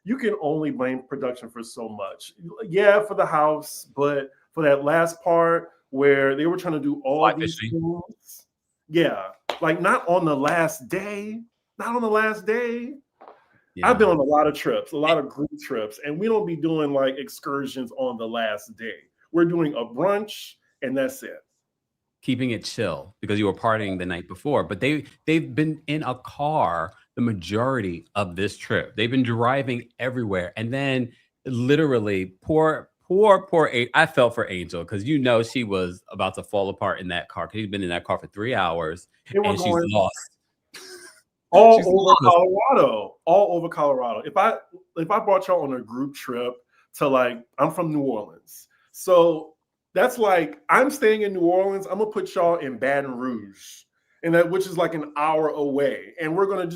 You can only blame production for so much. Yeah, for the house, but for that last part where they were trying to do all these things. Yeah, like not on the last day. Yeah. I've been on a lot of trips, a lot of group trips, and we don't be doing like excursions on the last day. We're doing a brunch, and that's it. Keeping it chill because you were partying the night before, but they've been in a car the majority of this trip. They've been driving everywhere, and then literally poor. I felt for Angel because she was about to fall apart in that car because she's been in that car for 3 hours and she's lost. All over Colorado. If I brought y'all on a group trip to like, I'm from New Orleans, so that's like I'm staying in New Orleans. I'm gonna put y'all in Baton Rouge, and which is like an hour away, and you're gonna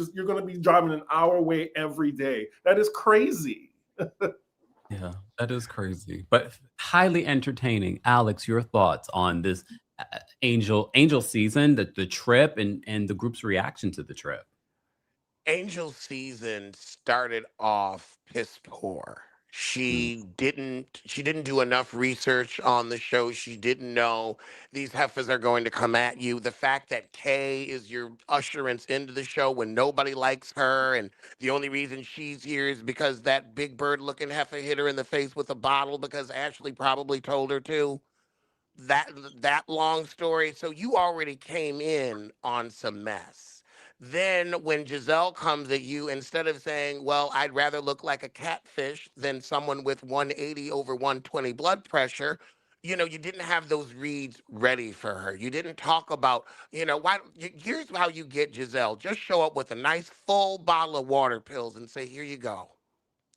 be driving an hour away every day. That is crazy. Yeah, that is crazy, but highly entertaining. Alex, your thoughts on this Angel season, the trip, and the group's reaction to the trip? Angel season started off piss poor. She didn't do enough research on the show. She didn't know these heifers are going to come at you. The fact that Kay is your usherance into the show when nobody likes her, and the only reason she's here is because that big bird looking heifer hit her in the face with a bottle because Ashley probably told her to. That long story. So you already came in on some mess. Then when Giselle comes at you, instead of saying, well, I'd rather look like a catfish than someone with 180/120 blood pressure, you didn't have those reads ready for her. You didn't talk about, here's how you get Giselle. Just show up with a nice full bottle of water pills and say, here you go.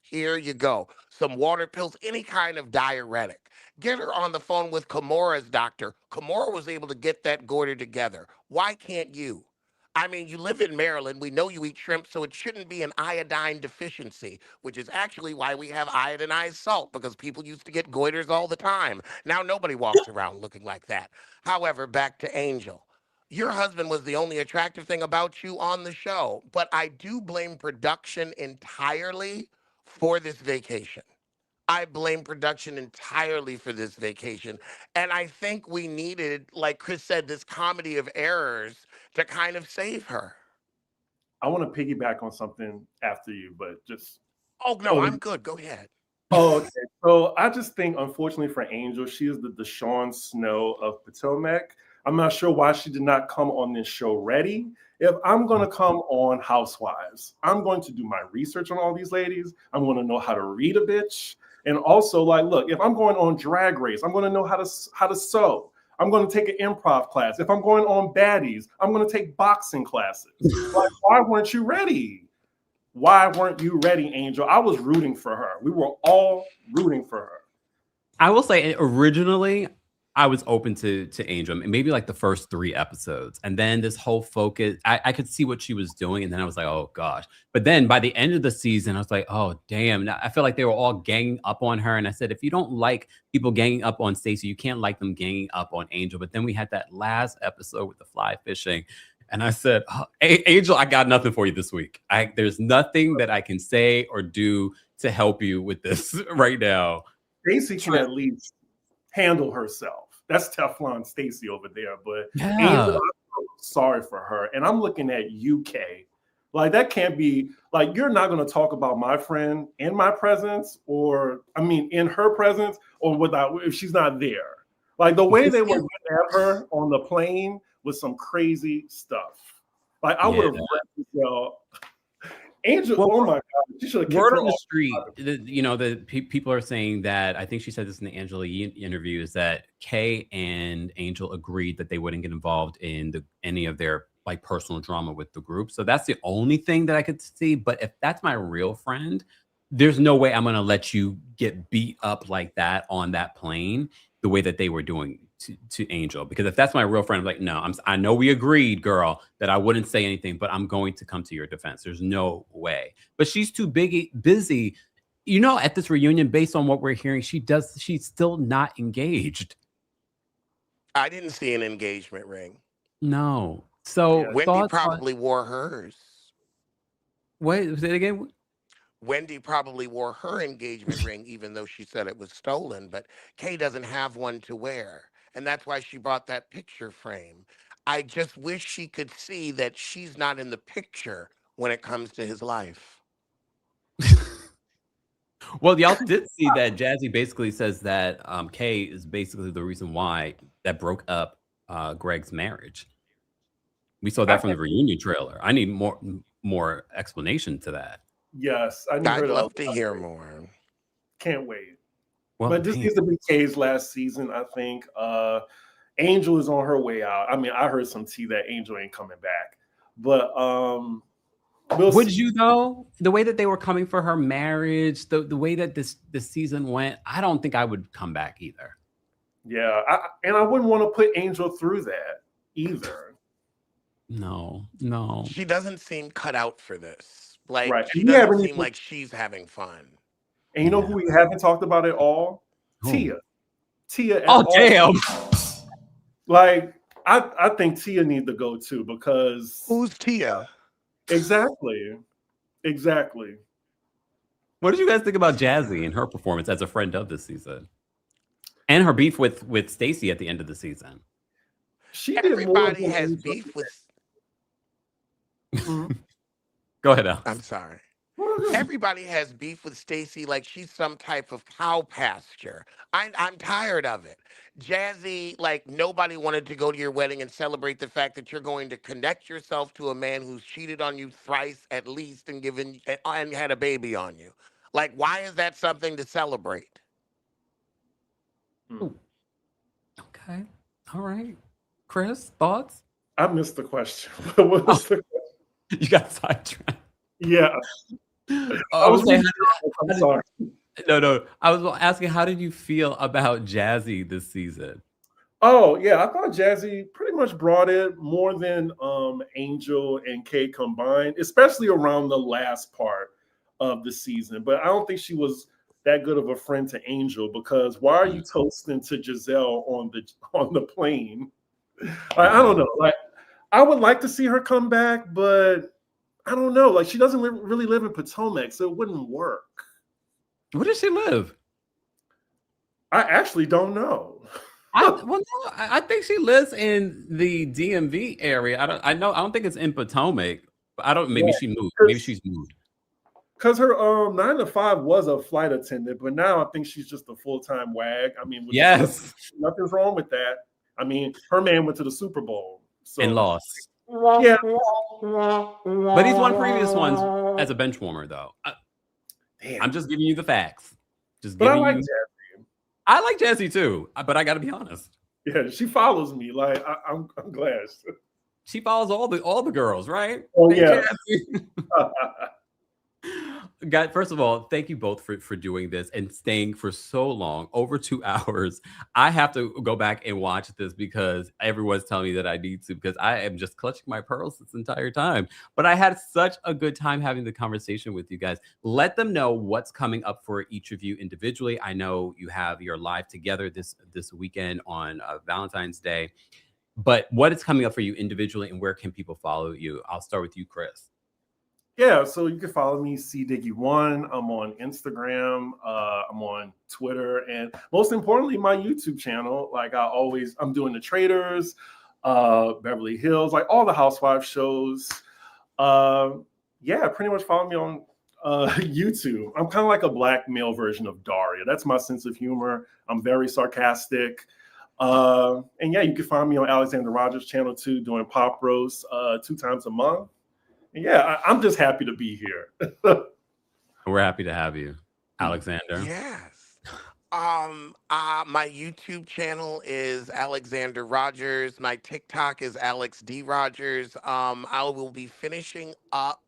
Here you go. Some water pills, any kind of diuretic. Get her on the phone with Kamora's doctor. Kamora was able to get that goiter together. Why can't you? I mean, you live in Maryland. We know you eat shrimp, so it shouldn't be an iodine deficiency, which is actually why we have iodinized salt, because people used to get goiters all the time. Now nobody walks around looking like that. However, back to Angel. Your husband was the only attractive thing about you on the show, but I do blame production entirely for this vacation. I blame production entirely for this vacation. And I think we needed, like Chris said, this comedy of errors to kind of save her. I want to piggyback on something after you, but just. Oh, no, I'm good. Go ahead. Oh, okay. So I just think, unfortunately for Angel, she is the Deshaun Snow of Potomac. I'm not sure why she did not come on this show ready. If I'm going to come on Housewives, I'm going to do my research on all these ladies. I'm going to know how to read a bitch. And also, like, look, if I'm going on Drag Race, I'm going to know how to sew. I'm going to take an improv class. If I'm going on Baddies, I'm going to take boxing classes. Like, why weren't you ready? Why weren't you ready, Angel? I was rooting for her. We were all rooting for her. I will say, originally, I was open to Angel, maybe like the first 3 episodes. And then this whole focus, I could see what she was doing. And then I was like, oh gosh. But then by the end of the season, I was like, oh damn. Now, I feel like they were all ganging up on her. And I said, if you don't like people ganging up on Stacey, you can't like them ganging up on Angel. But then we had that last episode with the fly fishing. And I said, oh, Angel, I got nothing for you this week. There's nothing that I can say or do to help you with this right now. Stacey can at least handle herself. That's Teflon Stacey over there. But yeah. Angel, I'm sorry for her. And I'm looking at UK. Like, that can't be, like, you're not going to talk about my friend in my presence, or, I mean, in her presence, or without, if she's not there. Like, the way they were at her on the plane was some crazy stuff. Like, I would have let y'all. Angel, oh my God, she should have kicked word her on the off. street. People are saying that, I think she said this in the Angela Yee interview, is that Kay and Angel agreed that they wouldn't get involved in any of their like personal drama with the group. So that's the only thing that I could see. But if that's my real friend, there's no way I'm going to let you get beat up like that on that plane the way that they were doing to Angel. Because if that's my real friend, I'm like, no, I know we agreed, girl, that I wouldn't say anything, but I'm going to come to your defense. There's no way. But she's too busy. At this reunion, based on what we're hearing, she's still not engaged. I didn't see an engagement ring. No. So Wendy probably wore hers. Wait, say it again? Wendy probably wore her engagement ring, even though she said it was stolen, but Kay doesn't have one to wear. And that's why she bought that picture frame. I just wish she could see that she's not in the picture when it comes to his life. Well, y'all did see that Jazzy basically says that Kay is basically the reason why that broke up Greg's marriage. We saw that from the reunion trailer. I need more explanation to that. Yes, I'd love to hear more. Can't wait. Well, but this needs to be Kay's last season, I think. Angel is on her way out. I mean, I heard some tea that Angel ain't coming back. But would you though? The way that they were coming for her marriage, the way that this season went, I don't think I would come back either. Yeah, and I wouldn't want to put Angel through that either. No. She doesn't seem cut out for this. Like, right. She doesn't seem like she's having fun. And you know who we haven't talked about at all? Tia. Tia. Damn. Like, I think Tia needs to go too, because who's Tia? Exactly. What did you guys think about Jazzy and her performance as a friend of this season, and her beef with Stacey at the end of the season? Everybody has beef with. Go ahead, Alex. I'm sorry. Everybody has beef with Stacey like she's some type of cow pasture. I'm tired of it. Jazzy, like, nobody wanted to go to your wedding and celebrate the fact that you're going to connect yourself to a man who's cheated on you thrice at least and had a baby on you. Like, why is that something to celebrate? Okay. All right. Chris, thoughts? I missed the question. What was the question? You got sidetracked. Yeah, I was saying, I'm sorry. no. I was asking, how did you feel about Jazzy this season? Oh yeah, I thought Jazzy pretty much brought it more than Angel and Kay combined, especially around the last part of the season. But I don't think she was that good of a friend to Angel, because why are you toasting to Giselle on the plane? I don't know. Like, I would like to see her come back, but I don't know. Like, she doesn't really live in Potomac, so it wouldn't work. Where does she live? I actually don't know. I think she lives in the DMV area. I don't think it's in Potomac. But maybe she moved. Maybe she's moved. Because her 9 to 5 was a flight attendant, but now I think she's just a full-time wag. I mean, yes, nothing's wrong with that. I mean, her man went to the Super Bowl and lost. Yeah, but he's won previous ones as a bench warmer, though. I'm just giving you the facts. But I like Jazzy. I like Jazzy too, but I got to be honest. Yeah, she follows me. Like, I'm glad. She follows all the girls, right? Oh yeah. Guys, first of all, thank you both for doing this and staying for so long, over 2 hours. I have to go back and watch this because everyone's telling me that I need to, because I am just clutching my pearls this entire time. But I had such a good time having the conversation with you guys. Let them know what's coming up for each of you individually. I know you have your live together this weekend on Valentine's Day, but what is coming up for you individually, and where can people follow you? I'll start with you, Chris. Yeah, so you can follow me, CDiggy1. I'm on Instagram. I'm on Twitter, and most importantly, my YouTube channel. Like, I'm doing the Traders, Beverly Hills, like all the Housewives shows. Yeah, pretty much follow me on YouTube. I'm kind of like a black male version of Daria. That's my sense of humor. I'm very sarcastic. And yeah, you can find me on Alexander Rodgers' channel too, doing pop roasts 2 times a month. Yeah, I'm just happy to be here. We're happy to have you, Alexander. Yes. My YouTube channel is Alexander Rodgers. My TikTok is Alex D. Rodgers. I will be finishing up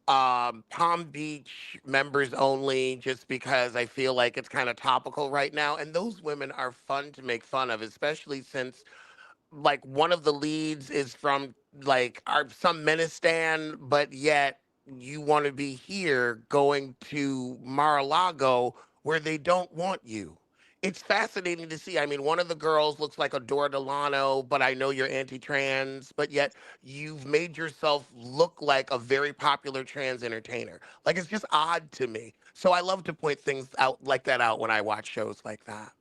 Palm Beach members only, just because I feel like it's kind of topical right now. And those women are fun to make fun of, especially since like one of the leads is from like some Ministan, but yet you want to be here going to Mar-a-Lago where they don't want you. It's fascinating to see. I mean, one of the girls looks like a Dora Delano, but I know you're anti-trans, but yet you've made yourself look like a very popular trans entertainer. Like, it's just odd to me. So I love to point things out like that out when I watch shows like that.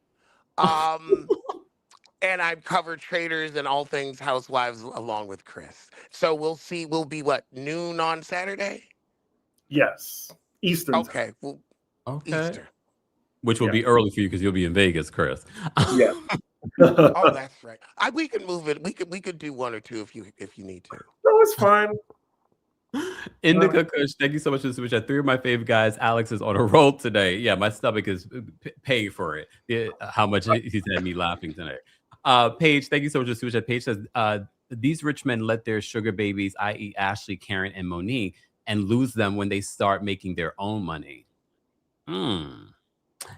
And I cover Traders and all things Housewives along with Chris. So we'll see. We'll be noon on Saturday? Yes, Eastern. Okay. Well, okay. Eastern. Which will be early for you because you'll be in Vegas, Chris. Yeah. Oh, that's right. We can move it. We could do 1 or 2 if you need to. No, it's fine. Indica Kush, thank you so much for the super chat. 3 of my favorite guys. Alex is on a roll today. Yeah, my stomach is paying for it. How much he's had me laughing tonight. Paige, thank you so much for the super chat. Paige says, these rich men let their sugar babies, i.e. Ashley, Karen, and Monique, and lose them when they start making their own money.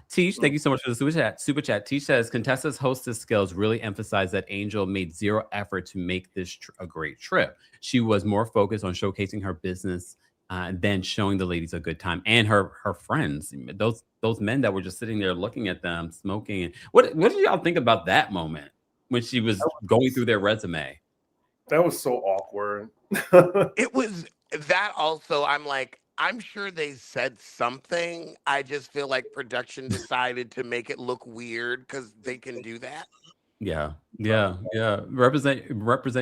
Teach, thank you so much for the super chat. Teach says, Contessa's hostess skills really emphasize that Angel made 0 effort to make this a great trip. She was more focused on showcasing her business than showing the ladies a good time, and her friends. Those men that were just sitting there looking at them, smoking. What did y'all think about that moment when she was going through their resume? That was so awkward. It was that also. I'm like, I'm sure they said something. I just feel like production decided to make it look weird because they can do that. Yeah. Represent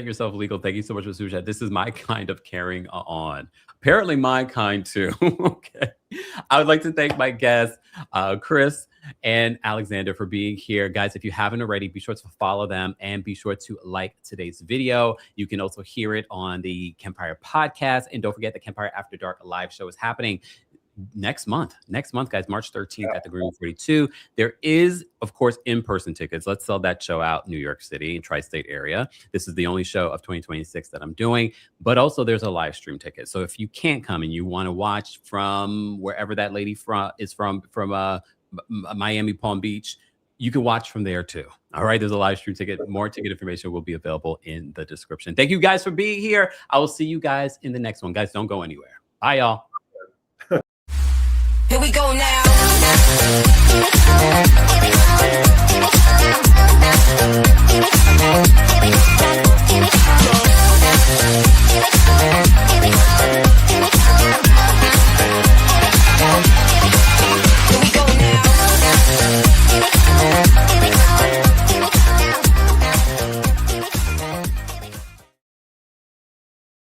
yourself, legal. Thank you so much for super chat. This is my kind of carrying on. Apparently my kind too. Okay. I would like to thank my guests, Chris and Alexander, for being here. Guys, if you haven't already, be sure to follow them and be sure to like today's video. You can also hear it on the Kempire podcast. And don't forget the Kempire After Dark live show is happening next month, guys, March 13th at the Green 42. There is, of course, in-person tickets. Let's sell that show out in New York City and tri-state area. This is the only show of 2026 that I'm doing, but also there's a live stream ticket. So if you can't come and you want to watch from wherever that lady is from Miami, Palm Beach, you can watch from there too. All right, there's a live stream ticket. More ticket information will be available in the description. Thank you guys for being here. I will see you guys in the next one. Guys, don't go anywhere. Bye, y'all. Here we go now.